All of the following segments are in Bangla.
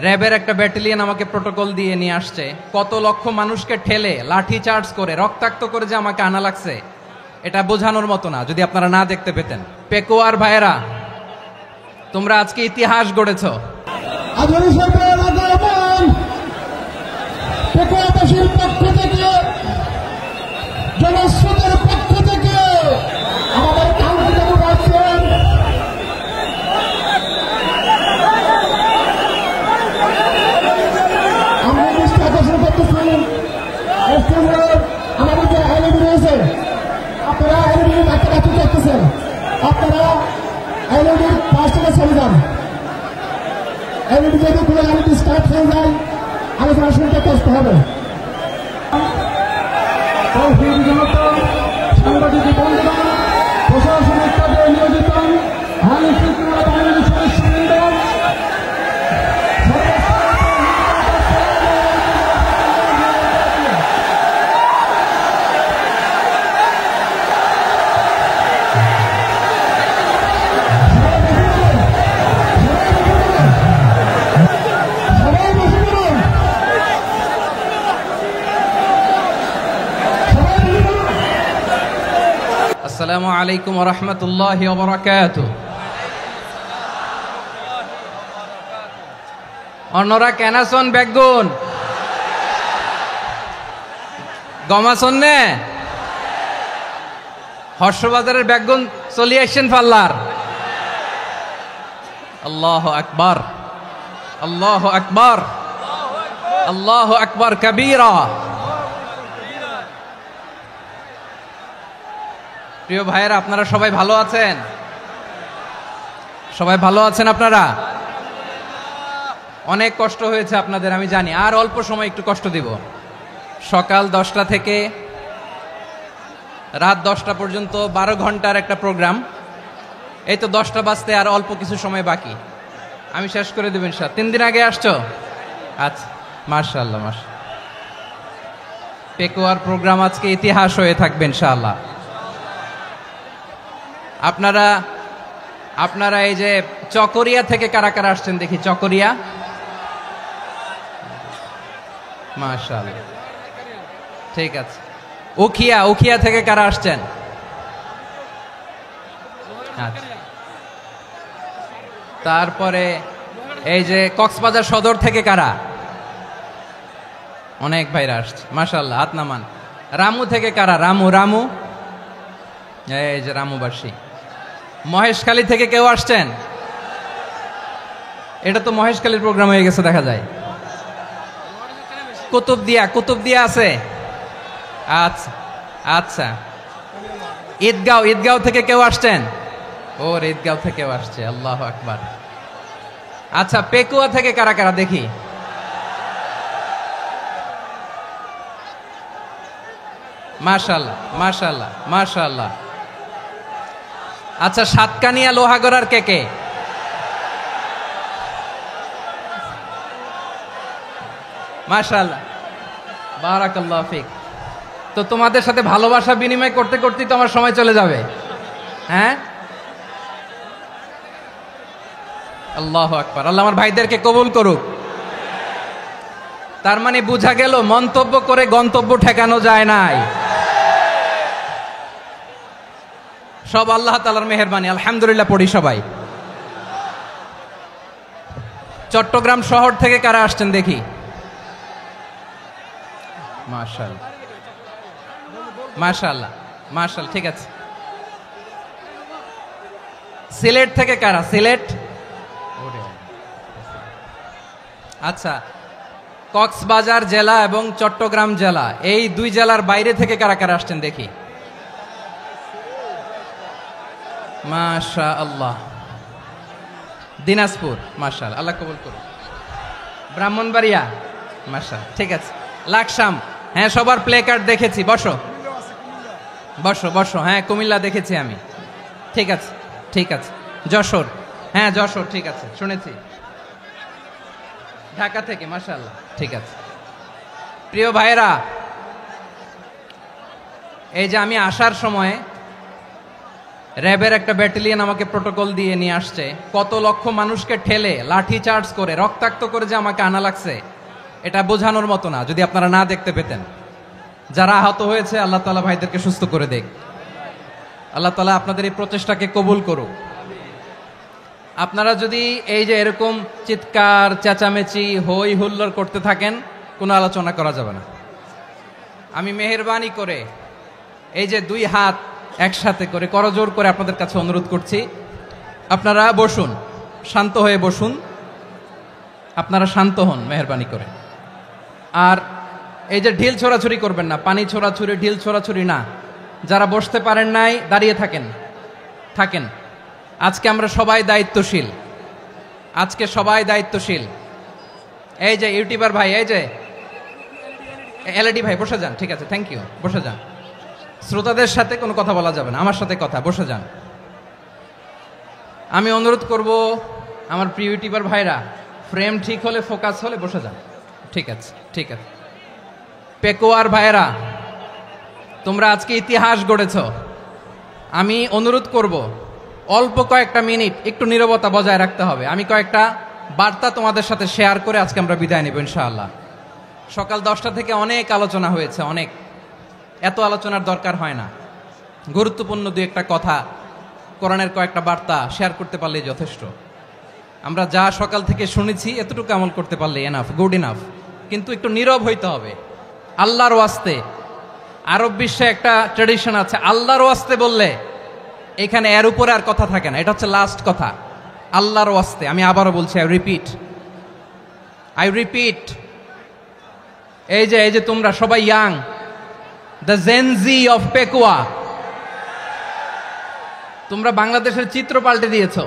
র্যাবের একটা ব্যাটালিয়ন আমাকে প্রোটোকল দিয়ে নিয়ে আসছে, কত লক্ষ মানুষকে ঠেলে লাঠি চার্জ করে রক্তাক্ত করে যে আমাকে আনা লাগছে, এটা বোঝানোর মতো না যদি আপনারা না দেখতে পেতেন। পেকুয়ার ভাইয়েরা, তোমরা আজকে ইতিহাস গড়েছ। পেকুয়াবাসীর পক্ষ থেকে, জনস্রোতের পক্ষ থেকে আমাদের কাঙ্ক্ষিত আছেন আমরা দৃষ্টি আকর্ষণ করতেছি। আমাদের যে এলইডি রয়েছে, আপনারা এলইডি কাছাকাছি করতেছেন, আপনারা এলইডির পাশ থেকে চলে যান। এলইডি যদি কোনো এলইডি স্টার্ট হয়ে যায়, আলোচনা শুনতে কষ্ট হবে। সাংবাদিক বন্ধুগণ, প্রশাসনিক কাজে নিয়োজিত আইন শৃঙ্খলা বাহিনীর সদস্যবৃন্দ, আসসালামু আলাইকুম ওয়া রাহমাতুল্লাহি ওয়া বারাকাতুহু। অন্যরা কেনাসন বেগুন গমাসন নে হর্ষবাজারের বেগুন চলি আসছেন পাল্লার। আল্লাহু আকবার, আল্লাহু আকবার, আল্লাহু আকবার কবীরা। প্রিয় ভাইয়েরা, আপনারা সবাই ভালো আছেন? সবাই ভালো আছেন? আপনারা অনেক কষ্ট হয়েছে আপনাদের, আমি জানি। আর অল্প সময় একটু কষ্ট দিব। সকাল 10টা থেকে রাত 10টা পর্যন্ত 12 ঘন্টার একটা প্রোগ্রাম। এই তো 10টা বাজতে আর অল্প কিছু সময় বাকি, আমি শেষ করে দেব ইনশাআল্লাহ। 3 দিন আগে আসছো? আচ্ছা, মাশাআল্লাহ মাশাআল্লাহ। পেকুয়ার প্রোগ্রাম আজকে ইতিহাস হয়ে থাকবে ইনশাআল্লাহ। আপনারা এই যে চকরিয়া থেকে কারা কারা আসছেন দেখি? চকরিয়া, মাশাআল্লাহ, ঠিক আছে। উখিয়া থেকে কারা আসছেন? আচ্ছা। তারপরে এই যে কক্সবাজার সদর থেকে কারা? অনেক ভাইরা আসছে, মাশাআল্লাহ, হাত নামান। রামু থেকে কারা? রামু, এই যে রামুবাসী। মহেশখালী থেকে কেউ আসছেন? এটা তো মহেশখালীর প্রোগ্রাম হয়ে গেছে দেখা যায়। কুতুবদিয়া আছে? আচ্ছা আচ্ছা। ঈদগাঁও থেকে কেউ আসছেন? ওর ঈদগাঁও থেকেও আসছে, আল্লাহু আকবার। আচ্ছা, পেকুয়া থেকে কারা কারা দেখি? মাশাআল্লাহ মাশাআল্লাহ মাশাআল্লাহ। আচ্ছা, সাতকানিয়া লোহাগড়ার কে? মাশাআল্লাহ, বারাকাল্লাহু ফিক। তো তোমাদের সাথে ভালোবাসা বিনিময় করতে করতেই তো আমার সময় চলে যাবে। হ্যাঁ, আল্লাহু আকবার। আল্লাহ আমার ভাইদেরকে কবুল করুক। তার মানে বোঝা গেল মন্তব্য করে গন্তব্য ঠেকানো যায় নাই। সব আল্লাহ তাআলার মেহেরবানি, আলহামদুলিল্লাহ পড়ি সবাই। চট্টগ্রাম শহর থেকে কারা আসছেন দেখি? মাশাআল্লাহ মাশাআল্লাহ মাশাআল্লাহ, ঠিক আছে। সিলেট থেকে কারা? সিলেট, আচ্ছা। কক্সবাজার জেলা এবং চট্টগ্রাম জেলা, এই 2 জেলার বাইরে থেকে কারা কারা আসছেন দেখি? মাশাআল্লাহ। দিনাজপুর, মাশাআল্লাহ, আল্লাহ কবুল করুন। ব্রাহ্মণবাড়িয়া, মাশাআল্লাহ, ঠিক আছে। লাকসাম, হ্যাঁ, সবার প্লে কার্ড দেখেছি। বসো বসো। হ্যাঁ, কুমিল্লা দেখেছি আমি, ঠিক আছে ঠিক আছে। যশোর, হ্যাঁ যশোর, ঠিক আছে, শুনেছি। ঢাকা থেকে, মাশাআল্লাহ, ঠিক আছে। প্রিয় ভাইয়েরা, এই যে আমি আসার সময় র্যাবের একটা ব্যাটালিয়ন আমাকে প্রোটোকল দিয়ে নিয়ে আসছে, কত লক্ষ মানুষকে ঠেলে লাঠি চার্জ করে রক্তাক্ত করে যে আমাকে আনা লাগছে, এটা বোঝানোর মতো না যদি আপনারা না দেখতে পেতেন। যারা আহত হয়েছে আল্লাহ তাআলা ভাইদেরকে সুস্থ করে দেখ। আল্লাহ তাআলা আপনাদের এই প্রচেষ্টাকে কবুল করুক। আপনারা যদি এই যে এরকম চিৎকার চেঁচামেচি হই হুল্লোড় করতে থাকেন, কোনো আলোচনা করা যাবে না। আমি মেহেরবানি করে এই যে দুই হাত একসাথে করে করজোড় করে আপনাদের কাছে অনুরোধ করছি, আপনারা বসুন, শান্ত হয়ে বসুন, আপনারা শান্ত হন মেহেরবানি করে। আর এই যে ঢিল ছোড়াছুরি করবেন না, পানি ছোড়াছুরি ঢিল ছোড়াছুরি না। যারা বসতে পারেন নাই দাঁড়িয়ে থাকেন। আজকে আমরা সবাই দায়িত্বশীল, আজকে সবাই দায়িত্বশীল। এই যে ইউটিউবার ভাই, এই যে এলইডি ভাই বসে যান, ঠিক আছে, থ্যাংক ইউ, বসে যান। শ্রোতাদের সাথে কোনো কথা বলা যাবে না, আমার সাথে কথা, বসে যান। আমি অনুরোধ করব আমার প্রিয় ইউটিউবার ভাইরা, ফ্রেম ঠিক হলে ফোকাস হলে বসে যান, ঠিক আছে, ঠিক আছে। পেকোয়ার ভাইরা, তোমরা আজকে ইতিহাস গড়েছ। আমি অনুরোধ করব অল্প কয়েকটা মিনিট একটু নীরবতা বজায় রাখতে হবে। আমি কয়েকটা বার্তা তোমাদের সাথে শেয়ার করে আজকে আমরা বিদায় নেব ইনশাআল্লাহ। সকাল 10টা থেকে অনেক আলোচনা হয়েছে, অনেক, এত আলোচনার দরকার হয় না। গুরুত্বপূর্ণ দুই একটা কথা, কোরআনের কয়েকটা বার্তা শেয়ার করতে পারলেই যথেষ্ট। আমরা যা সকাল থেকে শুনেছি এতটুকু আমল করতে পারলে এনাফ, গুড ইনাফ। কিন্তু একটু নীরব হইতে হবে আল্লাহর ওয়াস্তে। আরব বিশ্বে একটা ট্র্যাডিশন আছে, আল্লাহর ওয়াস্তে বললে এখানে এর উপরে আর কথা থাকে না, এটা হচ্ছে লাস্ট কথা। আল্লাহর ওয়াস্তে, আমি আবারও বলছি, আই রিপিট, এই যে তোমরা সবাই young, the Gen Z of Pekua, তোমরা বাংলাদেশের চিত্র পাল্টে দিয়েছ।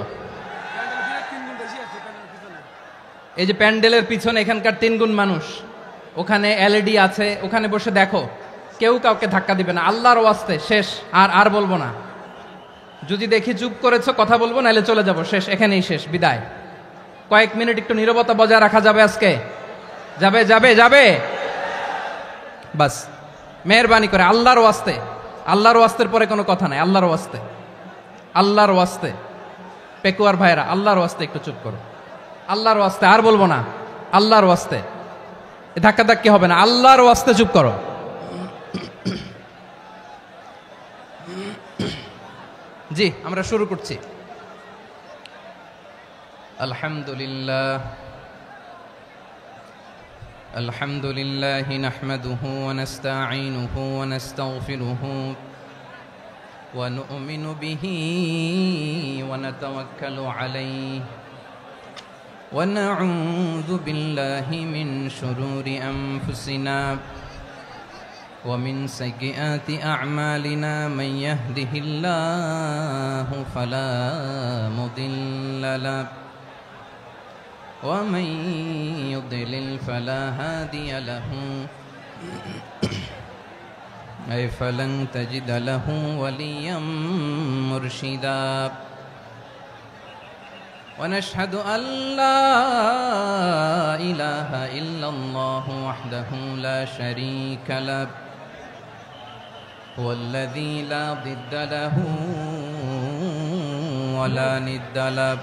এই যে প্যান্ডেলের পিছনে এখানকার 3 গুণ মানুষ, ওখানে এলইডি আছে, ওখানে বসে দেখো, কেউ কাউকে ধাক্কা দিবে না। আল্লাহর ওয়াস্তে শেষ, আর বলবো না। যদি দেখি চুপ করেছো, কথা বলবো, নাহলে চলে যাব, শেষ, এখানেই শেষ, বিদায়। কয়েক মিনিট একটু নীরবতা বজায় রাখা যাবে আজকে? যাবে বাস, মেহেরবানি করে আল্লাহর ওয়াস্তে। আল্লাহর ওয়াস্তের পরে কোনো কথা নাই, আল্লাহর ওয়াস্তে। পেকুয়ার ভাইরা, আল্লাহর ওয়াস্তে একটু চুপ করো, আল্লাহর ওয়াস্তে, আর বলবো না, আল্লাহর ওয়াস্তে। ধাক্কাধাক্কি হবে না, আল্লাহর ওয়াস্তে চুপ করো। জি, আমরা শুরু করছি। আলহামদুলিল্লাহ নাহমাদুহু ওয়া নাস্তাঈনুহু ওয়া নাস্তাগফিরুহু ওয়া নু'মিনু বিহি ওয়া নাতাওয়াক্কালু আলাইহি ওয়া নাউযু বিল্লাহি মিন শুরুরি আনফুসিনা ومن سيئات أعمالنا من يهده الله فلا مضل له ومن يضلل فلا هادي له أي فلن تجد له وليا مرشدا ونشهد أن لا إله إلا الله وحده لا شريك له هو الذي لا ضد له ولا ند له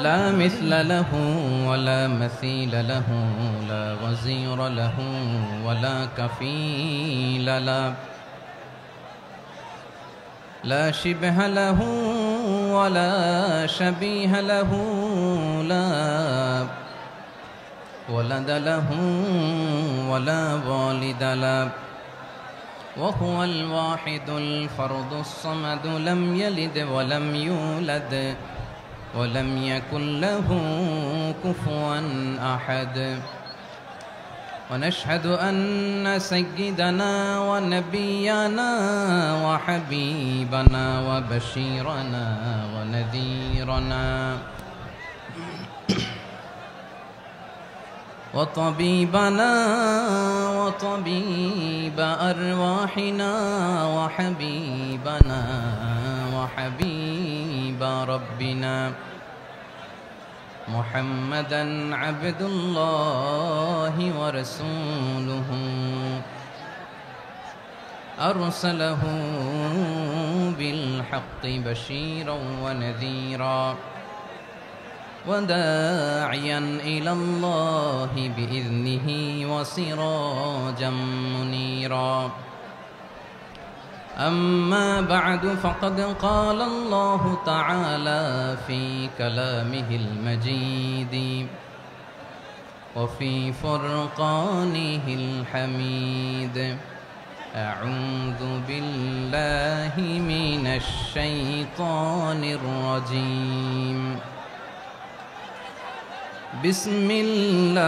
لا مثل له ولا مثيل له لا وزير له ولا كفيل له لا شبه له ولا شبيه له لا ولد له ولا والد له وهو الواحد الفرد الصمد لم يلد ولم يولد ولم يكن له كفوا أحد ونشهد أن سيدنا ونبينا وحبيبنا وبشيرنا ونذيرنا وطبيبنا وطبيب أرواحنا وحبيبنا وحبيب ربنا محمدا عبد الله ورسوله أرسله بالحق بشيرا ونذيرا وداعيا إلى الله بإذنه وسراجا منيرا أما بعد فقد قال الله تعالى في كلامه المجيد وفي فرقانه الحميد أعوذ بالله من الشيطان الرجيم بسم الله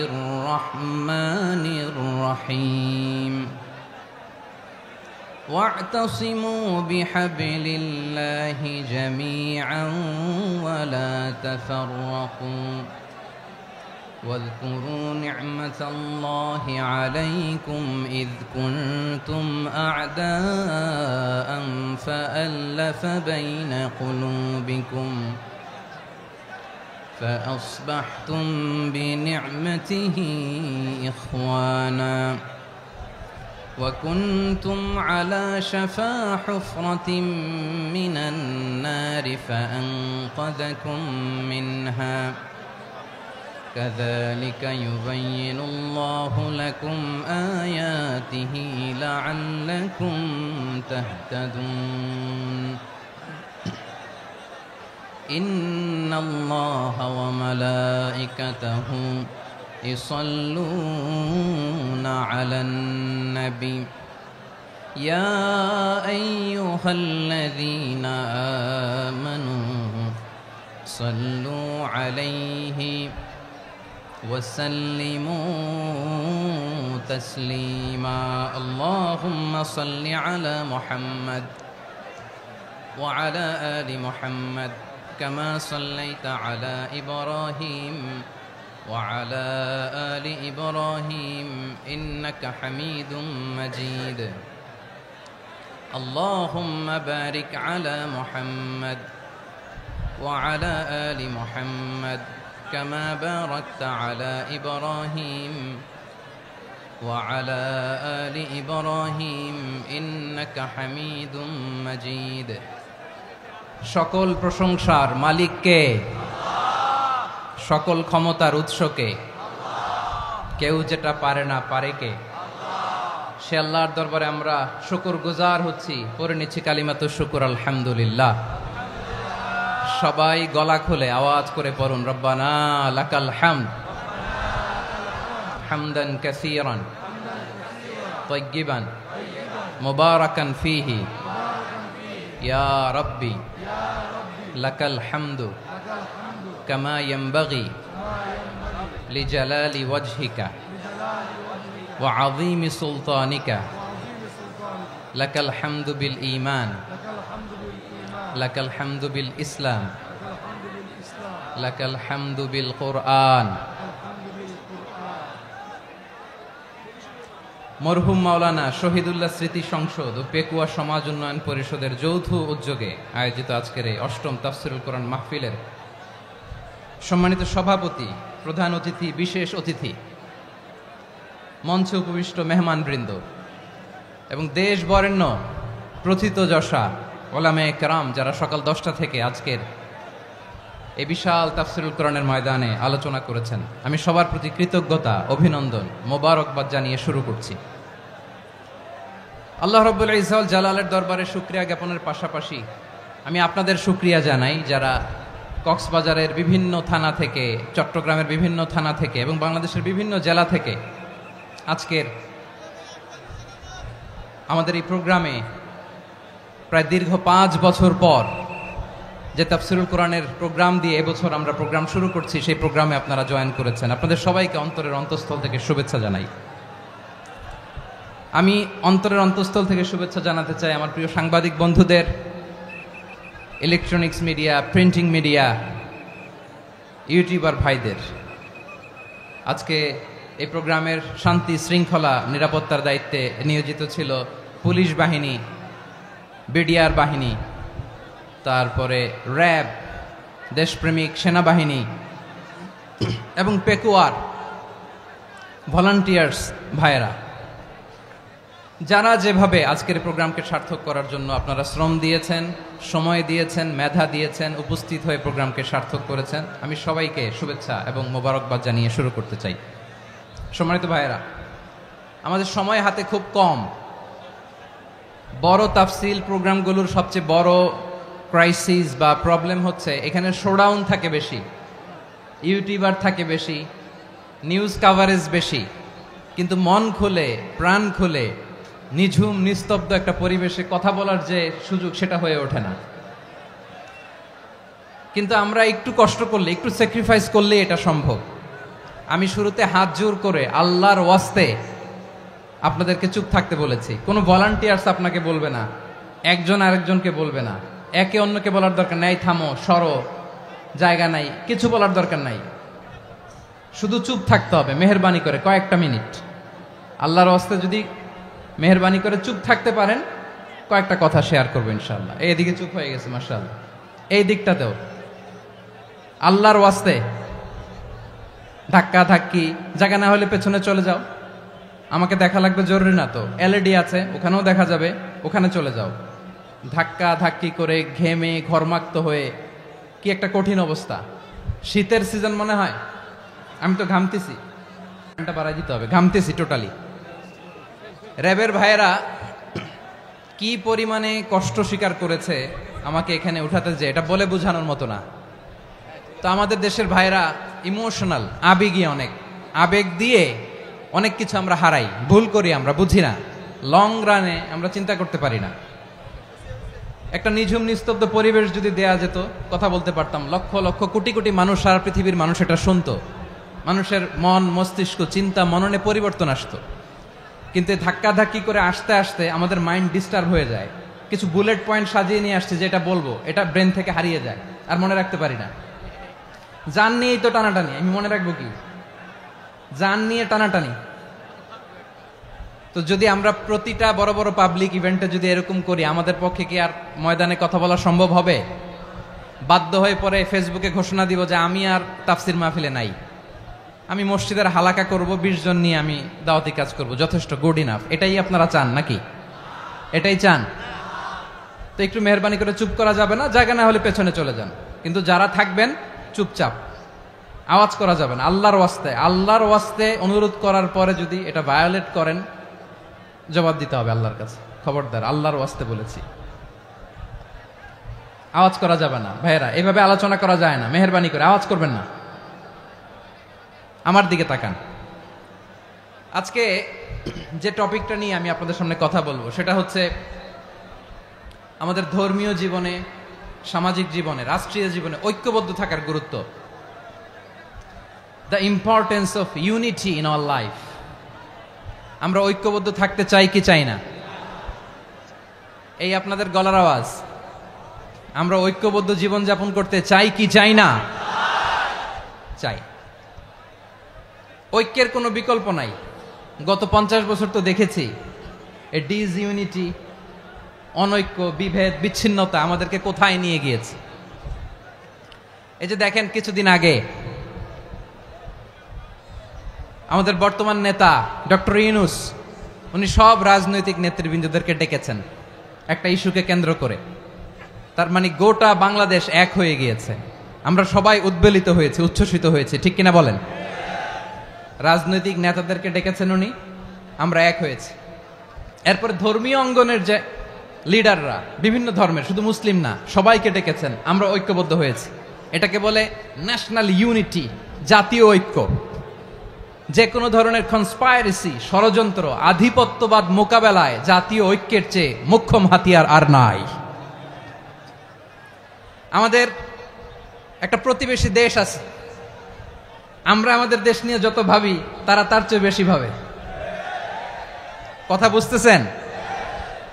الرحمن الرحيم واعتصموا بحبل الله جميعا ولا تفرقوا واذكروا نعمة الله عليكم إذ كنتم أعداء فألف بين قلوبكم فأصبحتم بنعمته إخوانا وكنتم على شفا حفرة من النار فأنقذكم منها كذلك يبين الله لكم آياته لعلكم تهتدون إن الله وملائكته يصلون على النبي يا أيها الذين آمنوا صلوا عليه وسلموا تسليما اللهم صل على محمد وعلى آل محمد كما صليت على إبراهيم وعلى آل إبراهيم إنك حميد مجيد اللهم بارك على محمد وعلى آل محمد كما باركت على إبراهيم وعلى آل إبراهيم إنك حميد مجيد সকল প্রশংসার মালিক কে? সকল ক্ষমতার উৎস কে? কেউ যেটা পারে না পারে কে? সে আল্লাহর দরবারে আমরা শুকরগুজার হচ্ছি, পড়ে নিচ্ছি কালিমাতুশ শুকর আলহামদুলিল্লাহ। সবাই গলা খুলে আওয়াজ করে পড়ুন রব্বানা লাকাল হামদ হামদান কাসীরান তাইয়্যিবান মুবারাকান ফীহি ইয়া রাব্বি লাকাল হামদু কামা ইয়ানবাগি লিজালালি ওয়াজহিকা ওয়া আযীমি সুলতানিকা লাকাল হামদু বিল ঈমান লাকাল হামদু বিল ইসলাম লাকাল হামদু বিল কুরআন। মরহুম মাওলানা শহীদুল্লাহ স্মৃতি সংসদ ও পেকুয়া সমাজ উন্নয়ন পরিষদের যৌথ উদ্যোগে আয়োজিত আজকের এই অষ্টম তাফসীরুল কোরআন মাহফিলের সম্মানিত সভাপতি, প্রধান অতিথি, বিশেষ অতিথি, মঞ্চে উপবিষ্ট মেহমানবৃন্দ এবং দেশ বরেণ্য প্রথিতযশা ওলামায়ে কেরাম যারা সকাল 10টা থেকে আজকের এই বিশাল তাফসীরুল কোরআনের ময়দানে আলোচনা করেছেন, আমি সবার প্রতি কৃতজ্ঞতা, অভিনন্দন, মোবারকবাদ জানিয়ে শুরু করছি। আল্লাহ রাব্বুল ইজ্জত ওয়াল জালালের দরবারে শুকরিয়া জ্ঞাপনের পাশাপাশি আমি আপনাদের শুকরিয়া জানাই যারা কক্সবাজারের বিভিন্ন থানা থেকে, চট্টগ্রামের বিভিন্ন থানা থেকে এবং বাংলাদেশের বিভিন্ন জেলা থেকে আজকের আমাদের এই প্রোগ্রামে প্রায় দীর্ঘ 5 বছর পর যে তাফসীরুল কোরআনের প্রোগ্রাম দিয়ে এবছর আমরা প্রোগ্রাম শুরু করছি, সেই প্রোগ্রামে আপনারা জয়েন করেছেন। আপনাদের সবাইকে অন্তরের অন্তঃস্থল থেকে শুভেচ্ছা জানাই। আমি অন্তরের অন্তঃস্থল থেকে শুভেচ্ছা জানাতে চাই আমার প্রিয় সাংবাদিক বন্ধুদের, electronics media, printing media, YouTuber ভাইদের। আজকে এই প্রোগ্রামের শান্তি শৃঙ্খলা নিরাপত্তার দায়িত্বে নিয়োজিত ছিল পুলিশ বাহিনী, বিডিআর বাহিনী, তারপরে র্যাব, দেশপ্রেমিক সেনাবাহিনী এবং পেকুয়ার ভলান্টিয়ার্স ভাইয়েরা। যারা যেভাবে আজকের প্রোগ্রামকে সার্থক করার জন্য আপনারা শ্রম দিয়েছেন, সময় দিয়েছেন, মেধা দিয়েছেন, উপস্থিত হয়ে প্রোগ্রামকে সার্থক করেছেন, আমি সবাইকে শুভেচ্ছা এবং মোবারকবাদ জানিয়ে শুরু করতে চাই। সম্মানিত ভাইয়েরা, আমাদের সময় হাতে খুব কম। বড় তাফসিল প্রোগ্রামগুলোর সবচেয়ে বড় ক্রাইসিস বা প্রবলেম হচ্ছে এখানে শোডাউন থাকে বেশি, ইউটিউবার থাকে বেশি, নিউজ কাভারেজ বেশি, কিন্তু মন খুলে প্রাণ খুলে নিঝুম নিস্তব্ধ একটা পরিবেশে কথা বলার যে সুযোগ সেটা হয়ে ওঠে না। কিন্তু আমরা একটু কষ্ট করলে, একটু স্যাক্রিফাইস করলে এটা সম্ভব। আমি শুরুতে হাত জোর করে আল্লাহর ওয়াস্তে আপনাদেরকে চুপ থাকতে বলেছি। কোনো ভলান্টিয়ার্স আপনাকে বলবে না, একজন আরেকজনকে বলবে না, একে অন্যকে বলার দরকার নাই, থামো সরো জায়গা নাই, কিছু বলার দরকার নাই, শুধু চুপ থাকতে হবে মেহেরবানি করে কয়েকটা মিনিট। আল্লাহর ওয়াস্তে যদি মেহেরবানি করে চুপ থাকতে পারেন, কয়েকটা কথা শেয়ার করবো ইনশাআল্লাহ। এইদিকে চুপ হয়ে গেছে মাশাআল্লাহ, এই দিকটাতেও আল্লাহর ওয়াস্তে ধাক্কা ধাক্কি জায়গা না হলে পেছনে চলে যাও। আমাকে দেখা লাগবে জরুরি না তো, এলইডি আছে ওখানেও দেখা যাবে, ওখানে চলে যাও। ধাক্কা ধাক্কি করে ঘেমে ঘরমাক্ত হয়ে কি একটা কঠিন অবস্থা। শীতের সিজন মনে হয়, আমি তো ঘামতেছি, ঘন্টা বাড়াই দিতে হবে, ঘামতেছি টোটালি। র্যাবের ভাইয়েরা কি পরিমাণে কষ্ট স্বীকার করেছে আমাকে এখানে উঠাতে, যে এটা বলে বোঝানোর মতো না। তো আমাদের দেশের ভাইয়েরা ইমোশনাল, আবেগী, অনেক আবেগ দিয়ে অনেক কিছু আমরা হারাই, ভুল করি, আমরা বুঝি না, লং রানে আমরা চিন্তা করতে পারি না। একটা নিঝুম নিস্তব্ধ পরিবেশ যদি দেয়া যেত, কথা বলতে পারতাম, লক্ষ লক্ষ কোটি কোটি মানুষ, সারা পৃথিবীর মানুষ এটা শুনতো, মানুষের মন মস্তিষ্ক চিন্তা মননে পরিবর্তন আসতো। কিন্তু ধাক্কা ধাক্কি করে আসতে আসতে আমাদের মাইন্ড ডিস্টার্ব হয়ে যায়। কিছু বুলেট পয়েন্ট সাজিয়ে নিয়ে আসছে, যেটা বলবো এটা ব্রেন থেকে হারিয়ে যায়, আর মনে রাখতে পারি না। জান নিয়েই তো টানাটানি, আমি মনে রাখবো কি? জান নিয়ে টানাটানি। তো যদি আমরা প্রতিটা বড় বড় পাবলিক ইভেন্টে যদি এরকম করি, আমাদের পক্ষে কি আর ময়দানে কথা বলা সম্ভব হবে? বাধ্য হয়ে পরে ফেসবুকে ঘোষণা দিব যে আমি আর তাফসির মাহফিলে নাই, আমি মসজিদের হালাকা করব, 20 জন নিয়ে আমি দাওয়াতি কাজ করব, যথেষ্ট, গুড ইনাফ। এটাই আপনারা চান নাকি? এটাই চান? তো একটু মেহরবানি করে চুপ করা যাবে না, জায়গা না হলে পেছনে চলে যান। কিন্তু যারা থাকবেন চুপচাপ, আওয়াজ করা যাবে না। আল্লাহর ওয়াস্তে, আল্লাহর ওয়াস্তে অনুরোধ করার পরে যদি এটা ভায়োলেট করেন, জবাব দিতে হবে আল্লাহর কাছে। খবরদার, আল্লাহর ওয়াস্তে বলেছি, আওয়াজ করা যাবে না। ভাইয়েরা, এভাবে আলোচনা করা যায় না, মেহরবানি করে আওয়াজ করবেন না। আমার দিকে তাকান। আজকে যে টপিকটা নিয়ে আমি আপনাদের সামনে কথা বলবো সেটা হচ্ছে আমাদের ধর্মীয় জীবনে, সামাজিক জীবনে, রাষ্ট্রীয় জীবনে ঐক্যবদ্ধ থাকার গুরুত্ব। The importance of unity in our life. আমরা ঐক্যবদ্ধ থাকতে চাই কি চাই না? এই আপনাদের গলার আওয়াজ। আমরা ঐক্যবদ্ধ জীবনযাপন করতে চাই কি চাই না? চাই। ঐক্যের কোনো বিকল্প নাই। গত 50 বছর তো দেখেছি এ ডিসইউনিটি, অনৈক্য, বিভেদ, বিচ্ছিন্নতা আমাদেরকে কোথায় নিয়ে গিয়েছে। এই যে দেখেন, কিছুদিন আগে আমাদের বর্তমান নেতা ডক্টর ইউনূস, উনি সব রাজনৈতিক নেতৃবৃন্দদেরকে ডেকেছেন একটা ইস্যুকে কেন্দ্র করে। তার মানে গোটা বাংলাদেশ এক হয়ে গিয়েছে। আমরা সবাই উদ্বেলিত হয়েছি, উচ্ছ্বসিত হয়েছি, ঠিক কিনা বলেন? রাজনৈতিক নেতাদেরকে ডেকেছেন উনি, আমরা এক হয়েছি। এরপর ধর্মীয় অঙ্গনের যে লিডাররা, বিভিন্ন ধর্মের, শুধু মুসলিম না, সবাইকে ডেকেছেন, আমরা ঐক্যবদ্ধ হয়েছি। এটাকে বলে ন্যাশনাল ইউনিটি, জাতীয় ঐক্য। যে কোনো ধরনের কনস্পাইরেসি, ষড়যন্ত্র, আধিপত্যবাদ মোকাবেলায় জাতীয় ঐক্যের চেয়ে মোক্ষম হাতিয়ার আর নাই। আমাদের একটা প্রতিবেশী দেশ আছে, আমরা আমাদের দেশ নিয়ে যত ভাবি তারা তার চেয়ে বেশি ভাবে। কথা বুঝতেছেন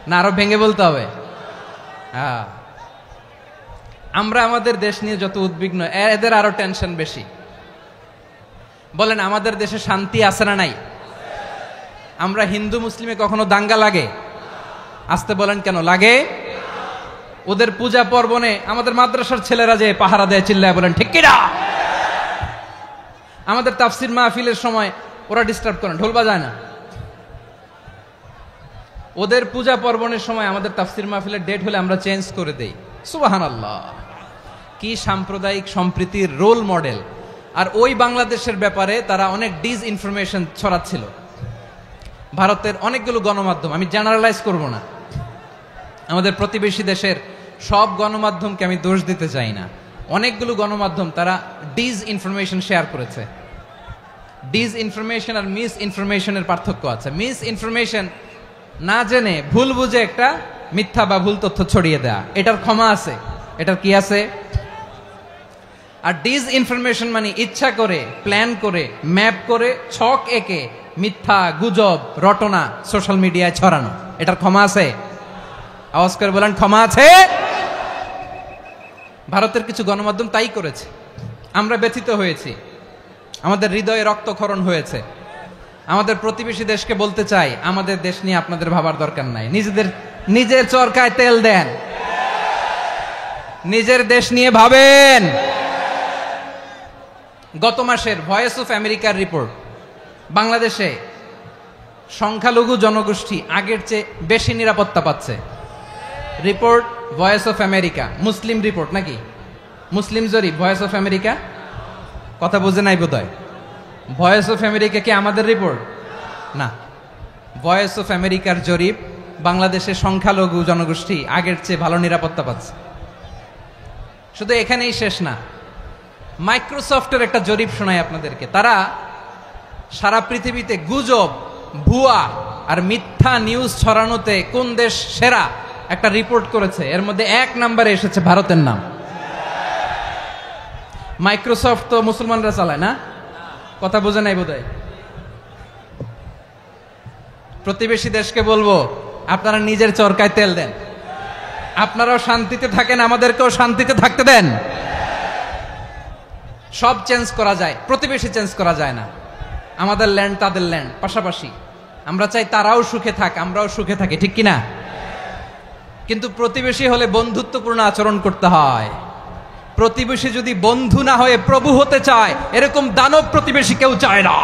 না? আরো ভেঙে বলতে হবে। হ্যাঁ, আমরা আমাদের দেশ নিয়ে যত উদ্বিগ্ন, এদের আরো টেনশন বেশি। বলেন, আমাদের দেশে শান্তি আছে না নাই? আমরা হিন্দু মুসলিমে কখনো দাঙ্গা লাগে? আসতে বলেন, কেন লাগে? ওদের পূজা পার্বণে আমাদের মাদ্রাসার ছেলেরা যে পাহারা দেয়, চিল্লায় বলেন ঠিক কিনা? আমাদের তাফসির মাহফিলের সময় ওরা ডিস্টার্ব করেন, ঢোল বাজায় না। ওদের পূজা পার্বণের সময় আমাদের তাফসির মাহফিলের ডেট হলে আমরা চেঞ্জ করে দেই। সুবহানাল্লাহ, কি সাম্প্রদায়িক সম্প্রীতির রোল মডেল। আর ওই বাংলাদেশের ব্যাপারে তারা অনেক ডিসইনফরমেশন ছড়াচ্ছিল। ভারতের অনেকগুলো গণমাধ্যম, আমি জেনারেলাইজ করব না, আমাদের প্রতিবেশী দেশের সব গণমাধ্যমকে আমি দোষ দিতে চাই না, অনেকগুলো গণমাধ্যম তারা ডিসইনফরমেশন শেয়ার করেছে। ডিসইনফরমেশন আর মিস ইনফরমেশনের পার্থক্য আছে। মিস ইনফরমেশন না জেনে ভুল বুঝে একটা মিথ্যা বা ভুল তথ্য ছড়িয়ে দেয়া, এটার ক্ষমা আছে, এটার কি আছে। আর ডিসইনফরমেশন মানে ইচ্ছা করে, প্ল্যান করে, ম্যাপ করে, ছক এঁকে মিথ্যা, গুজব, রটনা সোশ্যাল মিডিয়ায় ছড়ানো, এটার ক্ষমা আছে? আওয়াজ করে বলেন, ক্ষমা আছে? ভারতের কিছু গণমাধ্যম তাই করেছে, আমরা ব্যথিত হয়েছি, আমাদের হৃদয়ে রক্তক্ষরণ হয়েছে। আমাদের প্রতিবেশী দেশকে বলতে চাই, আমাদের দেশ নিয়ে আপনাদের ভাবার দরকার নাই, নিজের চরকায় তেল দেন, নিজের দেশ নিয়ে ভাবেন। গত মাসের ভয়েস অফ আমেরিকার রিপোর্ট, বাংলাদেশে সংখ্যালঘু জনগোষ্ঠী আগের চেয়ে বেশি নিরাপত্তা পাচ্ছে। Report voice of America, Muslim report নাকি? মুসলিম জরিপ, ভয়েস অফ আমেরিকা। কথা বুঝে নাই বোধহয়। ভয়েস অফ আমেরিকা কি আমাদের রিপোর্ট? না, ভয়েস অফ আমেরিকার জরিপ, বাংলাদেশের সংখ্যালঘু জনগোষ্ঠী আগের চেয়ে ভালো নিরাপত্তা পাচ্ছে। শুধু এখানেই শেষ না, মাইক্রোসফটের একটা জরিপ শোনাই আপনাদেরকে। তারা সারা পৃথিবীতে গুজব, ভুয়া আর মিথ্যা নিউজ ছড়ানোতে কোন দেশ সেরা একটা রিপোর্ট করেছে। এর মধ্যে 1 নম্বরে এসেছে ভারতের নাম। মাইক্রোসফট তো মুসলমানরা চালায় না, কথা বোঝে নাই বোধহয়। প্রতিবেশী দেশকে বলবো, আপনারা নিজের চরকায় তেল দেন, আপনারাও শান্তিতে থাকেন, আমাদেরকেও শান্তিতে থাকতে দেন। সব চেঞ্জ করা যায়, প্রতিবেশী চেঞ্জ করা যায় না। আমাদের ল্যান্ড তাদের ল্যান্ড, পাশাপাশি। আমরা চাই তারাও সুখে থাক, আমরাও সুখে থাকি, ঠিক কিনা? কিন্তু প্রতিবেশী হলে বন্ধুত্বপূর্ণ আচরণ করতে হয়। প্রতিবেশী যদি বন্ধু না হয়ে প্রভু হতে চায়, এরকম দানব প্রতিবেশী কেউ চায় না।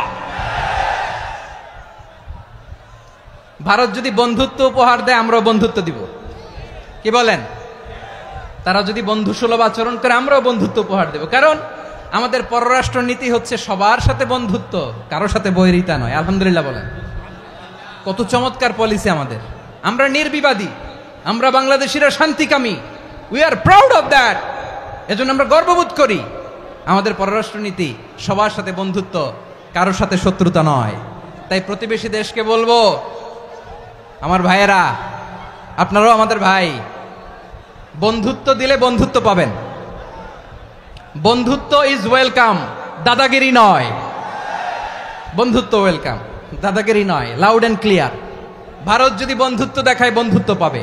ভারত যদি বন্ধুত্ব উপহার দেয়, আমরাও বন্ধুত্ব দিব, কি বলেন? তারা যদি বন্ধু সুলভ আচরণ করে, আমরাও বন্ধুত্ব উপহার দেব। কারণ আমাদের পররাষ্ট্র নীতি হচ্ছে সবার সাথে বন্ধুত্ব, কারোর সাথে বৈরিতা নয়। আলহামদুলিল্লাহ বলেন, কত চমৎকার পলিসি আমাদের। আমরা নির্বিবাদী, আমরা বাংলাদেশিরা শান্তিকামী, we are proud of that. এজন্য আমরা গর্ববোধ করি। আমাদের পররাষ্ট্র নীতি সবার সাথে বন্ধুত্ব, কারোর সাথে শত্রুতা নয়। তাই প্রতিবেশী দেশকে বলবো, আমার ভাইয়েরা, আপনারাও আমাদের ভাই, বন্ধুত্ব দিলে বন্ধুত্ব পাবেন। বন্ধুত্ব ইজ ওয়েলকাম, দাদাগিরি নয়। বন্ধুত্ব ওয়েলকাম, দাদাগিরি নয়, লাউড এন্ড ক্লিয়ার। ভারত যদি বন্ধুত্ব দেখায়, বন্ধুত্ব পাবে।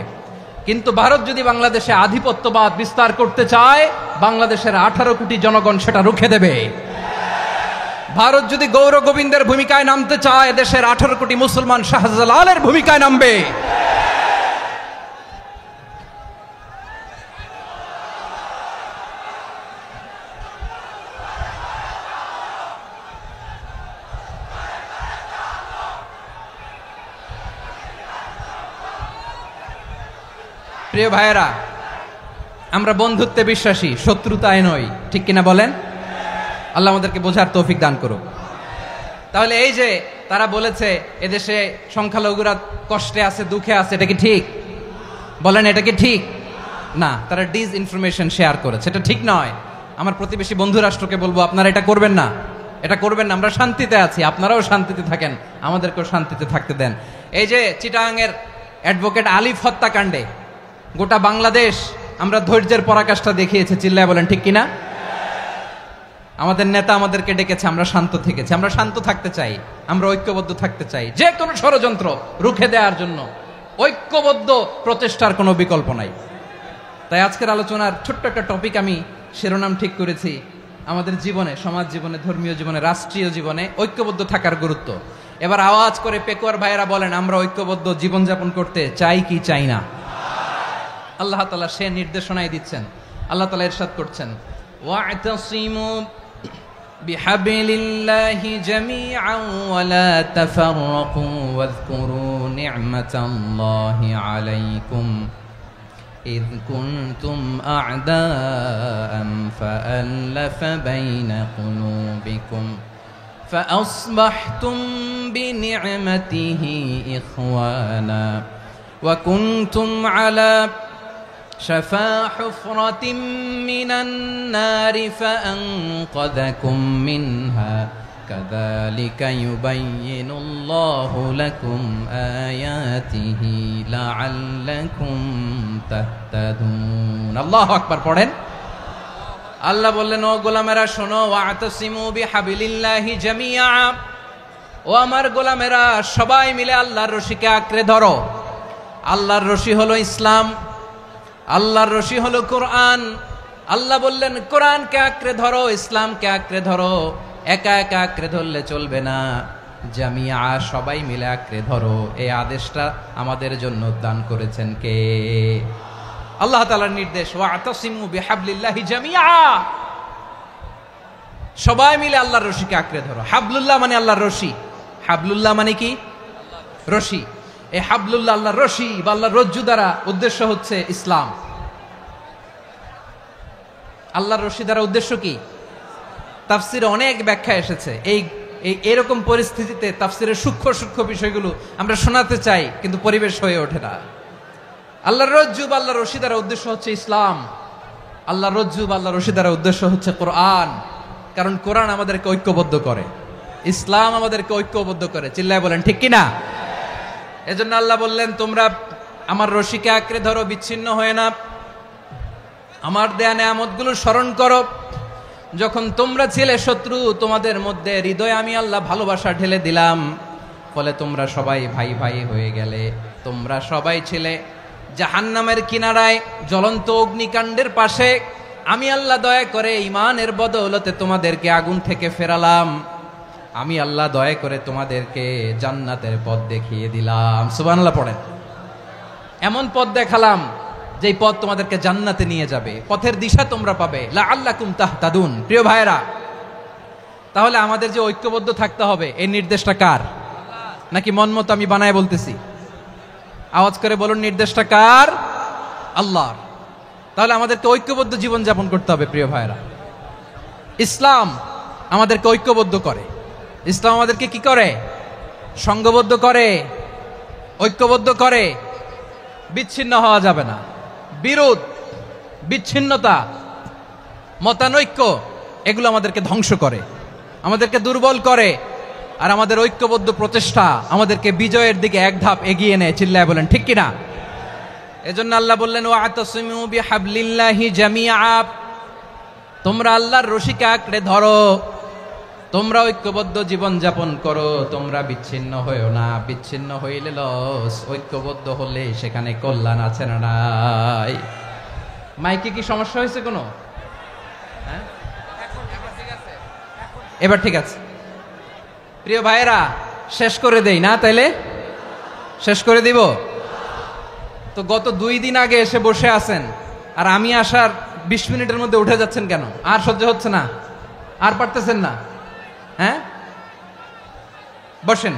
কিন্তু ভারত যদি বাংলাদেশে আধিপত্যবাদ বিস্তার করতে চায়, বাংলাদেশের 18 কোটি জনগণ সেটা রুখে দেবে। ভারত যদি গৌর গোবিন্দের ভূমিকায় নামতে চায়, দেশের 18 কোটি মুসলমান শাহজালালের ভূমিকায় নামবে। প্রিয় ভাইয়েরা, আমরা বন্ধুত্বে বিশ্বাসী, শত্রুতায় নই, ঠিক কিনা বলেন? আল্লাহ আমাদেরকে বোঝার তৌফিক দান করুক। তাহলে এই যে তারা বলেছে এদেশে সংখ্যালঘুরা কষ্টে আছে, দুঃখে আছে, এটা কি ঠিক? বলেন, এটা কি ঠিক? না, তারা ডিসইনফরমেশন শেয়ার করেছে, এটা ঠিক নয়। আমার প্রতিবেশী বন্ধু রাষ্ট্রকে বলবো, আপনারা এটা করবেন না, এটা করবেন না। আমরা শান্তিতে আছি, আপনারাও শান্তিতে থাকেন, আমাদেরকেও শান্তিতে থাকতে দেন। এই যে চিটাগাংয়ের অ্যাডভোকেট আলিফ হত্যাকাণ্ডে গোটা বাংলাদেশ আমরা ধৈর্যের পরাকাষ্ঠা দেখিয়েছে, চিল্লায় বলেন ঠিক কিনা? আমাদের নেতা আমাদেরকে ডেকেছে, আমরা শান্ত থেকেছি। আমরা শান্ত থাকতে চাই, আমরা ঐক্যবদ্ধ থাকতে চাই। যে কোনো ষড়যন্ত্র রুখে দেওয়ার জন্য ঐক্যবদ্ধ প্রচেষ্টার কোনো বিকল্প নাই। তাই আজকের আলোচনার ছোট্ট একটা টপিক আমি শিরোনাম ঠিক করেছি, আমাদের জীবনে, সমাজ জীবনে, ধর্মীয় জীবনে, রাষ্ট্রীয় জীবনে ঐক্যবদ্ধ থাকার গুরুত্ব। এবার আওয়াজ করে পেকুয়ার ভাইয়েরা বলেন, আমরা ঐক্যবদ্ধ জীবনযাপন করতে চাই কি চাই না? আল্লাহ তাআলা সে নির্দেশনাই দিচ্ছেন। আল্লাহ তাআলা ইরশাদ করছেন, ওয়া'তাসিমু বিহাবিলিল্লাহি জামিআন ওয়া লা তাফাররাকু ওয়াযকুরু নি'মাতাল্লাহি আলাইকুম إذ كنتم أعداء فألف بين قلوبكم فأصبحتم بنعمته إخوانا وكنتم على شفا حفرة من النار فأنقذكم منها كذلك يبين الله لكم آياته لعلكم تهتدون الله أكبر পড়েন আল্লাহ বললেন ও গোলামেরা শোনো ওয়াতাসিমু বিহাবিলিল্লাহি জামিআ ও আমার গোলামেরা সবাই মিলে আল্লাহর রশিকে আঁকড়ে ধরো আল্লাহর রশি হলো ইসলাম আল্লাহর রশি হলো কোরআন আল্লাহ বললেন কোরআনকে আঁকড়ে ধরো ইসলামকে আঁকড়ে ধরো একা একা আঁকড়ে ধরলে চলবে না জামিয়া সবাই মিলে আঁকড়ে ধরো এই আদেশটা আমাদের জন্য দান করেছেন কে আল্লাহ তাআলার নির্দেশ ওয়াতাসিমু বিহাবলিল্লাহি জামিআ সবাই মিলে আল্লাহর রশিকে আঁকড়ে ধরো হাবলুল্লাহ মানে আল্লাহর রশি হাবলুল্লাহ মানে কি রশি এই হাবলুল্লাহ আল্লাহর রশি বা আল্লাহর রজ্জু দ্বারা উদ্দেশ্য হচ্ছে ইসলাম আল্লাহর রশি দ্বারা উদ্দেশ্য কি তাফসিরে অনেক ব্যাখ্যা এসেছে এই এরকম পরিস্থিতিতে তাফসিরের সূক্ষ্ম সূক্ষ্ম বিষয়গুলো আমরা শোনাতে চাই কিন্তু পরিবেশ হয়ে ওঠে না আল্লাহর রজ্জু বা আল্লাহর রশি দ্বারা উদ্দেশ্য হচ্ছে ইসলাম আল্লাহর রজ্জু বা আল্লাহর রশি দ্বারা উদ্দেশ্য হচ্ছে কোরআন কারণ কোরআন আমাদেরকে ঐক্যবদ্ধ করে ইসলাম আমাদেরকে ঐক্যবদ্ধ করে চিল্লায় বলেন ঠিক কিনা এজন্য আল্লাহ বললেন তোমরা আমার রশিকে আঁকড়ে ধরো বিচ্ছিন্ন হয়ে না আমার দেয়া নেয়ামতগুলো স্মরণ করো যখন তোমরা ছিলে শত্রু তোমাদের মধ্যে হৃদয়ে আমি আল্লাহ ভালোবাসা ঢেলে দিলাম ফলে তোমরা সবাই ভাই ভাই হয়ে গেলে তোমরা সবাই ছিলে জাহান্নামের কিনারায় জ্বলন্ত অগ্নিকাণ্ডের পাশে আমি আল্লাহ দয়া করে ঈমানের বদৌলতে তোমাদেরকে আগুন থেকে ফেরালাম আমি আল্লাহ দয়া করে তোমাদেরকে জান্নাতের পথ দেখিয়ে দিলাম সুবহানাল্লাহ পড়েন এমন পথ দেখালাম যেই পথ তোমাদেরকে জান্নাতে নিয়ে যাবে পথের দিশা তোমরা পাবে লাআল্লাকুম তাহতাদুন প্রিয় ভাইরা তাহলে আমাদের যে ঐক্যবদ্ধ থাকতে হবে এই নির্দেশটা কার নাকি মন মতো আমি বানায় বলতেছি আওয়াজ করে বলুন নির্দেশটা কার আল্লাহর তাহলে আমাদেরকে ঐক্যবদ্ধ জীবন যাপন করতে হবে প্রিয় ভাইরা ইসলাম আমাদেরকে ঐক্যবদ্ধ করে ইসলাম আমাদেরকে কি করে সংঘবদ্ধ করে ঐক্যবদ্ধ করে বিচ্ছিন্ন হওয়া যাবে না বিরোধ বিচ্ছিন্নতা মতানৈক্য এগুলো আমাদেরকে ধ্বংস করে আমাদেরকে দুর্বল করে আর আমাদের ঐক্যবদ্ধ প্রচেষ্টা আমাদেরকে বিজয়ের দিকে এক ধাপ এগিয়ে নেয় চিল্লায় বলেন ঠিক কিনা এজন্য আল্লাহ বললেন ওয়াতাসিমু বিহাবলিল্লাহি জামিআ তোমরা আল্লাহর রশিকে আঁকড়ে ধরো তোমরা ঐক্যবদ্ধ জীবন যাপন করো তোমরা বিচ্ছিন্ন হইও না বিচ্ছিন্ন হইলে লস ঐক্যবদ্ধ হলে সেখানে কল্যাণ আছে না নাই মাইকে কি সমস্যা হয়েছে কোনো এবার ঠিক আছে প্রিয় ভাইয়েরা শেষ করে দেই না তাইলে শেষ করে দিব তো গত 2 দিন আগে এসে বসে আছেন আর আমি আসার 20 মিনিটের মধ্যে উঠে যাচ্ছেন কেন আর সহ্য হচ্ছে না আর পারতেছেন না হ্যাঁ বসেন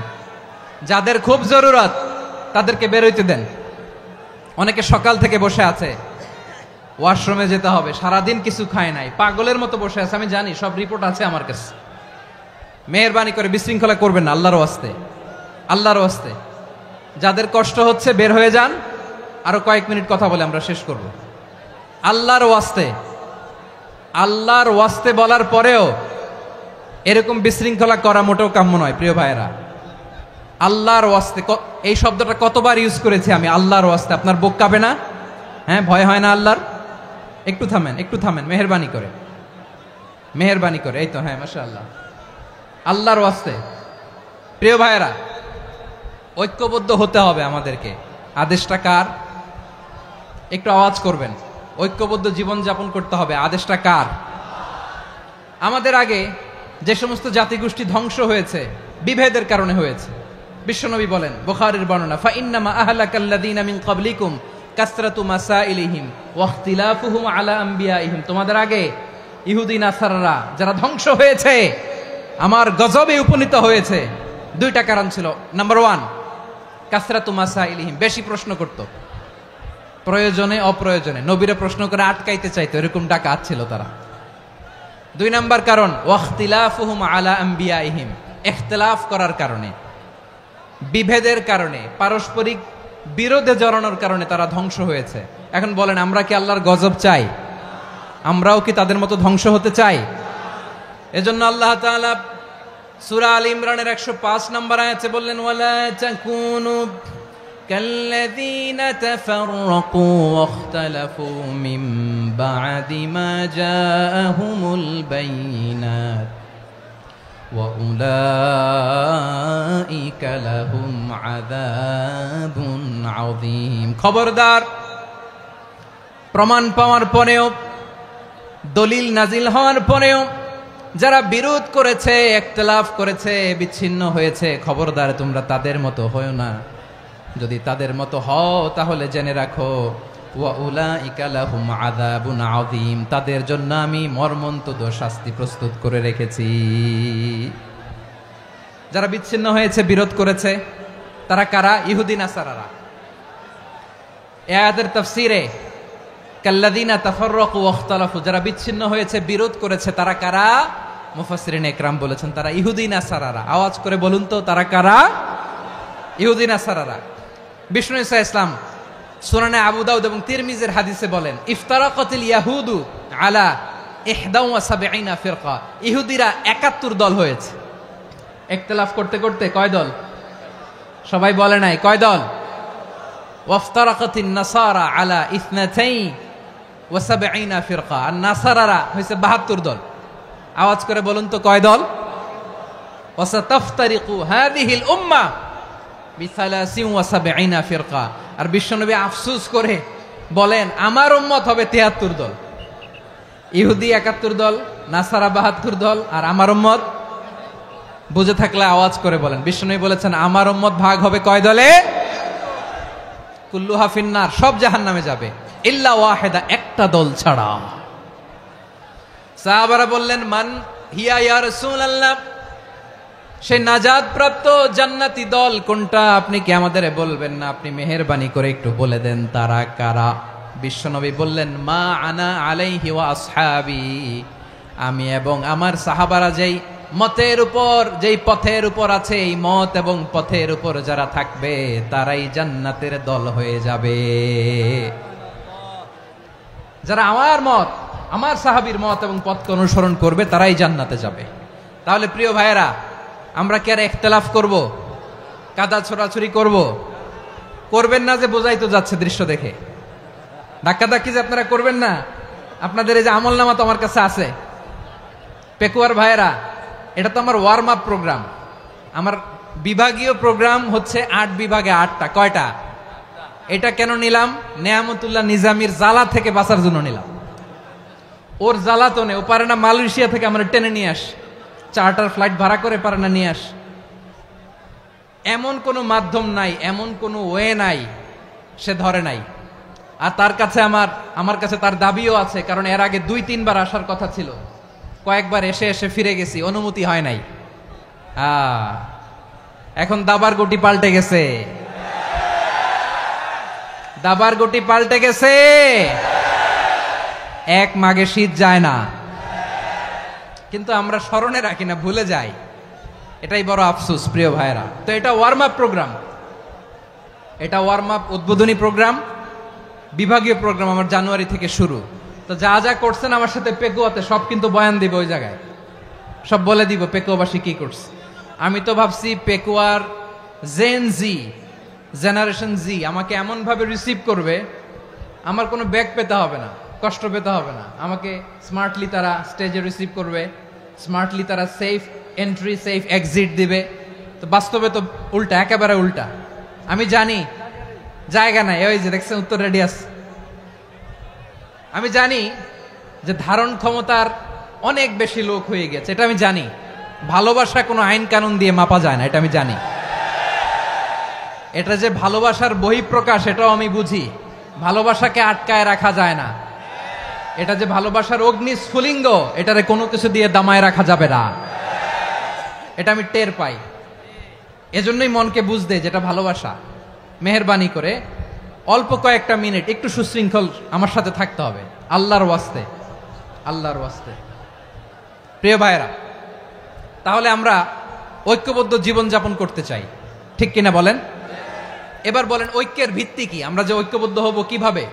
যাদের খুব জরুরত তাদেরকে বের হইতে দেন অনেকে সকাল থেকে বসে আছে ওয়াশরুমে যেতে হবে সারাদিন কিছু খায় নাই পাগলের মতো বসে আছে আমি জানি সব রিপোর্ট আছে আমার কাছে মেহেরবানি করে বিশৃঙ্খলা করবেন না আল্লাহর ওয়াস্তে আল্লাহর ওয়াস্তে যাদের কষ্ট হচ্ছে বের হয়ে যান আরো কয়েক মিনিট কথা বলে আমরা শেষ করব আল্লাহর ওয়াস্তে বলার পরেও এরকম বিশৃঙ্খলা করা মোটেও কাম্য নয় প্রিয় ভাইয়েরা আল্লাহর ওয়াস্তে এই শব্দটা কতবার ইউজ করেছি আমি আল্লাহর ওয়াস্তে আপনার বুক কাঁপে না হ্যাঁ ভয় হয় না আল্লাহর একটু থামেন মেহেরবানি করে এই তো হ্যাঁ মাশাআল্লাহ আল্লাহর ওয়াস্তে প্রিয় ভাইয়েরা ঐক্যবদ্ধ হতে হবে আমাদেরকে আদেশটা কার একটু আওয়াজ করবেন ঐক্যবদ্ধ জীবন যাপন করতে হবে আদেশটা কার আমাদের আগে যে সমস্ত জাতিগোষ্ঠী ধ্বংস হয়েছে বিভেদের কারণে হয়েছে বিশ্বনবী বলেন বুখারীর বর্ণনা ফা ইন্নামা আহলাকাল্লাযীনা মিন ক্বাবলিকুম কাসরাতু মাসাইলিহিম ওয়া ইখতিলাফুহুম আলা আমবিয়াইহিম তোমাদের আগে ইহুদি নাসারারা যারা ধ্বংস হয়েছে, আমার গজবে উপনীত হয়েছে, দুইটা কারণ ছিল। নাম্বার 1, কাসরাতু মাসাইলিহিম, বেশি প্রশ্ন করত, প্রয়োজনে অপ্রয়োজনে নবীরে প্রশ্ন করে আটকাইতে চাইতো, এরকম ডাকাত ছিল তারা। 2 নাম্বার কারণ ওয়াখতিলাফুহুম আলা আম্বিয়াইহিম, ইখতিলাফ করার কারণে, বিভেদের কারণে, পারস্পরিক বিরোধে জড়ানোর কারণে তারা ধ্বংস হয়েছে। এখন বলেন, আমরা কি আল্লাহর গজব চাই? আমরাও কি তাদের মতো ধ্বংস হতে চাই? এজন্য আল্লাহ তাআলা সূরা আল ইমরানের 105 নম্বর আয়াতে বললেন, ওয়ালা তাকুনু কাল্লাযীনা তাফাররাকু ওয়াখতালাফু মিন বা'দি মা জাআহুমুল বাইয়িনাত ওয়া উলাইকা লাহুম আযাবুন আযীম। খবরদার, প্রমাণ পাওয়ার পরেও, দলিল নাজিল হওয়ার পরেও যারা বিরোধ করেছে, ইখতিলাফ করেছে, বিচ্ছিন্ন হয়েছে, খবরদার তোমরা তাদের মতো হয়ো না। যদি তাদের মতো হও তাহলে জেনে রাখো, ওয়া উলাইকা লাহুম আযাবুন আযীম, তাদের জন্য আমি মর্মন্তুদ শাস্তি প্রস্তুত করে রেখেছি। যারা বিচ্ছিন্ন হয়েছে, বিরোধ করেছে, তারা কারা? ইহুদি নাসারারা। এই আয়াতের তাফসীরে কাল্লাযীনা তাফাররাকু ওয়াখতালাফু, যারা বিচ্ছিন্ন হয়েছে, বিরোধ করেছে, তারা কারা? মুফাসসিরিন ইকরাম বলেছেন তারা ইহুদি নাসারারা। আওয়াজ করে বলুন তো, তারা কারা? ইহুদি নাসারারা। বিষ্ণু ঈসা ইসলাম সুনানে আবু দাউদ এবং তিরমিজির হাদিসে বলেন, ইফতারাকাতিল ইয়াহুদু আলা 71 ফিরকা, ইহুদিরা 71 দল হয়েছে। ইখতিলাফ করতে করতে কয় দল? সবাই বলে নাই, কয় দল? ওয়াফতারাকাতিন নাসারা আলা 72 ফিরকা, আর নাসারারা হয়েছে 72 দল। আওয়াজ করে বলুন তো, কয় দল? ওয়াসাতাফতারিকু হাযিহিল উম্মাহ বি73 ফিরকা। আর বিশ্বনবী আফসোস করে বলেন, আমার উম্মত হবে 73 দল। ইহুদি 71 দল, নাসারা 72 দল, আর আমার উম্মত, বুঝে থাকলে আওয়াজ করে বলেন। বিশ্বনবী বলেছেন, আমার উম্মত ভাগ হবে কয় দলে? কুল্লুহা ফিন্নার, সব জাহান্নামে যাবে, ইল্লা ওয়াহিদা, একটা দল ছাড়া। সাহাবারা বললেন, মান হিয়া ইয়া রাসূলুল্লাহ, সেই নাজাত প্রাপ্ত জান্নাতি দল কোনটা? আপনি কি আমাদের বলবেন না? আপনি মেহেরবানি করে একটু বলে দেন তারা কারা। বিশ্বনবী বললেন, মা আনা আলাইহি ওয়া আসহাবি, আমি এবং আমার সাহাবারা যেই মতের উপর, যেই পথের উপর আছে, এই মত এবং পথের উপর যারা থাকবে তারাই জান্নাতের দল হয়ে যাবে। যারা আমার মত, আমার সাহাবীর মত এবং পথকে অনুসরণ করবে তারাই জান্নাতে যাবে। তাহলে প্রিয় ভাইয়েরা, আমরা কি আর ইখতিলাফ করব? কাদা ছোড়াছুরি করব? করবেন না যে বোঝাই তো যাচ্ছে দৃশ্য দেখে। ধাক্কাধাক্কি যে আপনারা করবেন না। আপনাদের এই যে আমলনামা তো আমার কাছে আছে। পেকুয়ার ভাইয়েরা, এটা তো আমার ওয়ার্ম আপ প্রোগ্রাম। আমার বিভাগীয় প্রোগ্রাম হচ্ছে 8 বিভাগে 8টা। কয়টা? এটা কেন নিলাম? নেয়ামতুল্লাহ নিজামীর জ্বালা থেকে বাঁচার জন্য নিলাম। ওর জ্বালাতনে ও পারে না মালয়েশিয়া থেকে আমরা টেনে নিয়ে আস, চার্টার ফ্লাইট ভাড়া করে পারে না নিয়ে আস। এমন কোনো মাধ্যম নাই, এমন কোনো ওয়ে নাই সে ধরে নাই। আর তার কাছে আমার কাছে তার দাবিও আছে, কারণ এর আগে 2-3 বার আসার কথা ছিল। কয়েকবার এসে এসে ফিরে গেছি, অনুমতি হয় নাই। এখন দাবার গুটি পাল্টে গেছে, দাবার গুটি পাল্টে গেছে। এক মাঘে শীত যায় না, কিন্তু আমরা স্মরণে রাখি না, ভুলে যাই। এটাই বড় আফসোস প্রিয় ভাইরা। তো এটা ওয়ার্ম আপ প্রোগ্রাম, এটা ওয়ার্ম আপ উদ্বোধনী প্রোগ্রাম, বিভাগীয় প্রোগ্রাম আমার জানুয়ারি থেকে শুরু। তো যা যা করছেন আমার সাথে পেকুয়াতে সব কিন্তু বয়ান দিব, ওই জায়গায় সব বলে দিব পেকুয়াবাসী কি করছে। আমি তো ভাবছি পেকুয়ার জেন জি, জেনারেশন জি আমাকে এমন ভাবে রিসিভ করবে, আমার কোনো ব্যাক পেতে হবে না, কষ্ট পেতে হবে না। আমাকে স্মার্টলি তারা স্টেজে রিসিভ করবে, স্মার্টলি তারা সেফ এন্ট্রি, সেফ এক্সিট দিবে। তো বাস্তবে তো উল্টা, একেবারে উল্টা। আমি জানি জায়গা নাই, ওই যে দেখছেন উত্তর রেডি আছে। আমি জানি যে ধারণ ক্ষমতার অনেক বেশি লোক হয়ে গেছে, এটা আমি জানি। ভালোবাসা কোনো আইন কানুন দিয়ে মাপা যায় না, এটা আমি জানি। এটা যে ভালোবাসার বহিঃপ্রকাশ, এটাও আমি বুঝি। ভালোবাসাকে আটকায় রাখা যায় না। এটা যে ভালোবাসার অগ্নি স্ফুলিঙ্গ, এটারে কোনো কিছু দিয়ে দামায় রাখা যাবে না। এটা আমি টের পাই, এজন্যই মনকে বুঝতে যেটা ভালোবাসা। মেহেরবানি করে অল্প কয়েকটা মিনিট একটু সুশৃঙ্খল আমার সাথে থাকতে হবে, আল্লাহর ওয়াস্তে, আল্লাহর ওয়াস্তে। প্রিয় ভাইরা, তাহলে আমরা ঐক্যবদ্ধ জীবন যাপন করতে চাই, ঠিক কিনা বলেন? এবার বলেন ঐক্যের ভিত্তি কি? আমরা যে ঐক্যবদ্ধ হব কিভাবে?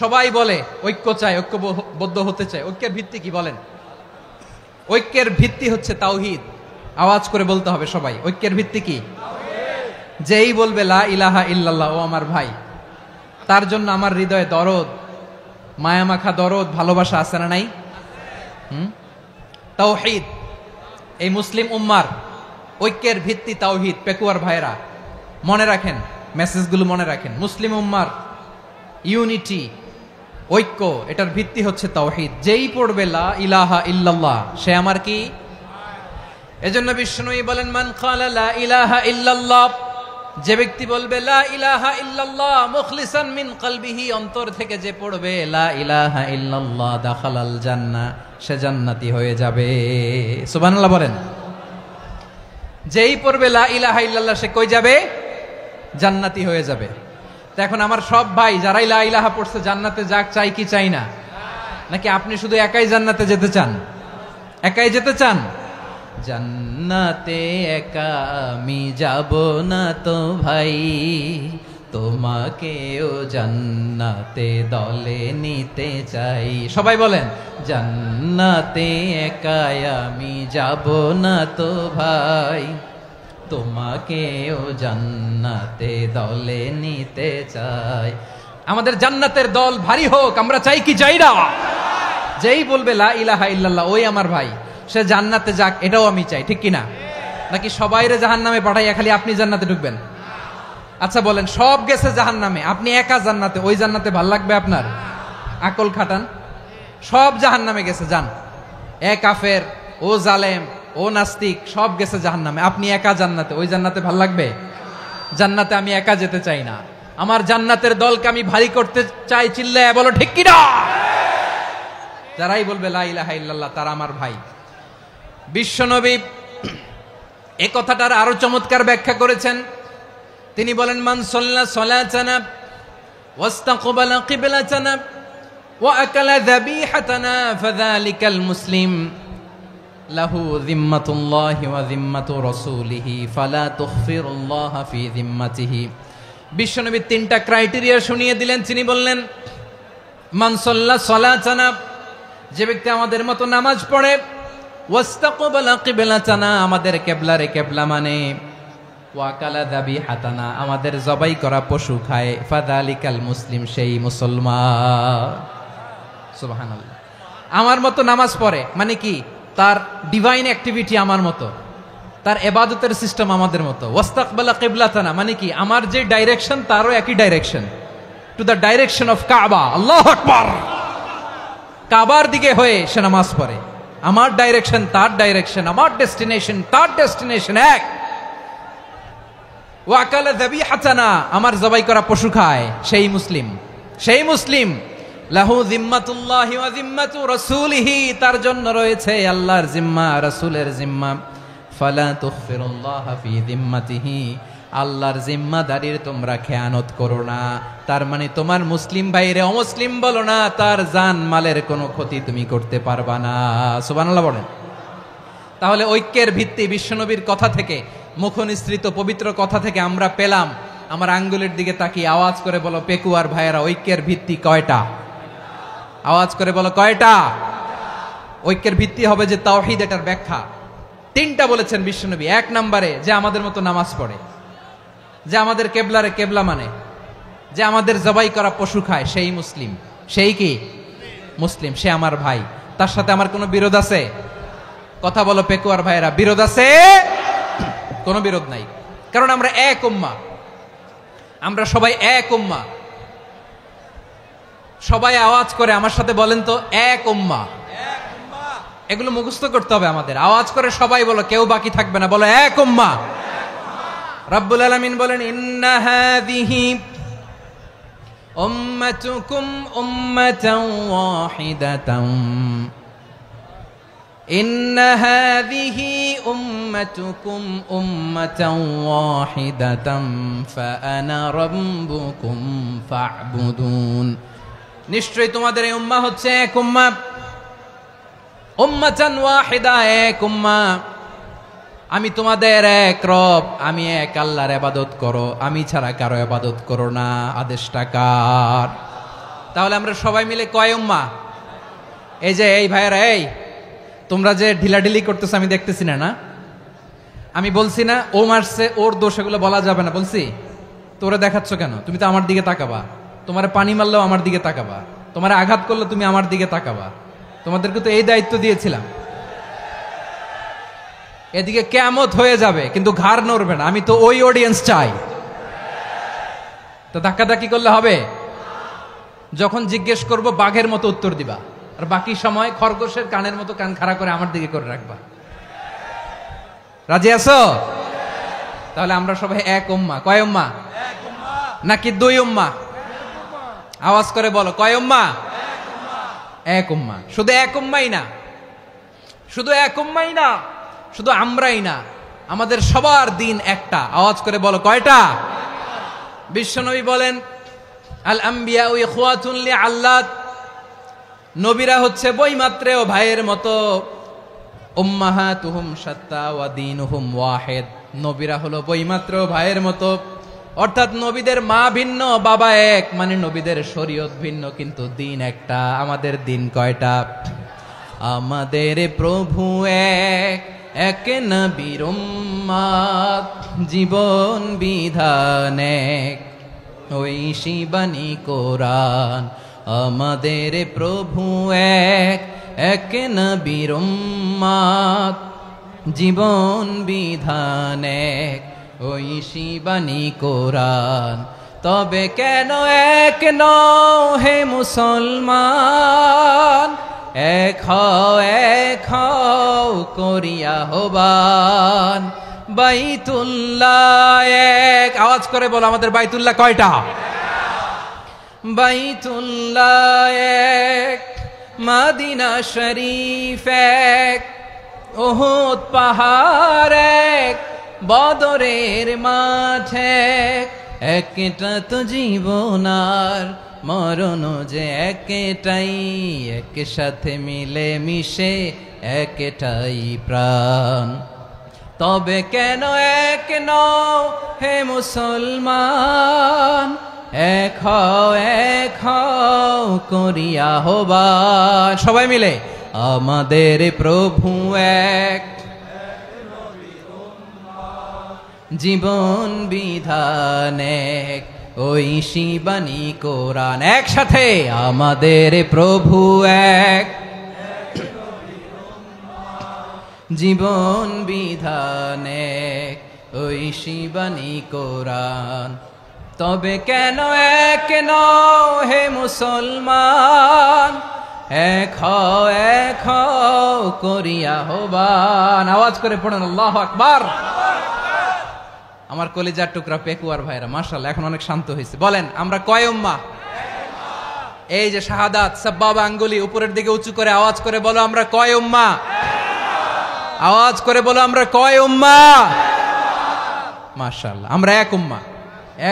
সবাই বলে ঐক্য চাই, ঐক্যবদ্ধ হতে চাই, ঐক্যের ভিত্তি কি বলেন? ঐক্যের ভিত্তি হচ্ছে তাওহীদ। আওয়াজ করে বলতে হবে সবাই, ঐক্যের ভিত্তি কি? যেই বলবে লা ইলাহা ইল্লাল্লাহ, ও আমার ভাই, তার জন্য আমার হৃদয়ে দরদ, মায়ামাখা দরদ, ভালোবাসা আছে না নাই? তাওহীদ। এই মুসলিম উম্মার ঐক্যের ভিত্তি তাওহীদ। পেকুয়ার ভাইরা মনে রাখেন, মেসেজগুলো মনে রাখেন। মুসলিম উম্মার ইউনিটি, ঐক্য, এটার ভিত্তি হচ্ছে তাওহীদ। যেই পড়বে লা ইলাহা ইল্লাল্লাহ, সে আমার কি? এজন্য বিষ্ণুই বলেন, মান ক্বালা লা ইলাহা ইল্লাল্লাহ, যে ব্যক্তি বলবে লা ইলাহা ইল্লাল্লাহ মুখলিসান মিন কলবিহি, অন্তর থেকে যে পড়বে লা ইলাহা ইল্লাল্লাহ, দাখালাল জান্নাহ, সে জান্নাতি হয়ে যাবে। সুবহানাল্লাহ বলেন। যেই পড়বে লা ইলাহা ইল্লাল্লাহ, সে কই যাবে? জান্নাতি হয়ে যাবে। তো এখন আমার সব ভাই যারাই লা ইলাহা পড়ছে জান্নাতে যাক, চাই কি চাই না? নাকি আপনি শুধু একাই জান্নাতে যেতে চান? একাই যেতে চান? জান্নাতে একা আমি যাব না তো ভাই, তোমাকেও জান্নাতে দলে নিতে চাই। সবাই বলেন, জান্নাতে একা আমি যাব না তো ভাই, তোমাকেও জান্নাতে দলে নিতে চাই। আমাদের জান্নাতের দল ভারী হোক, আমরা চাই কি চাই না? যেই বলবে লা ইলাহা ইল্লাল্লাহ, ওই আমার ভাই, সে জান্নাতে যাক, এটাও আমি চাই, ঠিক কিনা? নাকি সবাইরে জাহান্নামে পাঠাইয়া খালি আপনি জান্নাতে ঢুকবেন? আচ্ছা বলেন, সব গেছে জাহান্নামে, আপনি একা জান্নাতে, ওই জান্নাতে ভাল লাগবে আপনার? আকল খাটান। সব জাহান্নামে গেছে, যান। এ কাফের, ও জালেম, ও নাস্তিক, সব গেছে জাহান্নামে, আপনি একা জান্নাতে, ওই জান্নাতে ভাল লাগবে? জান্নাতে আমি একা যেতে চাই না, আমার জান্নাতের দলকে আমি ভারী করতে চাই। চিল্লায় বলো ঠিক কিনা? যারাই বলবে লা ইলাহা ইল্লাল্লাহ, তারা আমার ভাই। বিশ্বনবী এ কথাটার আরো চমৎকার ব্যাখ্যা করেছেন। তিনি বলেন, মান সাল্লা সালাতানা ওয়াস্তাকবালা কিবলাতানা ওয়া আকালা যাবিহাতানা ফাযালিকাল মুসলিম লাহু যিম্মাতুল্লাহি ওয়া যিম্মাতু রাসূলিহি ফালা তুখফিরুল্লাহা ফি যিম্মাতিহি। বিশ্বনবী তিনটা ক্রাইটেরিয়া শুনিয়ে দিলেন। তিনি বললেন, মান সাল্লা সালাতানা, যে ব্যক্তি আমাদের মতো নামাজ পড়ে, ওয়াস্তাকবালা কিবলাতানা, আমাদের কিবলারে কিবলা মানে, ওয়াকালা যাবিহাতানা, আমাদের জবাই করা পশু খায়, ফাযালিকাল মুসলিম, সেই মুসলমান। সুবহানাল্লাহ। আমার মতো নামাজ পড়ে মানে কি? তার ডিভাইন অ্যাক্টিভিটি আমার মতো, তার ইবাদতের সিস্টেম আমাদের মতো। ওয়াস্তাকবালা কিবলাতানা মানে কি? আমার যে ডাইরেকশন তারও একই direction, to the direction of কাবা। আল্লাহু আকবার। কাবার দিকে হয়ে সে নামাজ পড়ে। আমার ডাইরেকশন তার ডাইরেকশন, আমার ডেস্টিনেশন তার ডেস্টিনেশন এক। ওয়াকালা যাবিহাতানা, আমার জবাই করা পশু খায়, সেই মুসলিম, সেই মুসলিম। লাহু যিম্মাতুল্লাহি ওয়া যিম্মাতু রাসূলিহি, তার জন্য রয়েছে আল্লাহর জিম্মা, রাসূলের জিম্মা। ফালা তুখফিরুল্লাহা ফি যিম্মাতিহি, আল্লাহর জিম্মাদারির তোমরা খেয়ানত করো না। তার মানে তোমার মুসলিম ভাইরে অমুসলিম বলো না, তার জান মালের কোনো ক্ষতি তুমি করতে পারবা না। সুবহানাল্লাহ বলেন। তাহলে ঐক্যের ভিত্তি বিশ্বনবীর কথা থেকে, মুখনিসৃত পবিত্র কথা থেকে আমরা পেলাম। আমার আঙ্গুলের দিকে তাকিয়ে আওয়াজ করে বলো পেকুয়ার ভাইয়েরা, ঐক্যের ভিত্তি কয়টা? আওয়াজ করে বলো কয়টা? ঐক্যের ভিত্তি হবে যে তাওহীদ, এটার ব্যাখ্যা তিনটা বলেছেন বিশ্বনবী। এক নম্বরে, যে আমাদের মতো নামাজ পড়ে, যে আমাদের কেবলারে কেবলা মানে, যে আমাদের জবাই করা পশু খায়, সেই মুসলিম। সেই কি? মুসলিম, সে আমার ভাই। তার সাথে আমার কোনো বিরোধ আছে? কথা বলো পেকুয়ার ভাইয়েরা, বিরোধ আছে? কোনো বিরোধ নাই, কারণ আমরা এক উম্মাহ, আমরা সবাই এক উম্মাহ। সবাই আওয়াজ করে আমার সাথে বলেন তো, এক উম্মাহ। এগুলো মুখস্থ করতে হবে আমাদের। আওয়াজ করে সবাই বলো, কেউ বাকি থাকবে না, বলো এক উম্মাহ। রব্বুল আলামিন বলেন, ইন্না হাযিহি উম্মাতুকুম উম্মাতান ওয়াহিদাতান ইন্না হাযিহি উম্মাতুকুম উম্মাতান ওয়াহিদাতান ফাআনা রাব্বুকুম ফা'বুদুন। নিশ্চয়ই তোমাদের এই উম্মাহ হচ্ছে এক উম্মাহ, উম্মাতান ওয়াহিদা, এক উম্মাহ। আমি তোমাদের এক রব, আমি এক আল্লাহর ইবাদত করো, আমি ছাড়া কারো ইবাদত করো না। আদেশটা কার? তাহলে আমরা সবাই মিলে কয় উম্মাহ? এই যে এই ভাইয়েরা, এই তোমরা যে ঢিলাঢিলি করতেছো আমি দেখতেছি না, না আমি বলছি না ও মারছে ওর দোষ, এগুলো বলা যাবে না বলছি? তোরে দেখাচ্ছ কেন? তুমি তো আমার দিকে তাকাবা। তোমার পানি মারলেও আমার দিকে তাকাবা, তোমার আঘাত করলে তুমি আমার দিকে তাকাবা। তোমাদেরকে তো এই দায়িত্ব দিয়েছিলাম। এদিকে কিয়ামত হয়ে যাবে কিন্তু ঘাড় নড়বে না, আমি তো ওই অডিয়েন্স চাই। তো ধাক্কাধাক্কি করলে হবে? যখন জিজ্ঞেস করব বাঘের মতো উত্তর দিবা, আর বাকি সময় খরগোশের কানের মতো কান খাড়া করে আমার দিকে করে রাখবা। রাজি আছো? তাহলে আমরা সবাই এক উম্মাহ। কয় উম্মাহ? নাকি দুই উম্মাহ? আওয়াজ করে বলো, কয় উম্মাহ? এক উম্মাহ। শুধু এক উম্মাই না, শুধু এক উম্মাই না, শুধু আমরাই না, আমাদের সবার দিন একটা। আওয়াজ করে বলো, কয়টা? বিশ্বনবী বলেন, আল আম্বিয়া ইখওয়াতুন লিআল্লাত, নবীরা হচ্ছে বৈমাত্রেয় ভাইয়ের মতো। উম্মাহাতুহুম শাত্তা ওয়া দীনুহুম ওয়াহিদ, নবীরা হলো বৈমাত্রেয় ভাইয়ের মতো। অর্থাৎ নবীদের মা ভিন্ন, বাবা এক, মানে নবীদের শরীয়ত ভিন্ন কিন্তু দিন একটা। আমাদের দিন কয়টা? আমাদের প্রভু এক, এক নবীর উম্মাত, জীবন বিধান এক, ওই শিবানী কোরআন। আমাদের প্রভু এক, এক নবীর উম্মাত, জীবন বিধান এক, ওই শিবানী কোরআন। তবে কেন এক নও হে মুসলমান? এক হও করিয়া হবান। বাইতুল্লাহ এক, আওয়াজ করে বলো আমাদের বাইতুল্লাহ কয়টা? বাইতুল্লাহ এক, মদিনা শরীফ এক, উহুদ পাহাড় এক, বদরের মাঠ এক। একটা তো জীবন আর মরণ যে একটাই, একসাথে মিলে মিশে একটাই প্রাণ। তবে কেন এক নও হে মুসলমান? এক হও করিয়া হবান। সবাই মিলে, আমাদের প্রভু এক, জীবন বিধান এক, ওই শিবানী কোরআন। একসাথে, আমাদের প্রভু এক, জীবন বিধান এক, ওই শিবানী কোরআন। তবে কেন এক নও হে মুসলমান? এক হও করিয়া হবান। আওয়াজ করে পড়েন আল্লাহু আকবার। আমার কলিজার টুকরা পেকুয়ার ভাইরা মাশাআল্লাহ এখন অনেক শান্ত হয়েছে। বলেন আমরা কয় উম্মাহ? এই যে শাহাদাত সাব্বাবা আঙ্গুলি উপরের দিকে উঁচু করে আওয়াজ করে বলো আমরা কয় উম্মাহ? আওয়াজ করে বলো আমরা কয় উম্মাহ? মাশাআল্লাহ আমরা এক উম্মাহ,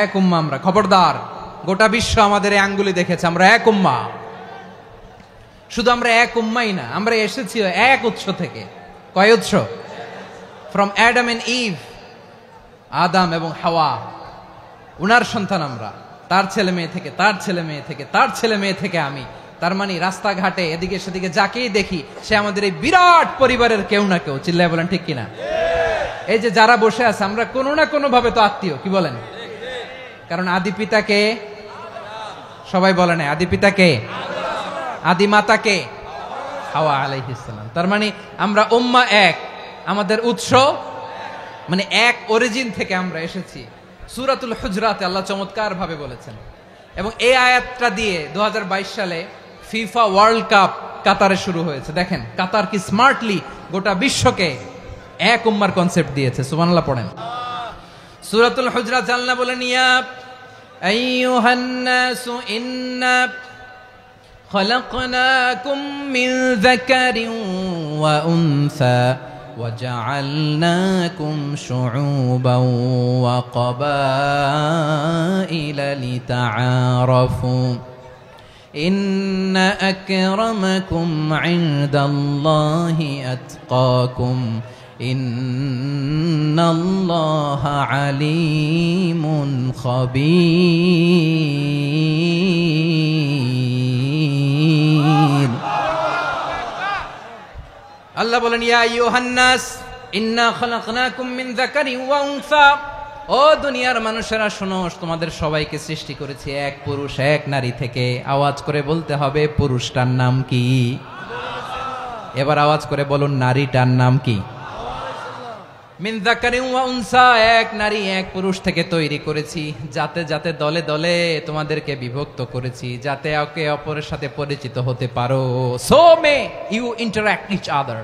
এক উম্মাহ আমরা। খবরদার, গোটা বিশ্ব আমাদের এই আঙ্গুলি দেখেছে, আমরা এক উম্মাহ। শুধু আমরা এক উম্মাই না, আমরা এসেছি এক উৎস থেকে। কয় উৎস? ফ্রম অ্যাডাম এন্ড ইভ, আদম এবং হাওয়া, উনার সন্তান আমরা। তার ছেলে মেয়ে থেকে, তার ছেলে মেয়ে থেকে, তার ছেলে মেয়ে থেকে আমি। তার মানে রাস্তাঘাটে এদিকে সেদিকে যাকেই দেখি সে আমাদের এই বিরাট পরিবারের কেউ না কেউ। চিল্লায় বলেন ঠিক কিনা? এই যে যারা বসে আছে আমরা কোনো না কোনো ভাবে তো আত্মীয়, কি বলেন? কারণ আদি পিতাকে সবাই বলে না, আদি পিতাকে, আদি মাতাকে হাওয়া আলাইহিস সালাম। তার মানে আমরা উম্মাহ এক, আমাদের উৎস মানে এক অরিজিন থেকে আমরা এসেছি। সূরাতুল হুজরাতে আল্লাহ চমৎকার ভাবে বলেছেন। এবং এই আয়াতটা দিয়ে 2022 সালে ফিফা ওয়ার্ল্ড কাপ কাতারে শুরু হয়েছে। দেখেন কাতার কি স্মার্টলি গোটা বিশ্বকে এক উম্মার কনসেপ্ট দিয়েছে। সুবহানাল্লাহ পড়েন। সূরাতুল হুজরাত আল্লাহ বলেন, ইয়া আইয়ুহান নাসু ইন্না খলাকনাকুম মিন যাকারিন ওয়া উনসা وجعلناكم شعوبا وقبائل لتعارفوا إن أكرمكم عند الله أتقاكم إن الله عليم خبير আল্লাহ বলেন ইয়া আইয়ুহান নাস ইন্না খলাকনাকুম মিন যাকারিন ওয়া উনসা, ও দুনিয়ার মানুষেরা শোনো, তোমাদের সবাইকে সৃষ্টি করেছি এক পুরুষ এক নারী থেকে। আওয়াজ করে বলতে হবে পুরুষটার নাম কি? এবার আওয়াজ করে বলুন নারীটার নাম কি? মিন যাকারিন ওয়া উনসা, এক নারী এক পুরুষ থেকে তৈরি করেছি, যাতে যাতে দলে দলে তোমাদেরকে বিভক্ত করেছি, যাতে একে অপরের সাথে পরিচিত হতে পারো। So may you interact each other,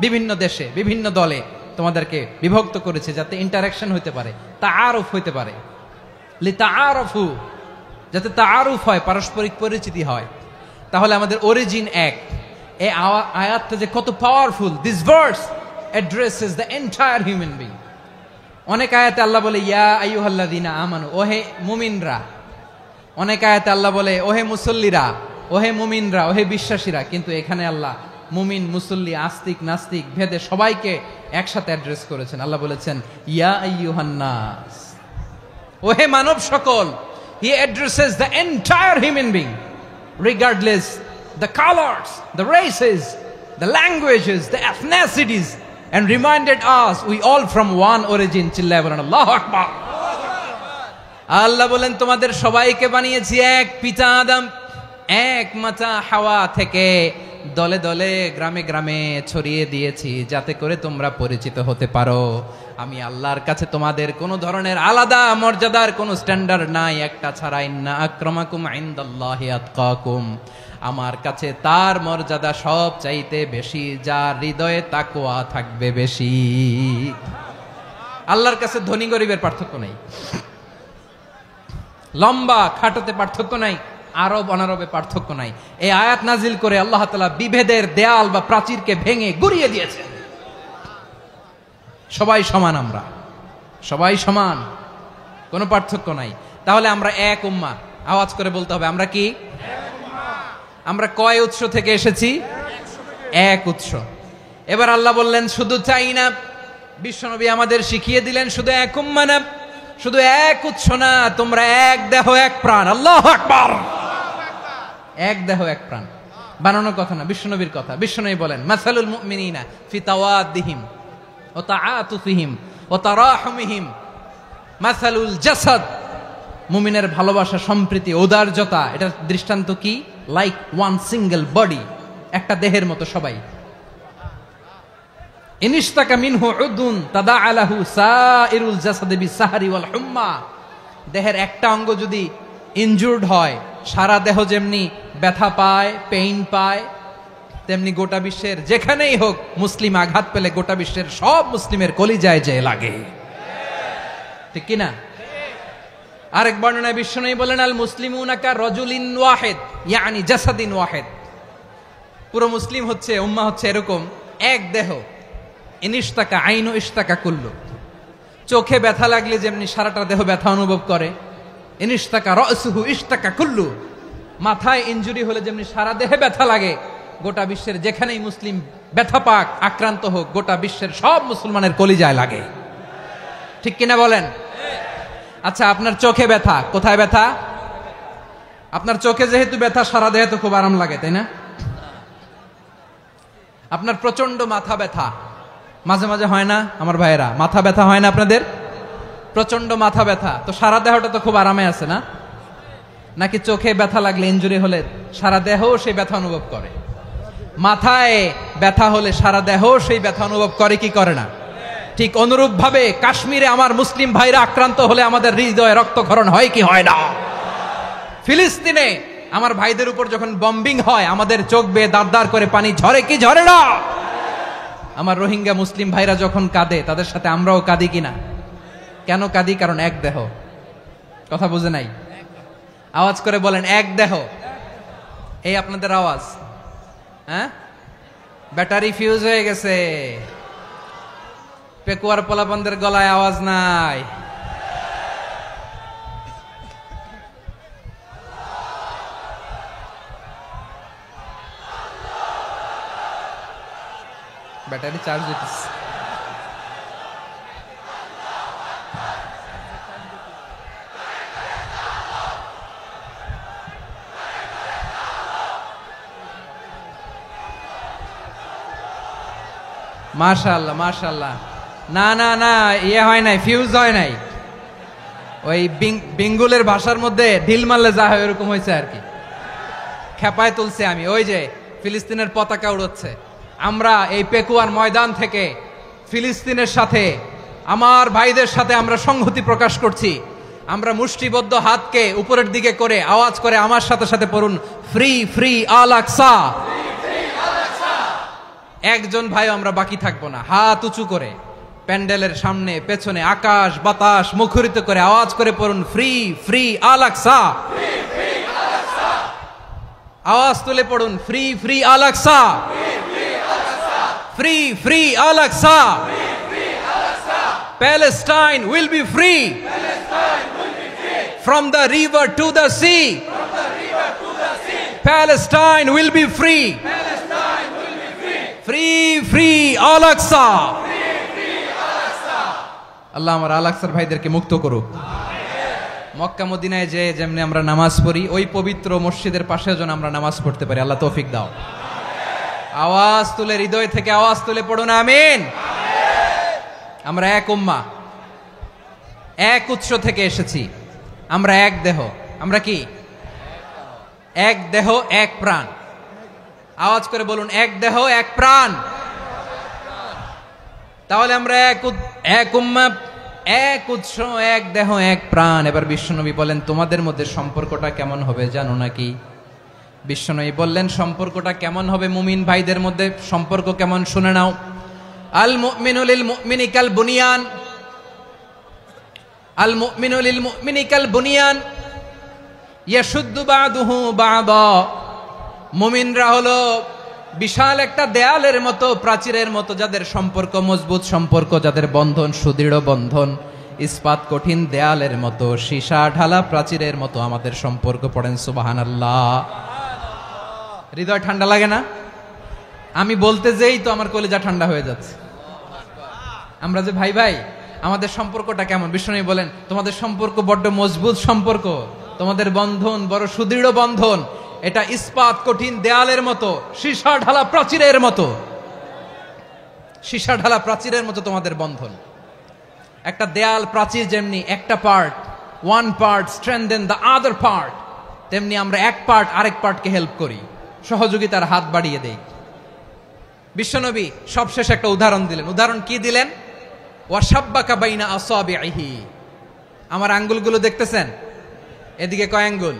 বিভিন্ন দেশে বিভিন্ন দলে তোমাদেরকে বিভক্ত করেছে যাতে ইন্টারাকশন হতে পারে, তাআরুফ হতে পারে। লিতাআরফু, যাতে তাআরুফ হয়, পারস্পরিক পরিচিতি হয়। তাহলে আমাদের অরিজিন এক। এই আয়াতটা যে কত powerful! This verse addresses the entire human being. অনেক আয়াতে আল্লাহ বলে ইয়া আইয়ুহাল্লাযীনা আমানু, ওহে মুমিনরা। অনেক আয়াতে আল্লাহ বলে ওহে মুসল্লিরা, ওহে মুমিনরা, ওহে বিশ্বাসীরা। কিন্তু এখানে আল্লাহ মুমিন মুসল্লি আস্তিক নাস্তিক ভেদে সবাইকে একসাথে অ্যাড্রেস করেছেন। আল্লাহ বলেছেন ইয়া আইয়ুহান নাস, ওহে মানব সকল। He addresses the entire human being regardless the colors, the races, the languages, the ethnicities, and reminded us we all from one origin. চিল্লায় বলেন আল্লাহু আকবার। আল্লাহ বলেন তোমাদের সবাইকে বানিয়েছি এক পিতা আদম, এক মাতা হাওয়া থেকে, দলে দলে গ্রামে গ্রামে ছড়িয়ে দিয়েছি যাতে করে তোমরা পরিচিত হতে পারো। আমি আল্লাহর কাছে তোমাদের কোনো ধরনের আলাদা মর্যাদার কোনো স্ট্যান্ডার্ড নাই একটা ছাড়া। ইন্না আক্রামাকুম ইনদাল্লাহি আতকাকুম, আমার কাছে তার মর্যাদা সব চাইতে বেশি যার হৃদয়ে তাকওয়া থাকবে বেশি। আল্লাহর কাছে ধনী গরিবের পার্থক্য নাই, লম্বা খাটোতে পার্থক্য নাই, আরব অনারবে পার্থক্য নাই। এই আয়াত নাজিল করে আল্লাহ তাআলা বিভেদের দেয়াল বা প্রাচীরকে ভেঙে গুড়িয়ে দিয়েছেন। সবাই সমান, আমরা সবাই সমান, কোনো পার্থক্য নাই। তাহলে আমরা এক উম্মাহ। আওয়াজ করে বলতে হবে আমরা কি? আমরা কয় উৎস থেকে এসেছি? এক উৎস। এবার আল্লাহ বললেন শুধু চাই না, বিশ্বনবী আমাদের শিখিয়ে দিলেন শুধু এক উম্মাহ না, শুধু এক উৎস না, তোমরা এক দেহ এক প্রাণ। আল্লাহু আকবার। এক দেহ এক প্রাণ, বানানোর কথা না, বিশ্বনবীর কথা। বিশ্বনবী বলেন মাসালুল মুমিনিনা ফি তাওয়াদ্দিহিম ওয়া তাআতুফিহিম ওয়া তারাহুমিহিম মাসালুল জাসাদ, মুমিনের ভালোবাসা, সম্প্রীতি, ঔদার্যতা, এটার দৃষ্টান্ত কি? লাইক ওয়ান সিঙ্গেল বডি, একটা দেহের মতো সবাই। ইনিশতাকা মিনহু উদুন তাদাআলাহু সাইরুল জাসাদি বিসাহরি ওয়াল হুম্মা, দেহের একটা অঙ্গ যদি ইনজুর্ড হয় সারা দেহ যেমনি ব্যথা পায়, পেইন পায়, তেমনি গোটা বিশ্বের যেখানেই হোক মুসলিম আঘাত পেলে গোটা বিশ্বের সব মুসলিমের কলিজায় যে লাগে, ঠিক কিনা? আরেক বর্ণনায় বিশ্বনবী বলেন আল মুসলিমুনা কা রাজুলিন ওয়াহিদ ইয়ানি জাসাদিন ওয়াহিদ, পুরো মুসলিম হচ্ছে, উম্মাহ হচ্ছে এরকম এক দেহ। ইনিশতাকা আইনু ইশতাকা কুল্লু, চোখে ব্যথা লাগলে যেমনি সারাটা দেহ ব্যথা অনুভব করে, ইনিশতাকা রাসুহু ইশতাকা কুল্লু, মাথায় ইনজুরি হলে যেমনি সারা দেহে ব্যথা লাগে, গোটা বিশ্বের যেখানেই মুসলিম ব্যথা পাক, আক্রান্ত হোক, গোটা বিশ্বের সব মুসলমানের কলিজায় লাগে, ঠিক কিনা বলেন? আচ্ছা, আপনার চোখে ব্যথা, কোথায় ব্যথা? আপনার চোখে যেহেতু ব্যথা, সারা দেহে তো খুব আরাম লাগে, তাই না? আপনার প্রচন্ড মাথা ব্যথা মাঝে মাঝে হয় না আমার ভাইয়েরা? মাথা ব্যথা হয় না আপনাদের? প্রচন্ড মাথা ব্যথা, তো সারা দেহটা তো খুব আরামে আছে না? নাকি চোখে ব্যথা লাগলে, ইনজুরি হলে সারা দেহ সেই ব্যথা অনুভব করে? মাথায় ব্যথা হলে সারা দেহ সেই ব্যথা অনুভব করে কি করে না? ঠিক অনুরূপ ভাবে কাশ্মীরে আমার মুসলিম ভাইরা আক্রান্ত হলে আমাদের হৃদয়ে রক্তক্ষরণ হয় কি হয় না? ফিলিস্তিনে আমার ভাইদের উপর যখন বম্বিং হয় আমাদের চোখ বেয়ে দাঁড় দাঁড় করে পানি ঝরে কি ঝরে না? আমার রোহিঙ্গা মুসলিম ভাইরা যখন কাঁদে তাদের সাথে আমরাও কাঁদি কিনা? কেন কাঁদি? কারণ এক দেহ। কথা বুঝে নাই? আওয়াজ করে বলেন এক দেহ। এই আপনাদের আওয়াজ। হ্যাঁ, ব্যাটারি ফিউজ হয়ে গেছে। পেকুয়ার পোলাপানদের গলায় আওয়াজ নাই। ব্যাটারি চার্জ দিতেছে। মাশাআল্লাহ মাশাআল্লাহ। না না না, ইয়ে হয় নাই, ফিউজ হয় নাই। ওই বিঙ্গুলের ভাষার মধ্যে ঢিল মারলে যা হয় এরকম হয়েছে আর কি। খেপায় তুলছে আমি। ওই যে ফিলিস্তিনের পতাকা উড়াচ্ছে। আমরা এই পেকুয়ার ময়দান থেকে ফিলিস্তিনের সাথে, আমার ভাইদের সাথে আমরা সংহতি প্রকাশ করছি। আমরা মুষ্টিবদ্ধ হাতকে উপরের দিকে করে আওয়াজ করে আমার সাথে সাথে পড়ুন, ফ্রি ফ্রি আল আকসা। একজন ভাই আমরা বাকি থাকবো না। হাত উঁচু করে প্যান্ডেলের সামনে পেছনে আকাশ বাতাস মুখরিত করে আওয়াজ করে পড়ুন, ফ্রি ফ্রি আল আকসা। আওয়াজ তুলে পড়ুন, free free Al Aqsa, free free Al Aqsa. Palestine will be free from the river to the sea. Palestine will be free. Free free Al Aqsa. আল্লাহ আমার আল আকসার ভাইদেরকে মুক্ত করুক। মক্কা মদিনায় যে যেমনি আমরা নামাজ পড়ি, ওই পবিত্র মসজিদের পাশে যেন আমরা নামাজ পড়তে পারি। আল্লাহ তৌফিক দাও। আওয়াজ তুলে, হৃদয় থেকে আওয়াজ তুলে পড়ুন আমিন। আমরা এক উম্মাহ, এক উৎস থেকে এসেছি। আমরা এক দেহ। আমরা কি? এক দেহ এক প্রাণ। আওয়াজ করে বলুন, এক দেহ এক প্রাণ। তাহলে আমরা এক উম্মাহ, এক উৎস, এক দেহ এক প্রাণ। এবার বিশ্বনবী বলেন, তোমাদের মধ্যে সম্পর্কটা কেমন হবে জানো নাকি? বিশ্বনবী বললেন, সম্পর্কটা কেমন হবে মুমিন ভাইদের মধ্যে? সম্পর্ক কেমন শুনে নাও। আল মুমিনু লিল মুমিনি কাল বুনিয়ান, আল মুমিনু লিল মুমিনি কাল বুনিয়ান ইয়াশুদ্দু বাদুহু বাদা। মুমিনরা হলো বিশাল একটা দেয়ালের মতো, প্রাচীরের মতো, যাদের সম্পর্ক মজবুত সম্পর্ক, যাদের বন্ধন সুদৃঢ় বন্ধন, ইস্পাত কঠিন দেয়ালের মতো, সীসা ঢালা প্রাচীরের মতো আমাদের সম্পর্ক। পড়েন সুবহানাল্লাহ। হৃদয় ঠান্ডা লাগে না? আমি বলতে যেই তো আমার কলিজা ঠান্ডা হয়ে যাচ্ছে। আমরা যে ভাই ভাই, আমাদের সম্পর্কটা কেমন? বিষ্ণু বলেন, তোমাদের সম্পর্ক বড্ড মজবুত সম্পর্ক, তোমাদের বন্ধন বড় সুদৃঢ় বন্ধন। এটা ইস্পাত কঠিন দেয়ালের মতো, সীসা ঢালা প্রাচীরের মতো, সীসা ঢালা প্রাচীরের মতো তোমাদের বন্ধন। একটা দেয়াল প্রাচীর যেমনি একটা part, one part strengthen the other part, তেমনি আমরা এক পার্ট আরেক পার্টকে হেল্প করি, সহযোগিতার হাত বাড়িয়ে দেই। বিশ্বনবী সবশেষ একটা উদাহরণ দিলেন। উদাহরণ কি দিলেন? ওয়াশাব্বাকা বাইনা আসাবিহি। আমার আঙ্গুলগুলো দেখতেছেন? এদিকে কয় আঙ্গুল,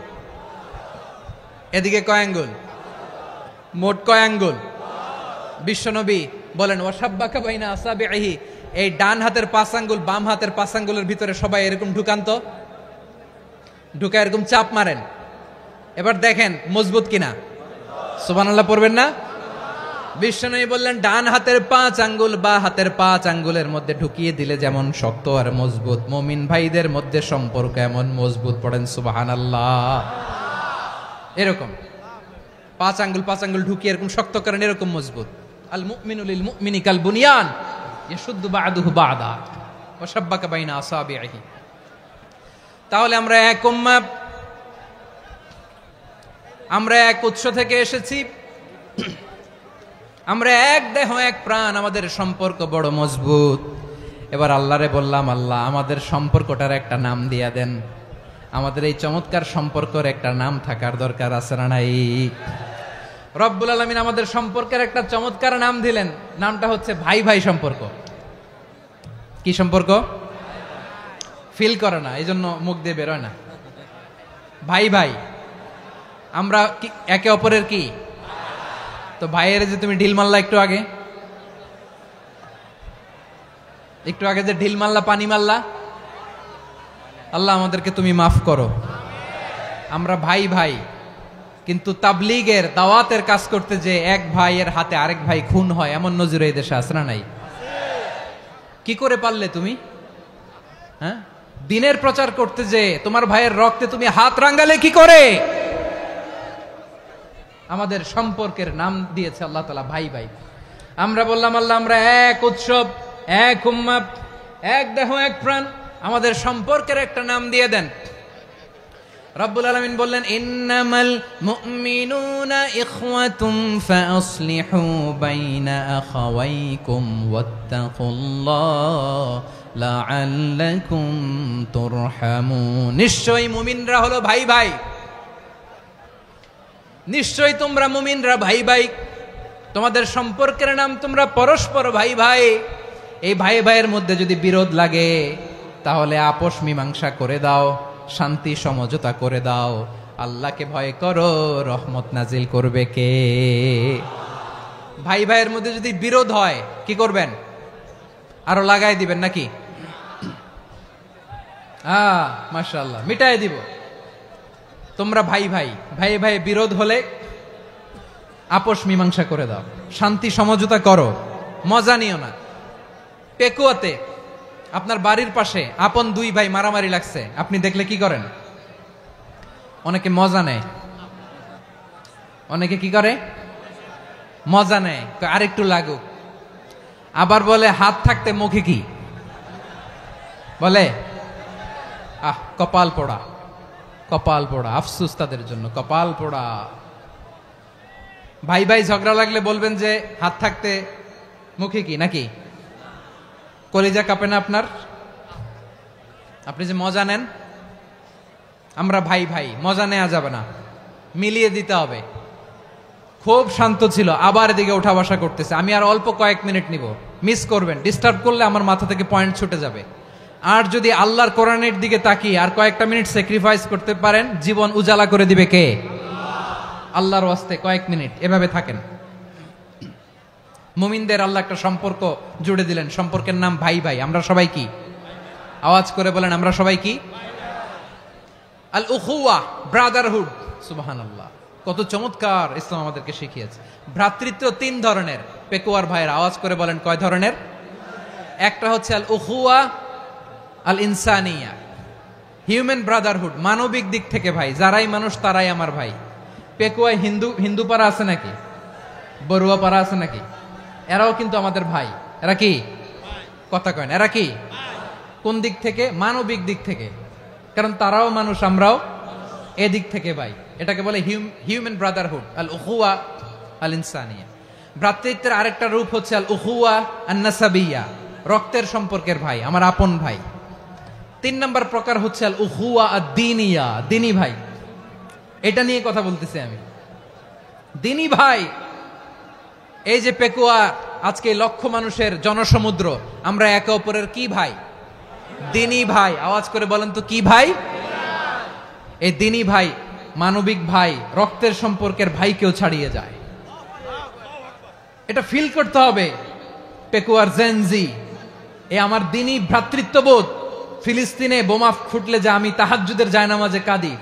এদিকে কয় আঙ্গুল, মোট কয় আঙ্গুল? বিশ্বনবী বলেন, ওয়াশাব্বাকা বাইনা আসাবিহি। এই ডান হাতের 5 আঙ্গুল বাম হাতের 5 আঙ্গুলের ভিতরে সবাই এরকম ঢুকান তো, ঢুকা এরকম চাপ মারেন। এবার দেখেন মজবুত কিনা। সুবহানাল্লাহ পড়বেন না? বিশ্বনবী বললেন, ডান হাতের 5 আঙ্গুল বা হাতের 5 আঙ্গুলের মধ্যে ঢুকিয়ে দিলে যেমন শক্ত আর মজবুত, মুমিন ভাইদের মধ্যে সম্পর্ক এমন মজবুত। পড়েন সুবহানাল্লাহ। এরকম 5 আঙ্গুল ঢুকিয়ে এরকম শক্ত করেন, এরকম মজবুত। আল মুমিনু লিল মুমিনি কাল বুনিয়ান ইয়াশুদ্দু বাদুহু বাদা ওয়া শাব্বাকা বাইনা আসাবিহি। তাহলে আমরা এক উম্মাহ, আমরা এক উৎস থেকে এসেছি, আমরা এক দেহ এক প্রাণ, আমাদের সম্পর্ক বড় মজবুত। এবার আল্লাহরে বললাম, আল্লাহ আমাদের সম্পর্কটার একটা নাম দিয়া দেন। আমাদের এই চমৎকার সম্পর্কের একটা নাম থাকার দরকার আছে না নাই? রব্বুল আলামিন আমাদের সম্পর্কের একটা চমৎকার নাম দিলেন। নামটা হচ্ছে ভাই ভাই সম্পর্ক। কি সম্পর্ক? ফিল করে না, এই জন্য মুখ দিয়ে বেরোয় না। ভাই ভাই, আমরা একে অপরের কি? তো ভাইয়ের যে তুমি ঢিল মারলা একটু আগে, একটু আগে যে ঢিল মারলা, পানি মারলা, আল্লাহ আমাদেরকে তুমি মাফ করো। আমরা ভাই ভাই, কিন্তু তাবলীগের দাওয়াতের কাজ করতে যে এক ভাইয়ের হাতে আরেক ভাই খুন হয়, এমন নজির এই দেশে আছে না নাই? কি করে পারলে তুমি? হ্যাঁ, দিনের প্রচার করতে যে তোমার ভাইয়ের রক্তে তুমি হাত রাঙ্গালে কি করে? আমাদের সম্পর্কের নাম দিয়েছে আল্লাহ তাআলা ভাই ভাই। আমরা বললাম আল্লাহ আমরা এক উৎসব, এক উম্মাত, এক দেহ, এক প্রাণ, আমাদের সম্পর্কের একটা নাম দিয়ে দেন। রব্বুল আলামিন বললেন ইন্নামাল মুমিনুনা ইখওয়াতুম ফাসলিহু বাইনা আখাওয়াইকুম ওয়াত্তাকুল্লাহ লাআল্লাকুম তুরহামুন। নিশ্চয়ই মুমিনরা হলো ভাই ভাই, নিশ্চয়ই তোমরা মুমিনরা ভাই ভাই, তোমাদের সম্পর্কের নাম তোমরা পরস্পর ভাই ভাই। এই ভাই ভাইয়ের মধ্যে যদি বিরোধ লাগে তাহলে আপোষ মীমাংসা করে দাও, শান্তি সমঝোতা করে দাও। আল্লাহকে ভয় করো, রহমত নাজিল করবে কে? ভাই ভাইয়ের মধ্যে যদি বিরোধ হয় কি করবেন? আরো লাগাই দিবেন নাকি? মাশাআল্লাহ, মিটাই দিব। তোমরা ভাই ভাই, ভাই ভাই বিরোধ হলে আপোষ মীমাংসা করে দাও, শান্তি সমঝোতা করো, মজা নিও না। পেকুয়াতে আপনার বাড়ির পাশে আপন দুই ভাই মারামারি লাগছে, আপনি দেখলে কি করেন? অনেকে মজা নেয়, অনেকে কি করে? মজা নেয়, আরেকটু লাগুক। আবার বলে হাত থাকতে মুখে কি বলে? কপাল পোড়া, কপাল পোড়া। আফসোস তাদের জন্য, কপাল পোড়া। ভাই ভাই ঝগড়া লাগলে বলবেন যে হাত থাকতে মুখে কি, নাকি? কলিজা কাঁপে না আপনার? আপনি যে মজা নেন। আমরা ভাই ভাই, মজা নেওয়া যাবে না, মিলিয়ে দিতে হবে। খুব শান্ত ছিল, আবার এদিকে ওঠা বসা করতেছে। আমি আর অল্প কয়েক মিনিট নিব, মিস করবেন। ডিস্টার্ব করলে আমার মাথা থেকে পয়েন্ট ছুটে যাবে। আর যদি আল্লাহর কোরআনের দিকে তাকিয়ে আর কয়েকটা মিনিট স্যাক্রিফাইস করতে পারেন, জীবন উজালা করে দিবে কে? আল্লাহর ওয়াস্তে কয়েক মিনিট এভাবে থাকেন। মুমিনদের আল্লাহ একটা সম্পর্ক জুড়ে দিলেন, সম্পর্কের নাম ভাই ভাই। আমরা সবাই কি? আওয়াজ করে বলেন, আমরা সবাই কি? আল উখুয়া, ব্রাদারহুড। সুবহানাল্লাহ, কত চমৎকার ইসলাম আমাদেরকে শিখিয়েছে। ভ্রাতৃত্ব তিন ধরনের। পেকুয়ার ভাইয়ের আওয়াজ করে বলেন, কয় ধরনের? একটা হচ্ছে আল উখুয়া আল ইনসানিয়া, হিউম্যান ব্রাদারহুড, মানবিক দিক থেকে ভাই। যারাই মানুষ তারাই আমার ভাই। পেকুয়ায় হিন্দু পাড়া আছে নাকি? বড়ুয়া পাড়া আছে নাকি? এরাও কিন্তু আমাদের ভাই। এরা কি? কথা কয় না, এরা কি? কোন দিক থেকে? মানবিক দিক থেকে। কারণ তারাও মানুষ, আমরাও এদিক থেকে ভাই। এটাকে বলে হিউম্যান ব্রাদারহুড, আল উখুয়া আল ইনসানিয়া। ভ্রাতৃত্বের আরেকটা রূপ হচ্ছে আল উখুয়া আন নাসাবিয়া, রক্তের সম্পর্কের ভাই, আমার আপন ভাই। তিন নম্বর প্রকার হচ্ছে আল উখুয়া আদ দীনিয়া, দিনী ভাই। এটা নিয়ে কথা বলতেছি আমি। দিনী ভাই, এই যে পেকুয়া, আজকে লক্ষ মানুষের জনসমুদ্র, আমরা একে অপরের কি ভাই? দিনী ভাই। আওয়াজ করে বলেন তো, কি ভাই? এই দিনী ভাই, মানবিক ভাই, রক্তের সম্পর্কের ভাইকেও ছাড়িয়ে যায়। এটা ফিল করতে হবে। পেকুয়ার জেনজি, এ আমার দিনী ভ্রাতৃত্ববোধ। ফিলিস্তিনে বোমা ফুটলে যে আমি তাহাজ্জুদের জায়নামাজে কাঁদি,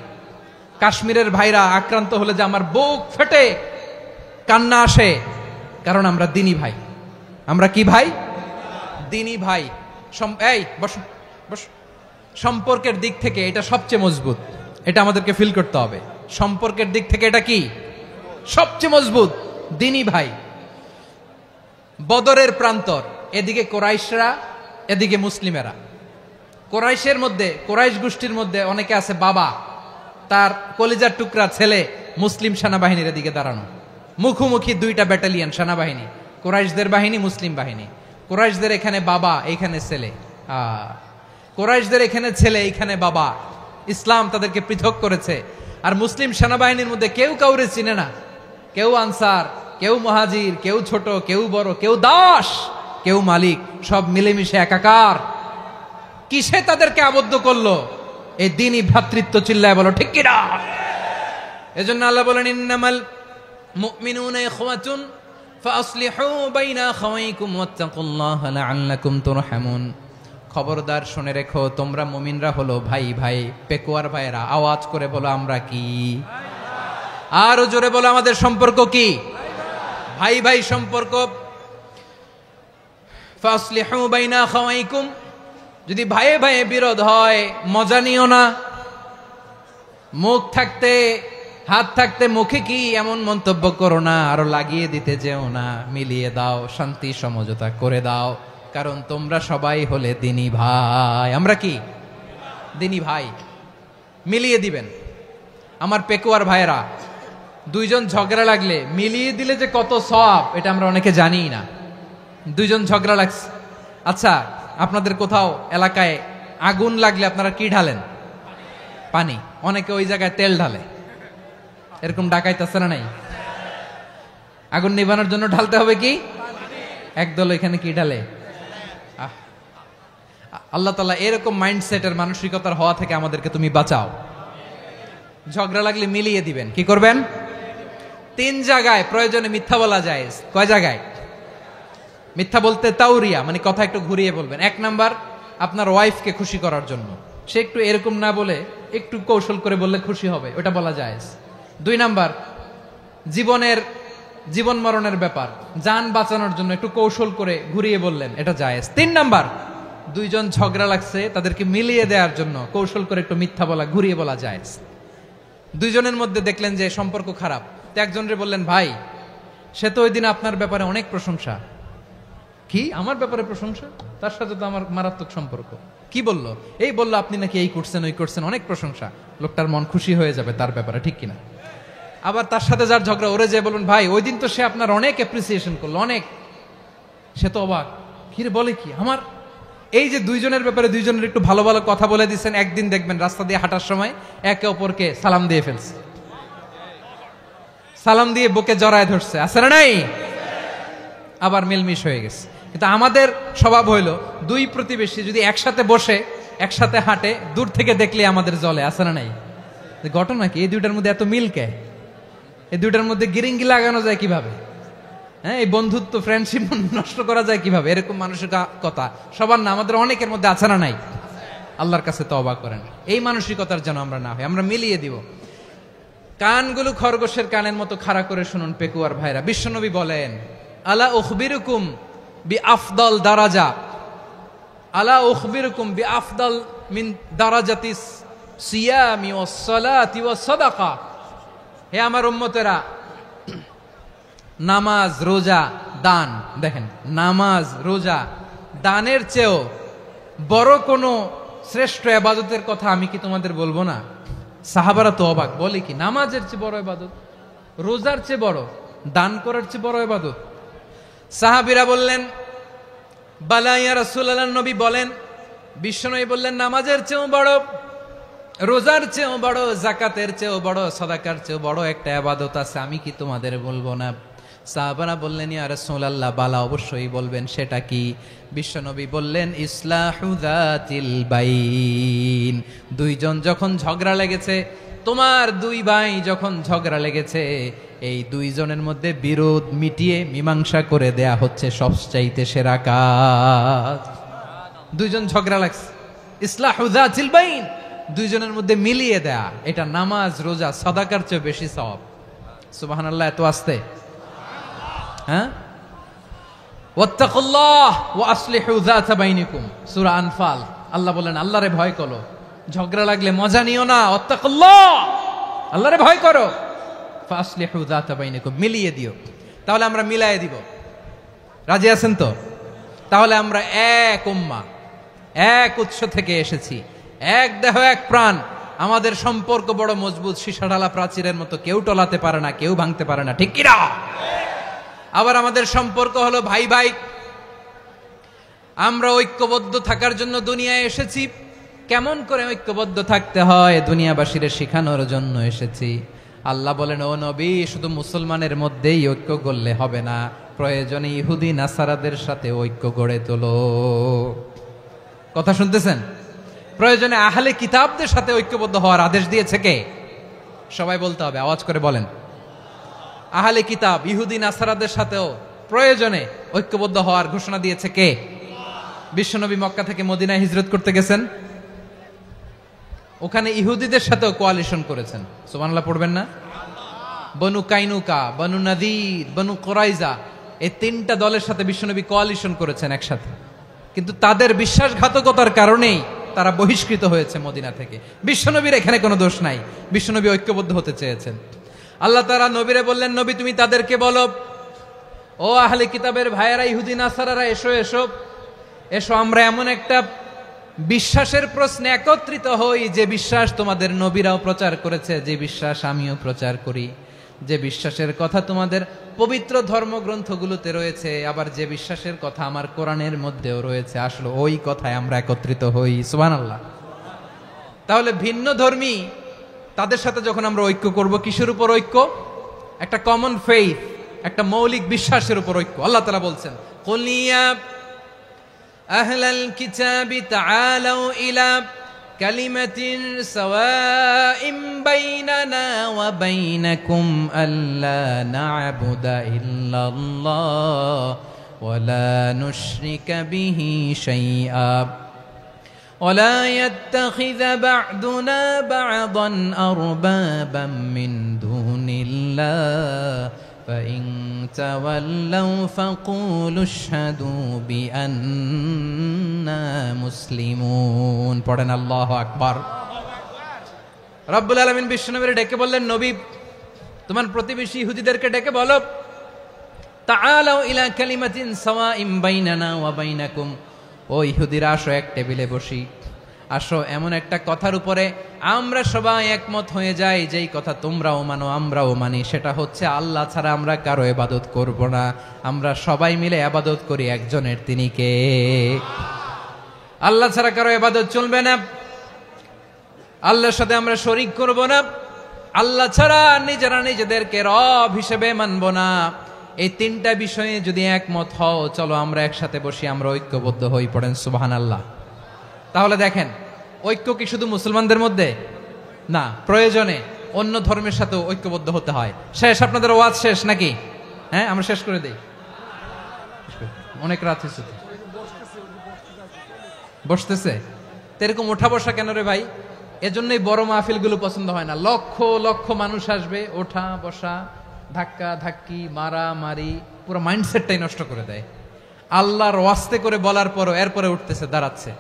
কাশ্মীরের ভাইরা আক্রান্ত হলে যে আমার বুক ফেটে কান্না আসে, কারণ আমরা দিনী ভাই। আমরা কি ভাই? দিনী ভাই। এই বস বস। সম্পর্কের দিক থেকে এটা সবচেয়ে মজবুত। এটা আমাদেরকে ফিল করতে হবে। সম্পর্কের দিক থেকে এটা কি? সবচেয়ে মজবুত, দিনী ভাই। বদরের প্রান্তর, এদিকে কোরাইশরা, এদিকে মুসলিমেরা। কোরাইশের মধ্যে, কোরাইশ গোষ্ঠীর মধ্যে অনেকে আছে বাবা, তার কলিজার টুকরা ছেলে মুসলিম সেনাবাহিনীর এদিকে দাঁড়ানো, মুখোমুখি দুইটা ব্যাটালিয়ন সেনাবাহিনী, কোরাইশদের বাহিনী, মুসলিম বাহিনী। কোরাইশদের এখানে বাবা, এইখানে ছেলে। কোরাইশদের এখানে ছেলে, এইখানে বাবা। ইসলাম তাদেরকে পৃথক করেছে। আর মুসলিম সেনাবাহিনীর মধ্যে কেউ কাউরে চিনে না। কেউ আনসার, কেউ মুহাজির, কেউ ছোট, কেউ বড়, কেউ দাস, কেউ মালিক, সব মিলেমিশে একাকার। কিসে তাদেরকে আবদ্ধ করলো? এই দিনই ভ্রাতৃত্ব। চিল্লায় বলো ঠিক কিনা? এজন্য আল্লাহ বলেন, ইন্নামাল মুমিনুনা ইখওয়াতুন ফাসলিহু বাইনা আখাওয়াইকুম ওয়াত্তাকুল্লাহা লাআল্লাকুম তুরহামুন। খবরদার শুনে রেখো, তোমরা মুমিনরা হলো ভাই ভাই। পেকুয়ার ভাইয়েরা আওয়াজ করে বলো আমরা কি? আরো জোরে বলো আমাদের সম্পর্ক কি? ভাই ভাই সম্পর্ক। ফাসলিহু বাইনা আখাওয়াইকুম, যদি ভাইয়ে ভাইয়ে বিরোধ হয় মজা নিও না। মুখ থাকতে হাত থাকতে মুখে কি এমন মন্তব্য করো না, আরো লাগিয়ে দিতে যেও না। মিলিয়ে দাও, শান্তি সমঝোতা করে দাও, কারণ তোমরা সবাই হলে দিনী ভাই। আমরা কি দিনী ভাই? মিলিয়ে দিবেন। আমার পেকুয়ার ভাইয়েরা, দুইজন ঝগড়া লাগলে মিলিয়ে দিলে যে কত সওয়াব, এটা আমরা অনেকে জানিই না। দুইজন ঝগড়া লাগছে, আচ্ছা আপনাদের কোথাও এলাকায় আগুন লাগলে আপনারা কি ঢালেন? পানি। অনেকে ওই জায়গায় তেল ঢালে, এরকম ডাকাইতেছে না নাই? আগুন নিভানোর জন্য ঢালতে হবে কি? একদল এখানে কি ঢালে? আল্লাহ তাআলা এরকম মাইন্ডসেটের মানসিকতার হওয়া থেকে আমাদেরকে তুমি বাঁচাও। ঝগড়া লাগলে মিলিয়ে দিবেন। কি করবেন? 3 জায়গায় প্রয়োজনে মিথ্যা বলা যায়। কয় জায়গায় মিথ্যা বলতে? তাউরিয়া, মানে কথা একটু ঘুরিয়ে বলবেন। 1 নাম্বার, আপনার ওয়াইফকে খুশি করার জন্য, সে একটু এরকম না বলে একটু কৌশল করে বললে খুশি হবে, ওটা বলা যায়। 2 নাম্বার, জীবন মরণের ব্যাপার, জান বাঁচানোর জন্য একটু কৌশল করে ঘুরিয়ে বললেন, এটা জায়েজ। 3 নাম্বার, দুইজন ঝগড়া লাগছে তাদেরকে মিলিয়ে দেওয়ার জন্য কৌশল করে একটু মিথ্যা বলা, ঘুরিয়ে বলা জায়েজ। দুইজনের মধ্যে দেখলেন যে সম্পর্ক খারাপ, তো একজনরে বললেন, ভাই সে তো ওই দিন আপনার ব্যাপারে অনেক প্রশংসা। কি আমার ব্যাপারে প্রশংসা? তার সাথে তো আমার মারাত্মক সম্পর্ক। কি বললো? এই বললো আপনি নাকি এই করছেন ওই করছেন, অনেক প্রশংসা। লোকটার মন খুশি হয়ে যাবে তার ব্যাপারে, ঠিক কিনা? আবার তার সাথে যার ঝগড়া, ওরে যে বলুন, ভাই ওই দিন তো সে আপনার অনেক অ্যাপ্রিসিয়েশন করলো, অনেক। সে তো অবাক, কি রে বলে কি আমার? এই যে দুইজনের ব্যাপারে দুইজনের একটু ভালো ভালো কথা বলে দিচ্ছেন, একদিন দেখবেন রাস্তা দিয়ে হাঁটার সময় একে অপরকে সালাম দিয়ে ফেলছে, সালাম দিয়ে বুকে জড়ায় ধরছে, আছে না নাই? আবার মিলমিশ হয়ে গেছে। কিন্তু আমাদের স্বভাব হইলো, দুই প্রতিবেশী যদি একসাথে বসে একসাথে হাঁটে, দূর থেকে দেখলে আমাদের জলে, আছে না নাই? ঘটনা কি? এই দুইটার মধ্যে এত মিল কে? এই দুইটার মধ্যে গিরিঙ্গি লাগানো যায় কিভাবে? হ্যাঁ, এই বন্ধুত্ব ফ্রেন্ডশিপ নষ্ট করা যায় কিভাবে? এরকম মানসিকতা সবার না, আমাদের অনেকের মধ্যে আছে না নাই? আল্লাহর কাছে তওবা করেন, এই মানসিকতার যেন আমরা না হই, আমরা মিলিয়ে দিব। কানগুলো খরগোশের কানের মতো খাড়া করে শুনুন পেকুয়ার ভাইরা। বিশ্বনবী বলেন, আলা উখবিরুকুম বি আফদল দারাজা, আলা উখবিরুকুম বি আফদল মিন দারাজাতিস সিয়ামি ওয়াস সালাতি ওয়াস সাদাকা। হে আমার উম্মতেরা, নামাজ, রোজা, দান, দেখেন নামাজ, রোজা, দানের চেয়েও বড় কোনো শ্রেষ্ঠ ইবাদতের কথা আমি কি তোমাদের বলবো না? সাহাবারা তো অবাক, বলে কি নামাজের চেয়ে বড় ইবাদত, রোজার চেয়ে বড়, দান করার চেয়ে বড় ইবাদত? সাহাবীরা বললেন, বালা ইয়া রাসূলুল্লাহ। নবী বলেন, বিশ্বনবী বললেন, নামাজের চেয়েও বড়, রোজার চেয়েও বড়, যাকাতের চেয়েও বড়, সাদাকার চেয়েও বড় একটা ইবাদত আছে, আমি কি তোমাদের বলবো না? সাহাবারা বললেন, ইয়া রাসূলুল্লাহ, বালা অবশ্যই বলবেন, সেটা কি? বিশ্বনবী বললেন, ইসলাহু যাতিল বাইন। দুইজন যখন ঝগড়া লেগেছে, তোমার দুই ভাই যখন ঝগড়া লেগেছে, এই দুইজনের মধ্যে বিরোধ মিটিয়ে মীমাংসা করে দেয়া হচ্ছে সবচাইতে সেরা কাজ। দুইজন ঝগড়া লাগছে, ইসলাহু যাতিল বাইন, দুইজনের মধ্যে মিলিয়ে দেয়া, এটা নামাজ, রোজা, সাদাকার চেয়ে বেশি সওয়াব। সুবহানাল্লাহ, এত আস্তে? হ্যাঁ, ওয়াত্তাকুল্লাহ ওয়া আসলিহু যাতা বাইনিকুম, সূরা আনফাল। আল্লাহ বলেন, আল্লাহরে ভয় করো, ঝগড়া লাগলে মজা নিও না, ওয়াত্তাকুল্লাহ, আল্লাহরে ভয় করো, ফাসলিহু যাতা বাইনিকুম, মিলিয়ে দিও। তাহলে আমরা মিলায়ে দিব, রাজি আছেন তো? তাহলে আমরা এক উম্মাহ, এক উৎস থেকে এসেছি, এক দেহ এক প্রাণ, আমাদের সম্পর্ক বড় মজবুত, সীসাঢালা প্রাচীরের মতো, কেউ টলাতে পারে না, কেউ ভাঙতে পারে না, ঠিক কিনা? আবার আমাদের সম্পর্ক হলো ভাই ভাই, আমরা ঐক্যবদ্ধ থাকার জন্য দুনিয়ায় এসেছি। কেমন করে ঐক্যবদ্ধ থাকতে হয় দুনিয়াবাসীর শেখানোর জন্য এসেছি। আল্লাহ বলেন, ও নবী, শুধু মুসলমানের মধ্যেই ঐক্য গড়লে হবে না, প্রয়োজনে ইহুদি নাসারাদের সাথে ঐক্য গড়ে তোলো। কথা শুনতেছেন? প্রয়োজনে আহলে কিতাবদের সাথে ঐক্যবদ্ধ হওয়ার আদেশ দিয়েছে কে? সবাই বলতে হবে, আওয়াজ করে বলেন। আহলে কিতাব ইহুদি নাসারাদের সাথেও প্রয়োজনে ঐক্যবদ্ধ হওয়ার ঘোষণা দিয়েছে কে? বিশ্বনবী মক্কা থেকে মদিনায় হিজরত করতে গেছেন, ওখানে ইহুদিদের সাথেও কোয়ালিশন করেছেন। সুবহানাল্লাহ পড়বেন না? বনু কাইনুকা, বনু নাদির, বনু কুরাইজা, এই তিনটা দলের সাথে বিশ্বনবী কোয়ালিশন করেছেন একসাথে। কিন্তু তাদের বিশ্বাসঘাতকতার কারণেই তারা বহিষ্কৃত হয়েছে মদিনা থেকে। বিশ্বনবীর এখানে কোনো দোষ নাই, বিশ্বনবী ঐক্যবদ্ধ হতে চেয়েছেন। আল্লাহ তাআলা নবীরে বললেন, নবী তুমি তাদেরকে বলো, ও আহলে কিতাবের ভাইয়েরা, ইহুদি নাসারারা, এসো এসো এসো, আমরা এমন একটা বিশ্বাসের প্রশ্নে একত্রিত হই যে বিশ্বাস তোমাদের নবীরাও প্রচার করেছে, যে বিশ্বাস আমিও প্রচার করি, যে বিশ্বাসের কথা তোমাদের পবিত্র ধর্মগ্রন্থগুলোতে রয়েছে, আবার যে বিশ্বাসের কথা আমার কোরআনের মধ্যেও রয়েছে, আসলে ওই কথায় আমরা একত্রিত হই। সুবহানাল্লাহ। তাহলে ভিন্ন ধর্মী তাদের সাথে যখন আমরা ঐক্য করব, কিসের উপর ঐক্য? একটা কমন ফেইথ, একটা মৌলিক বিশ্বাসের উপর ঐক্য। আল্লাহ তাআলা বলছেন, কুল ইয়া আহলাল কিতাবি তাআলাউ ইলা কালিমাতিন সাওয়াইম বাইনানা ওয়া বাইনাকুম আল্লা না'বুদা ইল্লাল্লাহ ওয়া লা নুশরিকা বিহি শাইআ ولا يتخذ بعضنا بعضا أربابا من دون الله فإن تولوا فقولوا اشهدوا بأننا مسلمون। পড়েন আল্লাহু আকবার। রব্বুল আলামিন বিশ্বনবীকে ডেকে বললেন, নবী তোমার প্রতিবেশী ইহুদিদেরকে ডেকে বলো, তাআলাউ ইলা কালিমাতিন সাওয়াইম বাইনানা ওয়া বাইনাকুম, ও ইহুদিরা আসো, এক টেবিলে বসি, আসো এমন একটা কথার উপরে আমরা সবাই একমত হয়ে যাই, যেই কথা তোমরাও মানো আমরাও মানি, সেটা হচ্ছে আল্লাহ ছাড়া আমরা কারো ইবাদত করব না, আমরা সবাই মিলে ইবাদত করি একজনের, তিনি কে? আল্লাহ ছাড়া কারো ইবাদত চলবে না, আল্লাহর সাথে আমরা শরীক করব না, আল্লাহ ছাড়া নিজেরা নিজেদেরকে রব হিসেবে মানব না। এই তিনটা বিষয়ে যদি একমত হও, চলো আমরা একসাথে বসি, আমরা ঐক্যবদ্ধ হই। পড়েন সুবহানাল্লাহ। তাহলে দেখেন, ঐক্য কি শুধু মুসলমানদের মধ্যে না, প্রয়োজনে অন্য ধর্মের সাথে ঐক্যবদ্ধ হতে হয়। শেষ, আপনাদের ওয়াজ শেষ নাকি? হ্যাঁ, আমরা শেষ করে দেই, অনেক রাত হয়েছে। বসতেছে তো এরকম ওঠা বসা কেন রে ভাই? এজন্যই বড় মাহফিলগুলো পছন্দ হয় না। লক্ষ লক্ষ মানুষ আসবে, ওঠা বসা, ধাক্কা ধাক্কি, মারামারি, পুরো মাইন্ডসেটটাই নষ্ট করে দেয়। আল্লাহর ওয়াস্তে করে বলার পরও এরপরে উঠতেছে, দাঁড়াচ্ছে।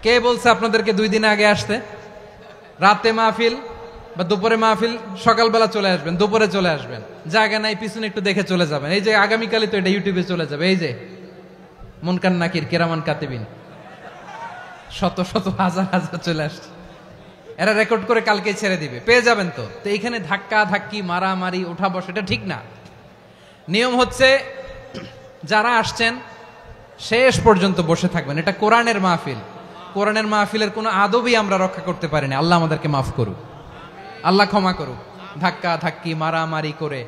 কে বলছে আপনাদেরকে 2 দিন আগে আসতে? রাতে মাহফিল বা দুপুরে মাহফিল, সকালবেলা চলে আসবেন, দুপুরে চলে আসবেন, জায়গা নাই পিছনে একটু দেখে চলে যাবেন। এই যে আগামীকালই তো এটা ইউটিউবে চলে যাবে, এই যে মুনকার নাকির কিরামান কাতিবিন, শত শত হাজার হাজার চলে আসছে, এরা রেকর্ড করে কালকে ছেড়ে দিবে, পেয়ে যাবেন। তো এইখানে ধাক্কা ধাক্কি, মারামারি, ওঠা বসা, এটা ঠিক না। নিয়ম হচ্ছে যারা আসছেন শেষ পর্যন্ত বসে থাকবেন। এটা কোরআনের মাহফিল, কোরআনের মাহফিলের কোনো আদবই আমরা রক্ষা করতে পারিনি। আল্লাহ আমাদেরকে মাফ করুক, আল্লাহ ক্ষমা করুক। ধাক্কা ধাক্কি, মারামারি করে,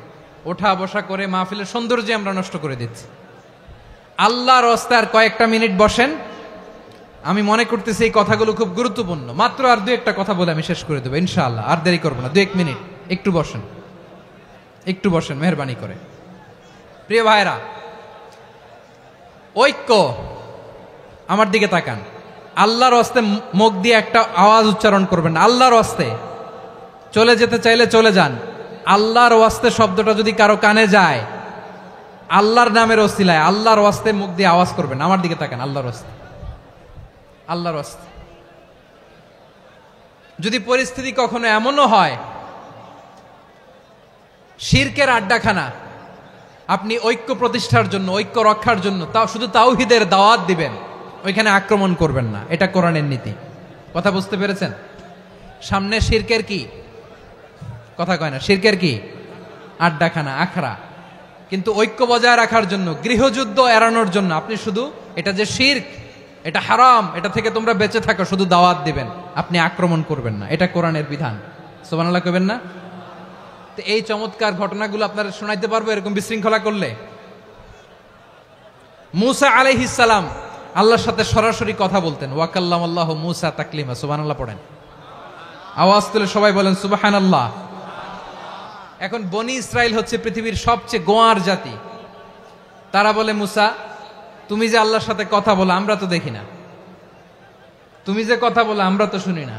ওঠা বসা করে মাহফিলের সৌন্দর্য আমরা নষ্ট করে দিচ্ছি। আল্লাহর রাস্তায় কয়েকটা মিনিট বসেন। আমি মনে করতেছি এই কথাগুলো খুব গুরুত্বপূর্ণ। মাত্র আর 2-1টা কথা বলে আমি শেষ করে দেবো ইনশাআল্লাহ, আর দেরি করবো না। 2-1 মিনিট একটু বসেন, একটু বসেন মেহরবানি করে। প্রিয় ভাইরা, ঐক্য, আমার দিকে তাকান। আল্লাহর ওয়াস্তে মুখ দিয়ে একটা আওয়াজ উচ্চারণ করবেন, আল্লাহর ওয়াস্তে। চলে যেতে চাইলে চলে যান। আল্লাহর ওয়াস্তে শব্দটা যদি কারো কানে যায়, আল্লাহর নামের ওসিলায় আল্লাহর ওয়াস্তে মুখ দিয়ে আওয়াজ করবেন। আমার দিকে তাকান, আল্লাহর ওয়াস্তে, আল্লাহর ওয়াস্তে। যদি পরিস্থিতি কখনো এমনও হয় শিরকের আড্ডাখানা, আপনি ঐক্য প্রতিষ্ঠার জন্য, ঐক্য রক্ষার জন্য শুধু তাওহীদের দাওয়াত দিবেন, ওইখানে আক্রমণ করবেন না। এটা কোরআনের নীতি। কথা বুঝতে পেরেছেন? সামনে শিরকের কি কথা কয় না, শিরকের কি আড্ডাখানা, আখড়া। কিন্তু ঐক্য বজায় রাখার জন্য, গৃহযুদ্ধ এড়ানোর জন্য আপনি শুধু এটা যে শিরক, এটা হারাম, এটা থেকে তোমরা বেঁচে থাকো, শুধু দাওয়াত দিবেন, আপনি আক্রমণ করবেন না। এটা কোরআনের বিধান। সুবহানাল্লাহ কইবেন না? তো এই চমৎকার ঘটনাগুলো আপনারা শোনাইতে পারবো এরকম বিশৃঙ্খলা করলে। মূসা আলাইহিস সালাম আল্লাহর সাথে সরাসরি কথা বলতেন। ওয়াকাল্লামাল্লাহু মূসা তাকলিমা। সুবহানাল্লাহ পড়েন, আওয়াজ তুলে সবাই বলেন সুবহানাল্লাহ। এখন বনি ইসরাইল হচ্ছে পৃথিবীর সবচেয়ে গোয়ার জাতি। তারা বলে, মূসা তুমি যে আল্লাহর সাথে কথা বলো আমরা তো দেখি না, তুমি যে কথা বলো আমরা তো শুনি না,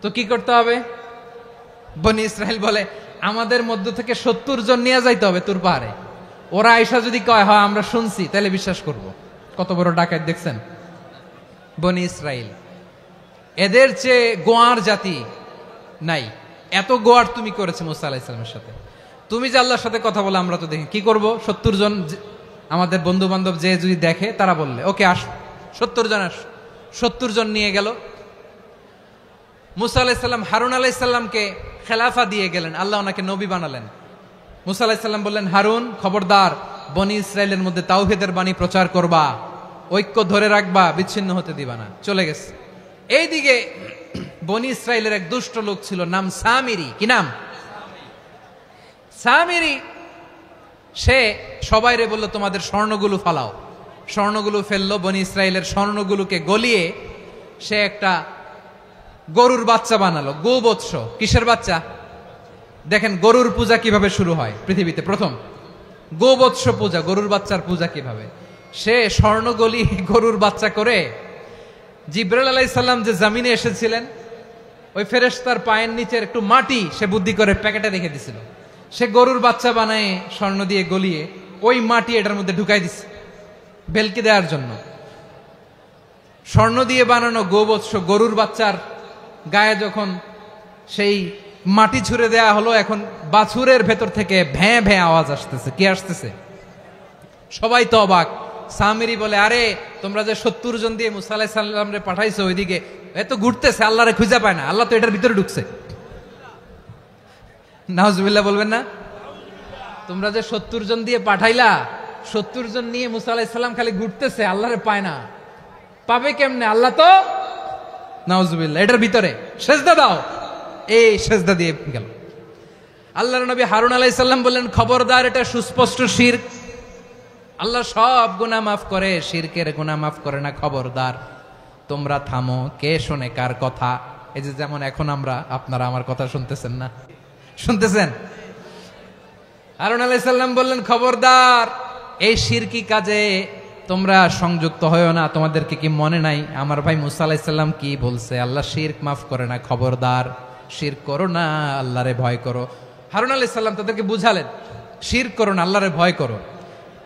তো কি করতে হবে? বনি ইসরাইল বলে আমাদের মধ্য থেকে 70 জন নিয়ে যাইতে হবে তুর পাহাড়ে। ওরা আয়সা যদি কয় হয় আমরা শুনছি তাহলে বিশ্বাস করব। কত বড় ডাকাত দেখছেন বনি ইসরাইল। এদের চেয়ে গোয়ার জাতি নাই, এত গোয়ার তুমি করেছে মুসা আলাইহিস সালামের সাথে। তুমি যে আল্লাহর সাথে কথা বলে আমরা তো দেখি, কি করব? 70 জন আমাদের বন্ধু বান্ধব যে যদি দেখে তারা বললে ওকে আস, 70 জন আস। 70 জন নিয়ে গেল। মুসা আলাইহিস সালাম হারুন আলাইহিস সালামকে খেলাফা দিয়ে গেলেন, আল্লাহ ওনাকে নবী বানালেন। মুসা আলাইহিস সালাম বললেন, হারুন খবরদার, বনি ইসরাইলের মধ্যে তাওহীদের বাণী প্রচার করবা, ঐক্য ধরে রাখবা, বিচ্ছিন্ন হতে দিবা না। চলে গেছে। এইদিকে বনি ইসরাইলের এক দুষ্ট লোক ছিল, নাম সামিরি। কি নাম? সামিরি। সে সবাইরে বলল তোমাদের স্বর্ণগুলো ফালাও। স্বর্ণগুলো ফেললো, বনি ইসরাইলের স্বর্ণগুলোকে গলিয়ে সে একটা গরুর বাচ্চা বানালো। গোবৎস। কিসের বাচ্চা? দেখেন গরুর পূজা কিভাবে শুরু হয় পৃথিবীতে প্রথম, গোবৎস পূজা, গরুর বাচ্চার পূজা কিভাবে। সে স্বর্ণ গলি গরুর বাচ্চা করে, জিব্রাইল আলাইহিস সালাম যে জমিনে এসেছিলেন ওই ফেরেশতার পায়ের নিচের একটু মাটি সে বুদ্ধি করে প্যাকেটে রেখে দিছিল। সে গরুর বাচ্চা বানায় স্বর্ণ দিয়ে গলিয়ে ওই মাটি এটার মধ্যে ঢুকাই দিছে বেলকি দেওয়ার জন্য। স্বর্ণ দিয়ে বানানো গোবৎস গরুর বাচ্চার গায়ে যখন সেই মাটি ছুঁড়ে দেয়া হলো, এখন বাছুরের ভেতর থেকে ভ্যাঁ ভ্যাঁ আওয়াজ আসতেছে। কি আসতেছে? সবাই তো অবাক। সামিরি বলে, আরে তোমরা যে 70 জন দিয়ে মুসা আলাইহিস সালামরে পাঠাইছো ওইদিকে, এত ঘুরতেছে, আল্লাহরে খুঁজে পায় না, আল্লাহ তো এটার ভিতরে ঢুকছে। নাউজুবিল্লাহ বলবেন না? তোমরা যে 70 জন দিয়ে পাঠাইলা, 70 জন নিয়ে মুসা আলাইহিস সালাম খালি ঘুরতেছে, আল্লাহরে পায় না। পাবে কেমনে? আল্লাহ তো, নাউজুবিল্লাহ, এটার ভিতরে সেজদা দাও। এই সেজদা দিয়ে গেল। আল্লাহর নবী হারুন আলাইহিস সালাম বললেন, খবরদার, এটা সুস্পষ্ট শিরক। আল্লাহ সব গুনাহ মাফ করে, শিরকের গুনাহ মাফ করে না। খবরদার, তোমরা থামো। কে শোনে কার কথা? এই যে যেমন এখন আপনারা আমার কথা শুনতেছেন না? শুনতেছেন? হারুন আলাইহিস সালাম বললেন, খবরদার, এই শিরকি কাজে তোমরা সংযুক্ত হয়ো না। তোমাদেরকে কি মনে নাই আমার ভাই মুসা আলাইহিস সালাম কি বলছে? আল্লাহ শিরক মাফ করে না। খবরদার, শিরক করো না, আল্লাহরে ভয় করো। হারুন আলাইহিস সালাম তাদেরকে বুঝালেন, শিরক করো না, আল্লাহরে ভয় করো।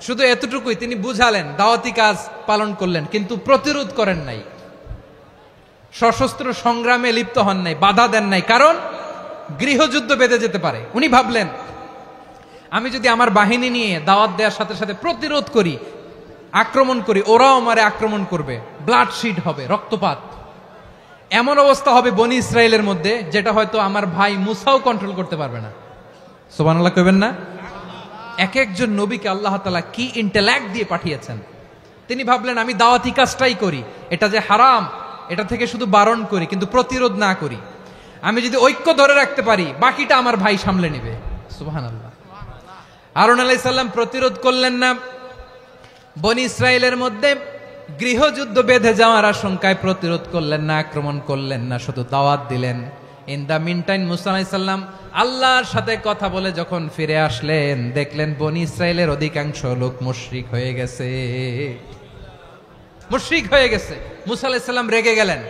শুধু এতটুকুই তিনি বুঝালেন, দাওয়াতি কাজ পালন করলেন, কিন্তু প্রতিরোধ করেন নাই, সশস্ত্র সংগ্রামে লিপ্ত হন নাই, বাধা দেন নাই। কারণ গৃহযুদ্ধ বেঁধে যেতে পারে। উনি ভাবলেন, আমি যদি আমার বাহিনী নিয়ে দাওয়াত দেওয়ার সাথে সাথে প্রতিরোধ করি, আক্রমণ করি, ওরাও আমারে আক্রমণ করবে, ব্লাডশিড হবে, রক্তপাত। এমন অবস্থা হবে বনি ইসরায়েলের মধ্যে যেটা হয়তো আমার ভাই মুসাও কন্ট্রোল করতে পারবে না। সুবহানাল্লাহ কইবেন না? এক একজন নবীকে আল্লাহ তাআলা কি ইন্টেলেক্ট দিয়ে পাঠিয়েছেন। তিনি ভাবলেন, আমি দাওয়াতি কাজটাই করি, এটা যে হারাম এটা থেকে শুধু বারণ করি, কিন্তু প্রতিরোধ না করি। আমি যদি ঐক্য ধরে রাখতে পারি, বাকিটা আমার ভাই সামলে নেবে। সুবহানাল্লাহ। হারুন আলাইহিস সালাম প্রতিরোধ করলেন না। বনি ইসরায়েলের মধ্যে গৃহযুদ্ধ বেঁধে যাওয়ার আশঙ্কায় প্রতিরোধ করলেন না, আক্রমণ করলেন না, শুধু দাওয়াত দিলেন। ইন দা মিন টাইম মুসা আলাইহিস সালাম আল্লাহর সাথে কথা বলে যখন ফিরে আসলেন, দেখলেন বনি ইসরায়েলের অধিকাংশ লোক মুশরিক হয়ে গেছে। মুশরিক হয়ে গেছে। মুসা আলাইহিস সালাম রেগে গেলেন।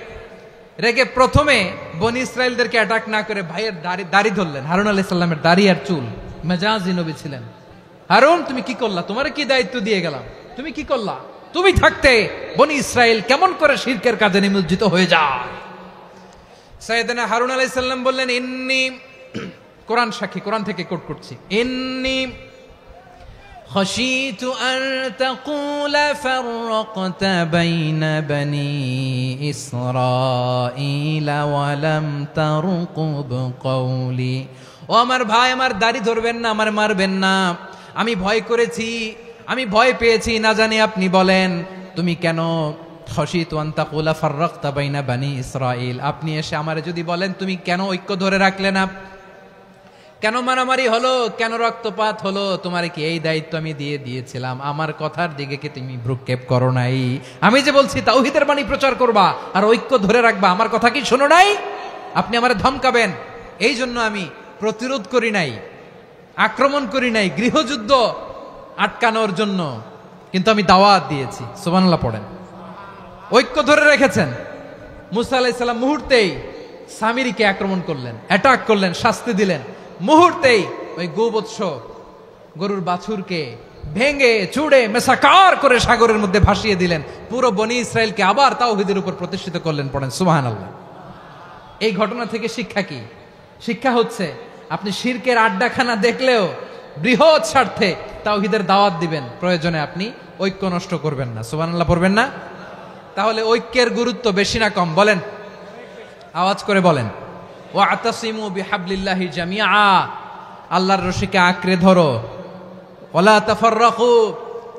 রেগে প্রথমে বনি ইসরায়েলদেরকে অ্যাটাক না করে ভাইয়ের দাড়ি ধরলেন। হারুন আলাইহিস সালামের দাড়ি আর চুল। মেজাজি নবী ছিলেন। হারুন, তুমি কি করলা? তোমার কি দায়িত্ব দিয়ে গেলাম, তুমি কি করলা? তুমি থাকতে বনি ইসরায়েল কেমন করে শিরকের কাজে নিমজ্জিত হয়ে যায়? সাইয়েদনা হারুন আলাইহিস সালাম বললেন, ইন্নী, কোরআন সাক্ষী, কোরআন থেকে কোট করছি, ইন্নী খাশিতু আন তাকুলা ফাররাকতা বাইনা বনি ইসরাঈলা ওয়া লাম তারকুব কওলি। ও আমার ভাই, আমার দাড়ি ধরবেন না, আমার মারবেন না। আমি ভয় করেছি, আমি ভয় পেয়েছি, না জানি আপনি বলেন তুমি কেন খাশিতু আন তাকুলা ফাররাকতা বাইনা বনি ইসরাঈল, আপনি এসে আমারে যদি বলেন তুমি কেন ঐক্য ধরে রাখলে না, কেন মারামারি হলো, কেন রক্তপাত হলো, তোমার কি এই দায়িত্ব আমি দিয়ে দিয়েছিলাম? আমার কথার দিকে কি তুমি ভ্রুক্ষেপ করো নাই? আমি যে বলছি তাওহীদের বাণী প্রচার করবা আর ঐক্য ধরে রাখবা, আমার কথা কি শোনো নাই? আপনি আমারে ধমকাবেন, এই জন্য আমি প্রতিরোধ করি নাই, আক্রমণ করি নাই, গৃহযুদ্ধ আটকানোর জন্য কিন্তু আমি দাওয়াত দিয়েছি। সুবহানাল্লাহ পড়েন। ঐক্য ধরে রেখেছেন। মুসা আলাইহিস সালাম মুহূর্তেই সামিরীকে আক্রমণ করলেন, অ্যাটাক করলেন, শাস্তি দিলেন। মুহূর্তেই ওই গোবৎস গরুর বাছুরকে ভেঙে চুড়ে মেসাকার করে সাগরের মধ্যে ভাসিয়ে দিলেন। পুরো বনি ইসরায়েলকে আবার তাওহীদের উপর প্রতিষ্ঠিত করলেন। পড়েন সুবহানাল্লাহ। এই ঘটনা থেকে শিক্ষা কি? শিক্ষা হচ্ছে আপনি শিরকের আড্ডাখানা দেখলেও বৃহৎ স্বার্থে তাওহীদের দাওয়াত দিবেন, প্রয়োজনে আপনি ঐক্য নষ্ট করবেন না। সুবহানাল্লাহ পড়বেন না? তাহলে ঐক্যের গুরুত্ব বেশি না কম? বলেন, আওয়াজ করে বলেন। ওয়াতাসিমু বিহাবলিল্লাহি জামিআ, আল্লাহর রশিকে আঁকড়ে ধরো। ওয়ালা তাফাররাকু,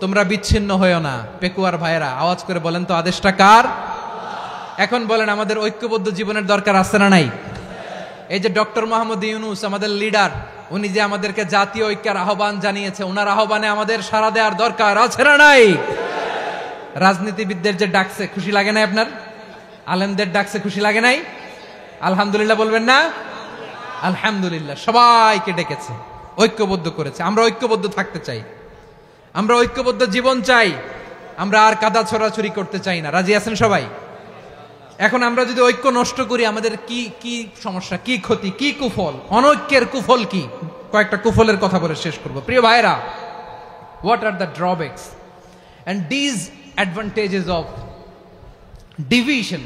তোমরা বিচ্ছিন্ন হয়ো না। পেকুয়ার ভাইরা আওয়াজ করে বলেন তো, আদেশটা কার? এখন বলেন, আমাদের ঐক্যবদ্ধ জীবনের দরকার আছে না নাই? এই যে ডক্টর মোহাম্মদ ইউনূস আমাদের লিডার, উনি যে আমাদেরকে জাতীয় ঐক্যের আহ্বান জানিয়েছে, ওনার আহ্বানে আমাদের সাড়া দেওয়ার দরকার আছে না নাই? রাজনীতিবিদদের যে ডাকছে, খুশি লাগে নাই আপনার? আলেমদের ডাকছে, খুশি লাগে নাই? আলহামদুলিল্লাহ বলবেন না? আলহামদুলিল্লাহ। সবাইকে ডেকেছে, ঐক্যবদ্ধ করেছে। আমরা ঐক্যবদ্ধ থাকতে চাই, আমরা ঐক্যবদ্ধ জীবন চাই, আমরা আর কাদা ছড়াছড়ি করতে চাই না। রাজি আছেন সবাই? এখন আমরা যদি ঐক্য নষ্ট করি, আমাদের কি কি সমস্যা, কি ক্ষতি, কি কুফল? অনৈক্যের কুফল কি? কয়েকটা কুফলের কথা বলে শেষ করব। প্রিয় ভাইরা, what are the drawbacks and disadvantages of division,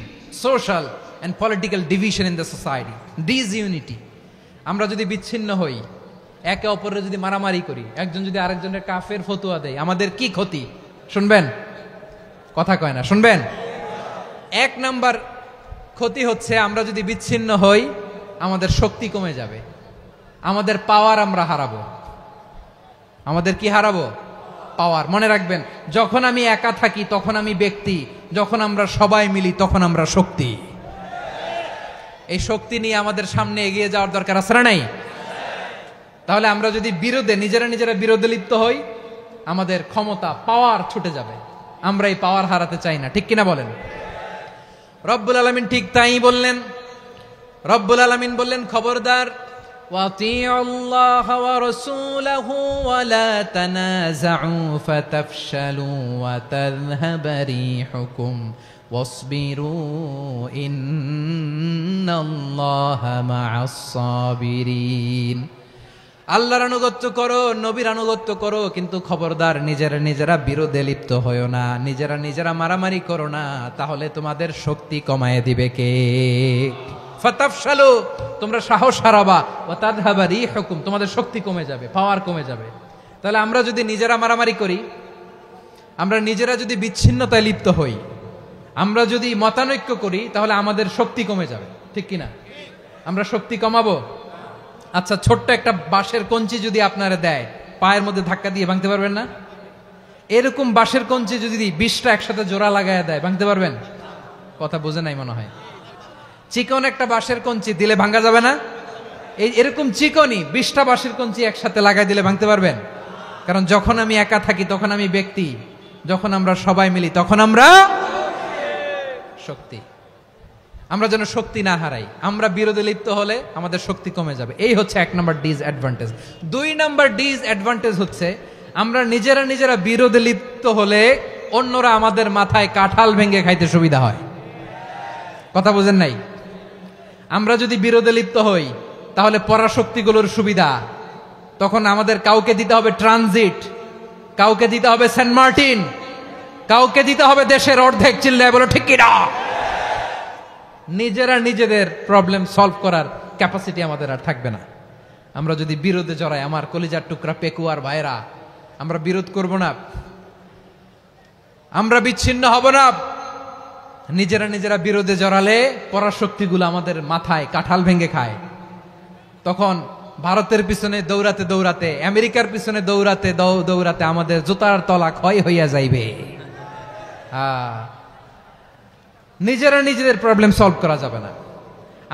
social and political division in the society, disunity? আমরা যদি বিচ্ছিন্ন হই, একে অপরের যদি মারামারি করি, একজন যদি আরেকজনের কাফের ফতোয়া দেয়, আমাদের কি ক্ষতি? শুনবেন? কথা কয় না, শুনবেন? এক নাম্বার ক্ষতি হচ্ছে, আমরা যদি বিচ্ছিন্ন হই, আমাদের শক্তি কমে যাবে, আমাদের পাওয়ার আমরা হারাবো। আমাদের কি হারাবো? পাওয়ার। মনে রাখবেন, যখন আমি একা থাকি তখন আমি ব্যক্তি, যখন আমরা সবাই মিলি তখন আমরা শক্তি। এই শক্তি নিয়ে আমাদের সামনে এগিয়ে যাওয়ার দরকার আছে না নাই? তাহলে আমরা যদি বিরোধে, নিজেরা বিরোধে লিপ্ত হই, আমাদের ক্ষমতা, পাওয়ার ছুটে যাবে। আমরা এই পাওয়ার হারাতে চাই না, ঠিক কিনা বলেন? রব্বুল আলামিন ঠিক তাই বললেন। রব্বুল আলামিন বললেন, খবরদার, ওয়াতিউল্লাহ ওয়া রাসূলাহু ওয়া লা তানাযাউ ফাতাফশালু ওয়া তাযহাবা রিহুকুম ওয়াসবিরু ইন্নাল্লাহা মা'আস সাবিরিন। আল্লাহর আনুগত্য করো, নবীর আনুগত্য করো, কিন্তু খবরদার নিজেরা বিরোধে লিপ্ত হয়ো না, নিজেরা মারামারি করো না, তাহলে তোমাদের শক্তি কমায় দিবে কে? ফাতাফশালু, তোমরা সাহস হারাবা, ওয়া তাযহাবা রিহুকুম, তোমাদের শক্তি কমে যাবে, পাওয়ার কমে যাবে। তাহলে আমরা যদি নিজেরা মারামারি করি, আমরা নিজেরা যদি বিচ্ছিন্নতায় লিপ্ত হই, আমরা যদি মতানৈক্য করি, তাহলে আমাদের শক্তি কমে যাবে, ঠিক কিনা? আমরা শক্তি কমাবো। আচ্ছা, ছোট্ট একটা বাঁশের কঞ্চি যদি আপনারা দেয়, পায়ের মধ্যে ধাক্কা দিয়ে ভাঙতে পারবেন না? এরকম বাঁশের কঞ্চি যদি 20টা একসাথে জোড়া লাগায় দেয়, ভাঙতে পারবেন? কথা বোঝে নাই মনে হয়। চিকন একটা বাঁশের কঞ্চি দিলে ভাঙা যাবে না? এরকম চিকনই 20টা বাঁশের কঞ্চি একসাথে লাগাই দিলে ভাঙতে পারবেন? কারণ যখন আমি একা থাকি তখন আমি ব্যক্তি, যখন আমরা সবাই মিলি তখন আমরা শক্তি। আমরা যেন শক্তি না হারাই। আমরা বিরোধে লিপ্ত হলে আমাদের শক্তি কমে যাবে। এই হচ্ছে 1 নম্বর ডিসঅ্যাডভান্টেজ। 2 নম্বর ডিসঅ্যাডভান্টেজ হচ্ছে, আমরা নিজেরা বিরোধে লিপ্ত হলে অন্যরা আমাদের মাথায় কাঁঠাল ভেঙে খাইতে সুবিধা হয়। কথা বুঝেন নাই? আমরা যদি বিরোধে লিপ্ত হই, তাহলে পরাশক্তিগুলোর সুবিধা, তখন আমাদের কাউকে দিতে হবে ট্রানজিট, কাউকে দিতে হবে সেন্ট মার্টিন, কাউকে দিতে হবে দেশের অর্ধেক। চিল্লায় বলো ঠিক কিনা? নিজেদের প্রবলেম সলভ করার ক্যাপাসিটি আমাদের আর থাকবে না। আমরা যদি বিরোধে জড়াই, আমার কলিজার টুকরা পেকুয়ার ভাইরা, আমরা বিরোধ করব না, আমরা বিচ্ছিন্ন হব না। নিজেরা বিরোধে জড়ালে পরাশক্তিগুলো আমাদের মাথায় কাঁঠাল ভেঙে খায়। তখন ভারতের পিছনে দৌড়াতে, আমেরিকার পিছনে দৌড়াতে আমাদের জুতার তলা ক্ষয় হইয়া যাইবে। নিজেদের প্রবলেম সলভ করা যাবে না।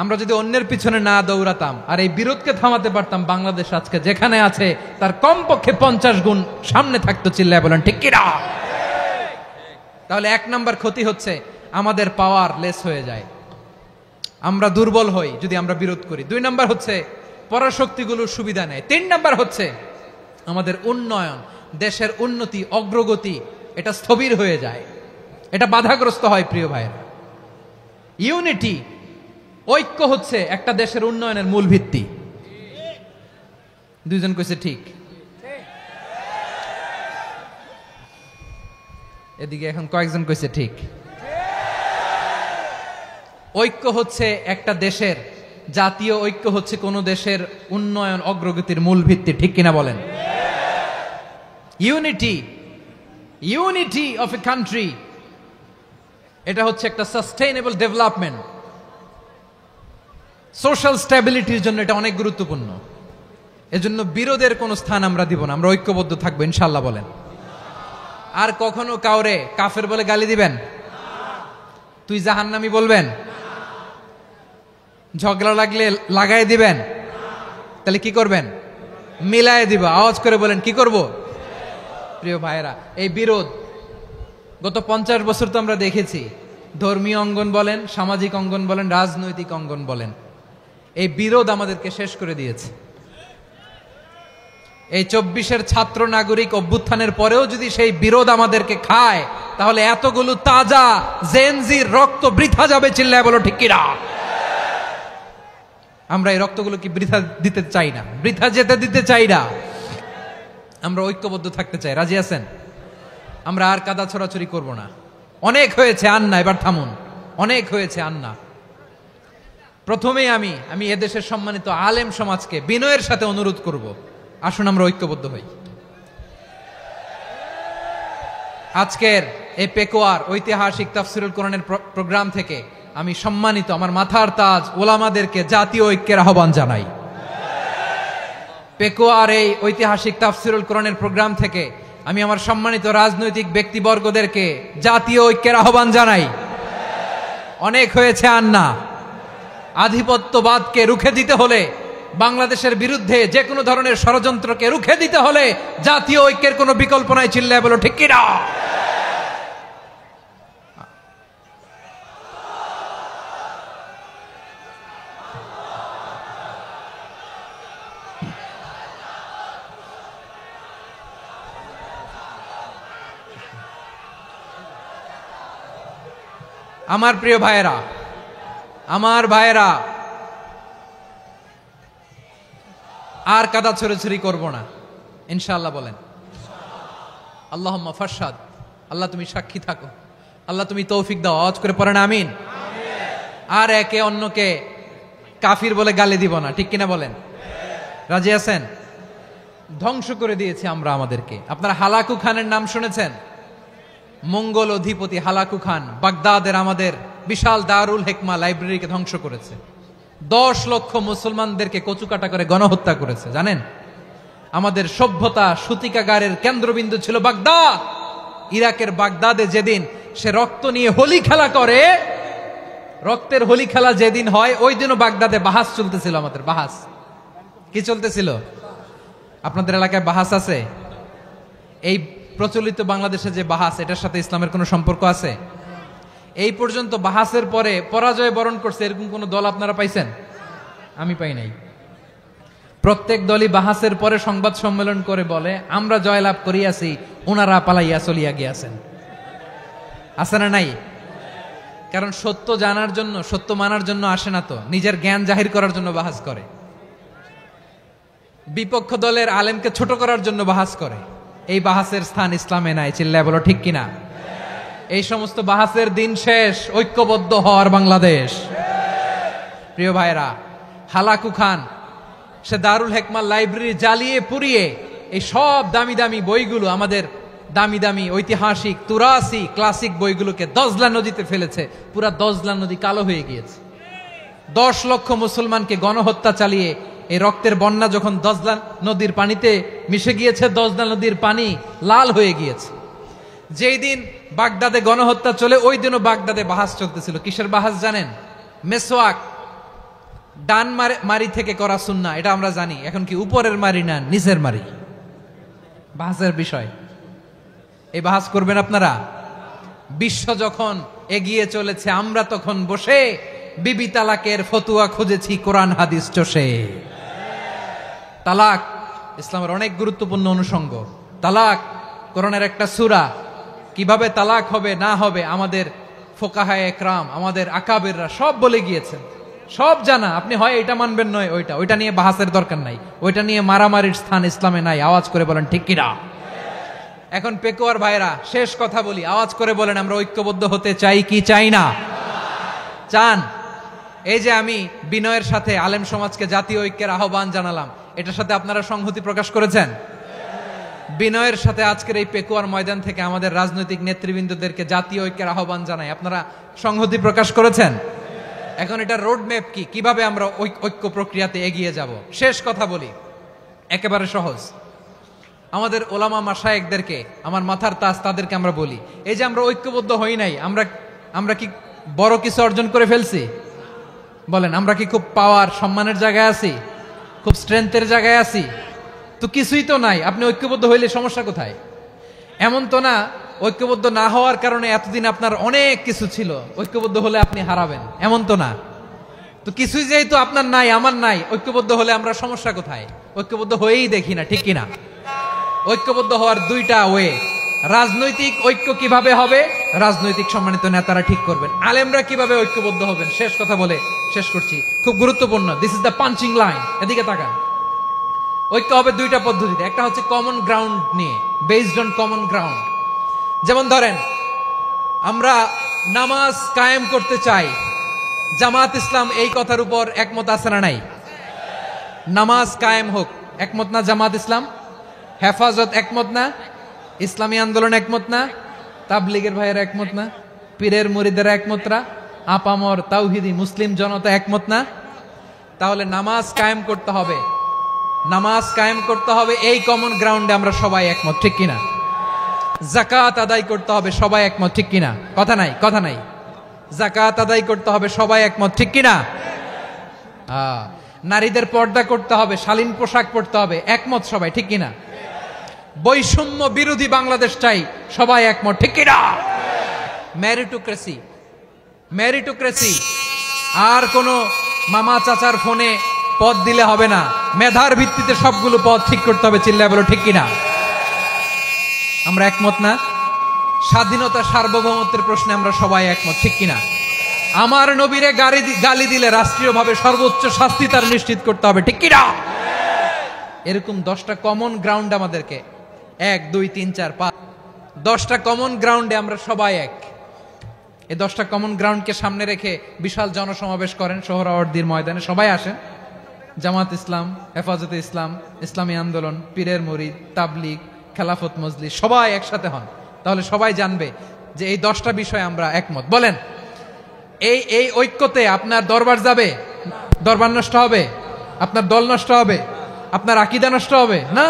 আমরা যদি অন্যের পিছনে না দৌড়াতাম আর এই বিরোধকে থামাতে পারতাম, বাংলাদেশ আজকে যেখানে আছে তার কমপক্ষে 50 গুণ সামনে থাকতো। চিল্লায় বলেন ঠিক কিনা? তাহলে 1 নম্বর ক্ষতি হচ্ছে, আমাদের পাওয়ার লেস হয়ে যায়, আমরা দুর্বল হই যদি আমরা বিরোধ করি। 2 নম্বর হচ্ছে, পরাশক্তিগুলোর সুবিধা নেয়। 3 নম্বর হচ্ছে, আমাদের উন্নয়ন, দেশের উন্নতি, অগ্রগতি এটা স্থবির হয়ে যায়, এটা বাধাগ্রস্ত হয়। প্রিয় ভাইয়েরা, ইউনিটি, ঐক্য হচ্ছে একটা দেশের উন্নয়নের মূল ভিত্তি। দুইজন কইছে ঠিক। এদিকে এখন কয়েকজন কইছে ঠিক। ঐক্য হচ্ছে একটা দেশের, জাতীয় ঐক্য হচ্ছে কোন দেশের উন্নয়ন অগ্রগতির মূল ভিত্তি, ঠিক কিনা বলেন? Unity, unity of a country, এটা হচ্ছে একটা সাস্টেইনেবল ডেভেলপমেন্ট, সোশ্যাল স্ট্যাবিলিটির জন্য এটা অনেক গুরুত্বপূর্ণ। এজন্য বিরোধের কোনো স্থান আমরা দিব না, আমরা ঐক্যবদ্ধ থাকবো ইনশাআল্লাহ বলেন। আর কখনো কাউরে কাফের বলে গালি দিবেন? তুই জাহান্নামী বলবেন? ঝগড়া লাগলে লাগাই দিবেন? তাহলে কি করবেন? মিলায় দিব। আওয়াজ করে বলেন, কি করব? প্রিয় ভাইয়েরা, এই বিরোধ গত 50 বছর তো আমরা দেখেছি। ধর্মীয় অঙ্গন বলেন, সামাজিক অঙ্গন বলেন, রাজনৈতিক অঙ্গন বলেন, এই বিরোধ আমাদেরকে শেষ করে দিয়েছে। এই 24-এর ছাত্র নাগরিক অভ্যুত্থানের পরেও যদি সেই বিরোধ আমাদেরকে খায়, তাহলে এতগুলো তাজা জেনজির রক্ত বৃথা যাবে। চিল্লায় বলো ঠিক কিনা? আমরা এই রক্তগুলো কি বৃথা দিতে চাই না, বৃথা যেতে দিতে চাই না। আমরা ঐক্যবদ্ধ থাকতে চাই। রাজি আছেন? আমরা আর কাদা ছড়াছড়ি করব না। অনেক হয়েছে আন্না, এবার থামুন। অনেক হয়েছে আন্না। প্রথমেই আমি এদেশের সম্মানিত আলেম সমাজকে বিনয়ের সাথে অনুরোধ করব, আসুন আমরা ঐক্যবদ্ধ হই। আজকের এই পেকুয়ার ঐতিহাসিক তাফসিরুল কোরআনের প্রোগ্রাম থেকে আমি সম্মানিত আমার মাথার তাজ ওলামাদেরকে জাতীয় ঐক্যের আহ্বান জানাই। পেকুয়ার এই ঐতিহাসিক তাফসিরুল কোরআনের প্রোগ্রাম থেকে আমি আমার সম্মানিত রাজনৈতিক ব্যক্তিবর্গদেরকে জাতীয় ঐক্যের আহ্বান জানাই। অনেক হয়েছে আন্না। আধিপত্যবাদকে রুখে দিতে হলে, বাংলাদেশের বিরুদ্ধে যে কোনো ধরনের ষড়যন্ত্রকে রুখে দিতে হলে জাতীয় ঐক্যের কোনো বিকল্প নাই। চিল্লায় বলো ঠিক কিনা? আমার প্রিয় ভাইয়েরা, আমার ভাইয়েরা, আর কাদা ছড়াছড়ি করব না ইনশাআল্লাহ বলেন। আল্লাহুম্মা ফারশাদ। আল্লাহ তুমি সাক্ষী থাকো, আল্লাহ তুমি তৌফিক দাও। আওয়াজ করে পড়েন আমিন। আর একে অন্যকে কাফির বলে গালি দিব না, ঠিক কিনা বলেন? রাজি আছেন? ধ্বংস করে দিয়েছি আমরা আমাদেরকে। আপনারা হালাকু খানের নাম শুনেছেন? মঙ্গল অধিপতি হালাকু খান বাগদাদের আমাদের বিশাল দারুল হিকমা লাইব্রেরিকে ধ্বংস করেছে। 10 লক্ষ মুসলমানদেরকে কচুকাটা করে গণহত্যা করেছে। জানেন, আমাদের সভ্যতা সূতিকাগারের কেন্দ্রবিন্দু ছিল বাগদাদ। ইরাকের বাগদাদে যেদিন সে রক্ত নিয়ে হোলি খেলা করে, রক্তের হোলি খেলা যেদিন হয়, ওই দিনও বাগদাদে বাহাস চলতেছিল। আমাদের বাহাস কি চলতেছিল? আপনাদের এলাকায় বাহাস আছে? এই প্রচলিত বাংলাদেশে যে বাহাস, এটার সাথে ইসলামের কোনো সম্পর্ক আছে? এই পর্যন্ত বাহাসের পরে পরাজয় বরণ করছে এরকম কোন দল আপনারা পাইছেন? আমি পাই নাই। প্রত্যেক দলই বাহাসের পরে সংবাদ সম্মেলন করে বলে, আমরা জয়লাভ করিয়াছি, ওনারা পালাইয়া চলিয়া গিয়াছেন। আছে না নাই? কারণ সত্য জানার জন্য, সত্য মানার জন্য আসে না তো, নিজের জ্ঞান জাহির করার জন্য বাহাস করে। বিপক্ষ দলের আলেমকে ছোট করার জন্য বাহাস করে। এই বাহাসের স্থান ইসলামে নাই। চিল্লায় বলো ঠিক কিনা? এই সমস্ত বাহাসের দিন শেষ। ঐক্যবদ্ধ হওয়ার বাংলাদেশ। প্রিয় ভাইরা, হালাকু খান সে দারুল হিকমা লাইব্রেরি জ্বালিয়ে পুড়িয়ে এই সব দামি দামি বইগুলো, আমাদের দামি দামি ঐতিহাসিক তুরাসি ক্লাসিক বইগুলোকে দজলা নদীতে ফেলেছে। পুরা দজলা নদী কালো হয়ে গিয়েছে। 10 লক্ষ মুসলমানকে গণহত্যা চালিয়ে এই রক্তের বন্যা যখন দজলা নদীর পানিতে মিশে গিয়েছে, দজলা নদীর পানি লাল হয়ে গিয়েছে। যেই দিন বাগদাদে গণহত্যা চলে, ওই দিনও বাগদাদে বাহাস চলতেছিল। কিসের বাহাস জানেন? মেসওয়াক, ডান মারি থেকে করা সুন্নাহ, এটা আমরা জানি। এখন কি উপরের মারি না নিচের মারি? বাহাসের বিষয়। এই বাহাস করবেন আপনারা? বিশ্ব যখন এগিয়ে চলেছে, আমরা তখন বসে বিবি তালাকের ফতুয়া খুঁজেছি কোরআন হাদিস চষে। তালাক ইসলামের অনেক গুরুত্বপূর্ণ অনুষঙ্গ। তালাক কোরআনের একটা সূরা। কিভাবে তালাক হবে না হবে আমাদের ফোকাহায়ে একরাম, আমাদের আকাবেররা সব বলে গিয়েছেন, সব জানা। আপনি হয় এটা মানবেন নয় ওইটা নিয়ে বাহাসের দরকার নাই, ওইটা নিয়ে মারামারির স্থান ইসলামে নাই। আওয়াজ করে বলেন ঠিক কিনা? এখন পেকুয়ার ভাইরা শেষ কথা বলি, আওয়াজ করে বলেন আমরা ঐক্যবদ্ধ হতে চাই কি চাই না? চান? এই যে আমি বিনয়ের সাথে আলেম সমাজকে জাতীয় ঐক্যের আহ্বান জানালাম, এটার সাথে আপনারা সংহতি প্রকাশ করেছেন? বিনয়ের সাথে আজকের এই পেকুয়ার ময়দান থেকে আমাদের রাজনৈতিক নেতৃবৃন্দদেরকে জাতীয় ঐক্যের আহ্বান জানাই, আপনারা সংহতি প্রকাশ করেছেন? এখন এটা রোড ম্যাপ কি, কিভাবে আমরা ঐক্য প্রক্রিয়াতে এগিয়ে যাব? শেষ কথা বলি, একেবারে সহজ। আমাদের ওলামা মাশায়েখদেরকে, আমার মাথার তাজ, তাদেরকে আমরা বলি, এই যে আমরা ঐক্যবদ্ধ হই নাই, আমরা কি বড় কিছু অর্জন করে ফেলছি? বলেন, আমরা কি খুব পাওয়ার সম্মানের জায়গায় আছি? খুব স্ট্রেংথের জায়গায় আছি? তো কিছুই তো নাই। আপনি ঐক্যবদ্ধ হইলে সমস্যা কোথায়? এমন তো না ঐক্যবদ্ধ না হওয়ার কারণে এতদিন আপনার অনেক কিছু ছিল, ঐক্যবদ্ধ হলে আপনি হারাবেন, এমন তো না। তো কিছুই যেহেতু আপনার নাই, আমার নাই, ঐক্যবদ্ধ হলে আমরা সমস্যা কোথায়? ঐক্যবদ্ধ হয়েই দেখি না, ঠিক কিনা? ঐক্যবদ্ধ হওয়ার দুইটা ওয়ে। রাজনৈতিক ঐক্য কিভাবে হবে? রাজনৈতিক সম্মানিত নেতারা ঠিক করবেন। আলেমরা কিভাবে ঐক্যবদ্ধ হবেন? শেষ কথা বলে শেষ করছি, খুব গুরুত্বপূর্ণ। This is the punching line. এদিকে তাকান। ঐক্য হবে দুইটা পদ্ধতিতে। একটা হচ্ছে কমন গ্রাউন্ড নিয়ে, বেসড অন কমন গ্রাউন্ড। যেমন ধরেন, আমরা নামাজ কায়েম করতে চাই, জামাত ইসলাম এই কথার উপর একমত আছে না নাই? নামাজ কায়েম হোক, একমত না জামাত ইসলাম? হেফাজত একমত না? ইসলামী আন্দোলন একমত না? তাবলীগের ভাইয়েরা একমত না? পীরের মুরিদেরা একমত না? আপামর তাওহিদি মুসলিম জনতা একমত না? তাহলে নামাজ কায়েম করতে হবে, নামাজ কায়েম করতে হবে এই কমন গ্রাউন্ডে আমরা সবাই একমত, ঠিক কিনা? যাকাত আদায় করতে হবে, সবাই একমত, ঠিক কিনা? কথা নাই, কথা নাই। যাকাত আদায় করতে হবে, সবাই একমত, ঠিক কিনা? নারীদের পর্দা করতে হবে, শালীন পোশাক পরতে হবে, একমত সবাই, ঠিক কিনা? বৈষম্য বিরোধী বাংলাদেশ চাই, সবাই একমত, ঠিক কিনা? মেরিটোক্রেসি, মেরিটোক্রেসি, আর কোনো মামা চাচার ফোনে পদ দিলে হবে না, মেধার ভিত্তিতে সবগুলো পদ ঠিক করতে হবে, চিল্লায় বলো ঠিক কিনা? আমরা একমত না? স্বাধীনতা সার্বভৌমত্বের প্রশ্নে আমরা সবাই একমত, ঠিক কিনা? আমার নবীরে গালি দিলে রাষ্ট্রীয়ভাবে সর্বোচ্চ শাস্তি তার নিশ্চিত করতে হবে, ঠিক কিনা? এরকম 10টা কমন গ্রাউন্ড আমাদেরকে, 1 2 3 4 5, 10টা কমন গ্রাউন্ডে আমরা সবাই এক। এই 10টা কমন গ্রাউন্ডকে সামনে রেখে বিশাল জনসমাবেশ করেন সোহরাওয়ার্দীর ময়দানে, সবাই আসেন। জামাত ইসলাম, হেফাজতে ইসলাম, ইসলামী আন্দোলন, পীরের মুরিদ, তাবলীগ, খেলাফত মজলিস, সবাই একসাথে হন। তাহলে সবাই জানবে যে এই 10টা বিষয়ে আমরা একমত। বলেন, এই ঐক্যতে আপনার দরবার যাবে? দরবার নষ্ট হবে? আপনার দল নষ্ট হবে? আপনার আকীদা নষ্ট হবে না?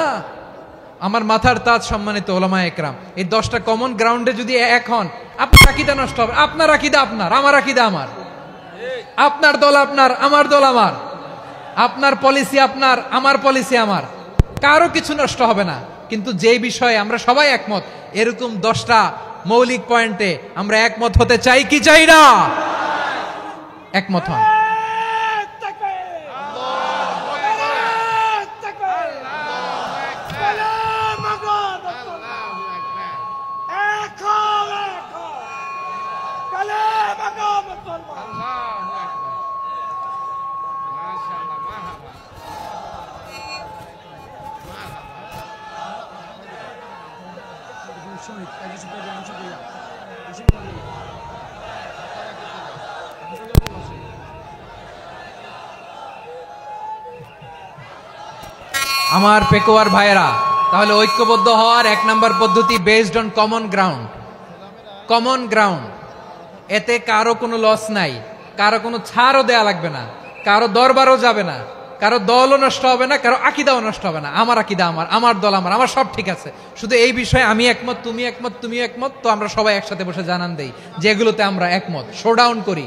আমার মাথার তাজ সম্মানিত ওলামা একরাম, এই 10টা কমন গ্রাউন্ডে যদি এক হন, আপনার আকীদা নষ্ট হবে? আপনার আকীদা আপনার, আমার আকীদা আমার, আপনার দল আপনার, আমার দল আমার, আপনার পলিসি আপনার, আমার পলিসি আমার, কারো কিছু নষ্ট হবে না। কিন্তু যে বিষয়ে আমরা সবাই একমত, এরকম 10টা মৌলিক পয়েন্টে আমরা একমত হতে চাই কি চাই না? একমত হন। আমার পেকুয়ার ভাইয়েরা, তাহলে ঐক্যবদ্ধ হওয়ার 1 নম্বর পদ্ধতি based on common ground. Common ground, এতে কারো কোনো লস নাই, কারো কোনো ছাড়ও দেয়া লাগবে না, কারো দরবারও যাবে না, কারো দলও নষ্ট হবে না, কারো আকীদাও নষ্ট হবে না। আমার আকীদা আমার, আমার দল আমার, আমার সব ঠিক আছে। শুধু এই বিষয়ে আমি একমত, তুমি একমত, তুমি একমত, তো আমরা সবাই একসাথে বসে জানান দেই যেগুলোতে আমরা একমত, শোডাউন করি।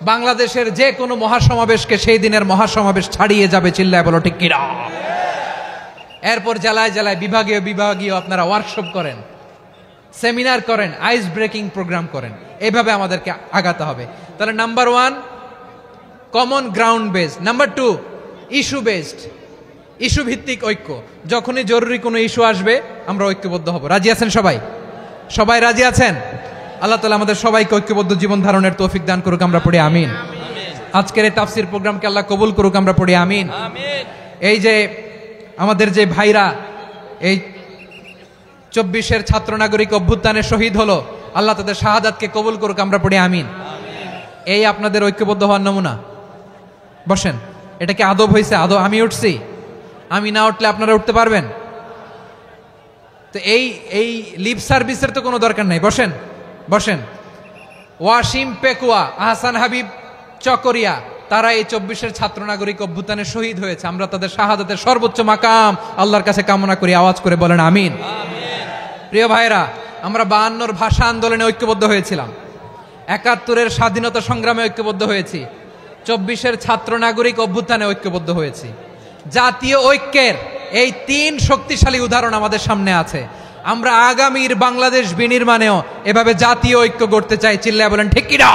বাংলাদেশের যে কোনো মহাসমাবেশকে সেই দিনের মহাসমাবেশ ছাড়িয়ে যাবে, চিল্লায় বলো ঠিক কিনা? এরপর জেলায় জেলায় বিভাগীয় বিভাগীয় আপনারা ওয়ার্কশপ করেন, সেমিনার করেন, আইস ব্রেকিং প্রোগ্রাম করেন। এইভাবে আমাদেরকে আগাতে হবে। তাহলে number 1 common ground based, number 2 issue based, issue ভিত্তিক ঐক্য। যখনই জরুরি কোনো ইস্যু আসবে আমরা ঐক্যবদ্ধ হব। রাজি আছেন সবাই? সবাই রাজি আছেন? আল্লাহ তাআলা আমাদের সবাইকে ঐক্যবদ্ধ জীবন ধারণের তৌফিক দান করুক, আমরা পড়ি আমিন। আজকের এই তাফসীর প্রোগ্রামকে আল্লাহ কবুল করুক, আমরা পড়ি আমিন। এই যে আমাদের যে ভাইরা এই 24-এর ছাত্র নাগরিক অভ্যুত্থানে শহীদ হলো, আল্লাহ তাদের শাহাদাতকে কবুল করুক, আমরা পড়ি আমিন। এই আপনাদের ঐক্যবদ্ধ হওয়ার নমুনা। বসেন, এটা কি আদব হয়েছে? আদব আমি উঠছি, আমি না উঠলে আপনারা উঠতে পারবেন? তো এই লিপ সার্ভিসের তো কোনো দরকার নাই। বসেন বসেন। ওয়াসিম পেকুয়া, আহসান হাবিব চকরিয়া, তারা এই 24-এর ছাত্র নাগরিক অভ্যুত্থানে শহীদ হয়েছে। আমরা তাদের শাহাদাতের সর্বোচ্চ মাকাম আল্লাহর কাছে কামনা করি। আওয়াজ করে বলেন আমিন। প্রিয় ভাইরা, আমরা 52-র ভাষা আন্দোলনে ঐক্যবদ্ধ হয়েছিলাম, 71-এর স্বাধীনতা সংগ্রামে ঐক্যবদ্ধ হয়েছি, 24-এর ছাত্র নাগরিক অভ্যুত্থানে ঐক্যবদ্ধ হয়েছি। জাতীয় ঐক্যের এই 3 শক্তিশালী উদাহরণ আমাদের সামনে আছে। আমরা আগামীর বাংলাদেশ বিনির্মাণেও এভাবে জাতীয় ঐক্য গড়তে চাই। চিল্লায় বলেন ঠিক কিনা?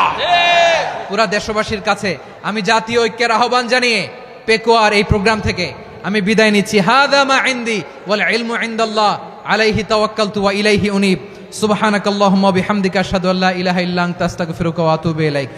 পুরা দেশবাসীর কাছে আমি জাতীয় ঐক্যের আহ্বান জানিয়ে পেকুয়ার এই প্রোগ্রাম থেকে আমি বিদায় নিচ্ছি। হাদা মা ইনদি ওয়াল ইলমু ইনদাল্লাহ আলাইহি তাওয়াক্কালতু ওয়া ইলাইহি উনীব। সুবহানাকাল্লাহুম্মা বিহামদিকা আশহাদু আল্লা ইলাহা ইল্লা আনতা আস্তাগফিরুকা ওয়া আতুবু ইলাইক।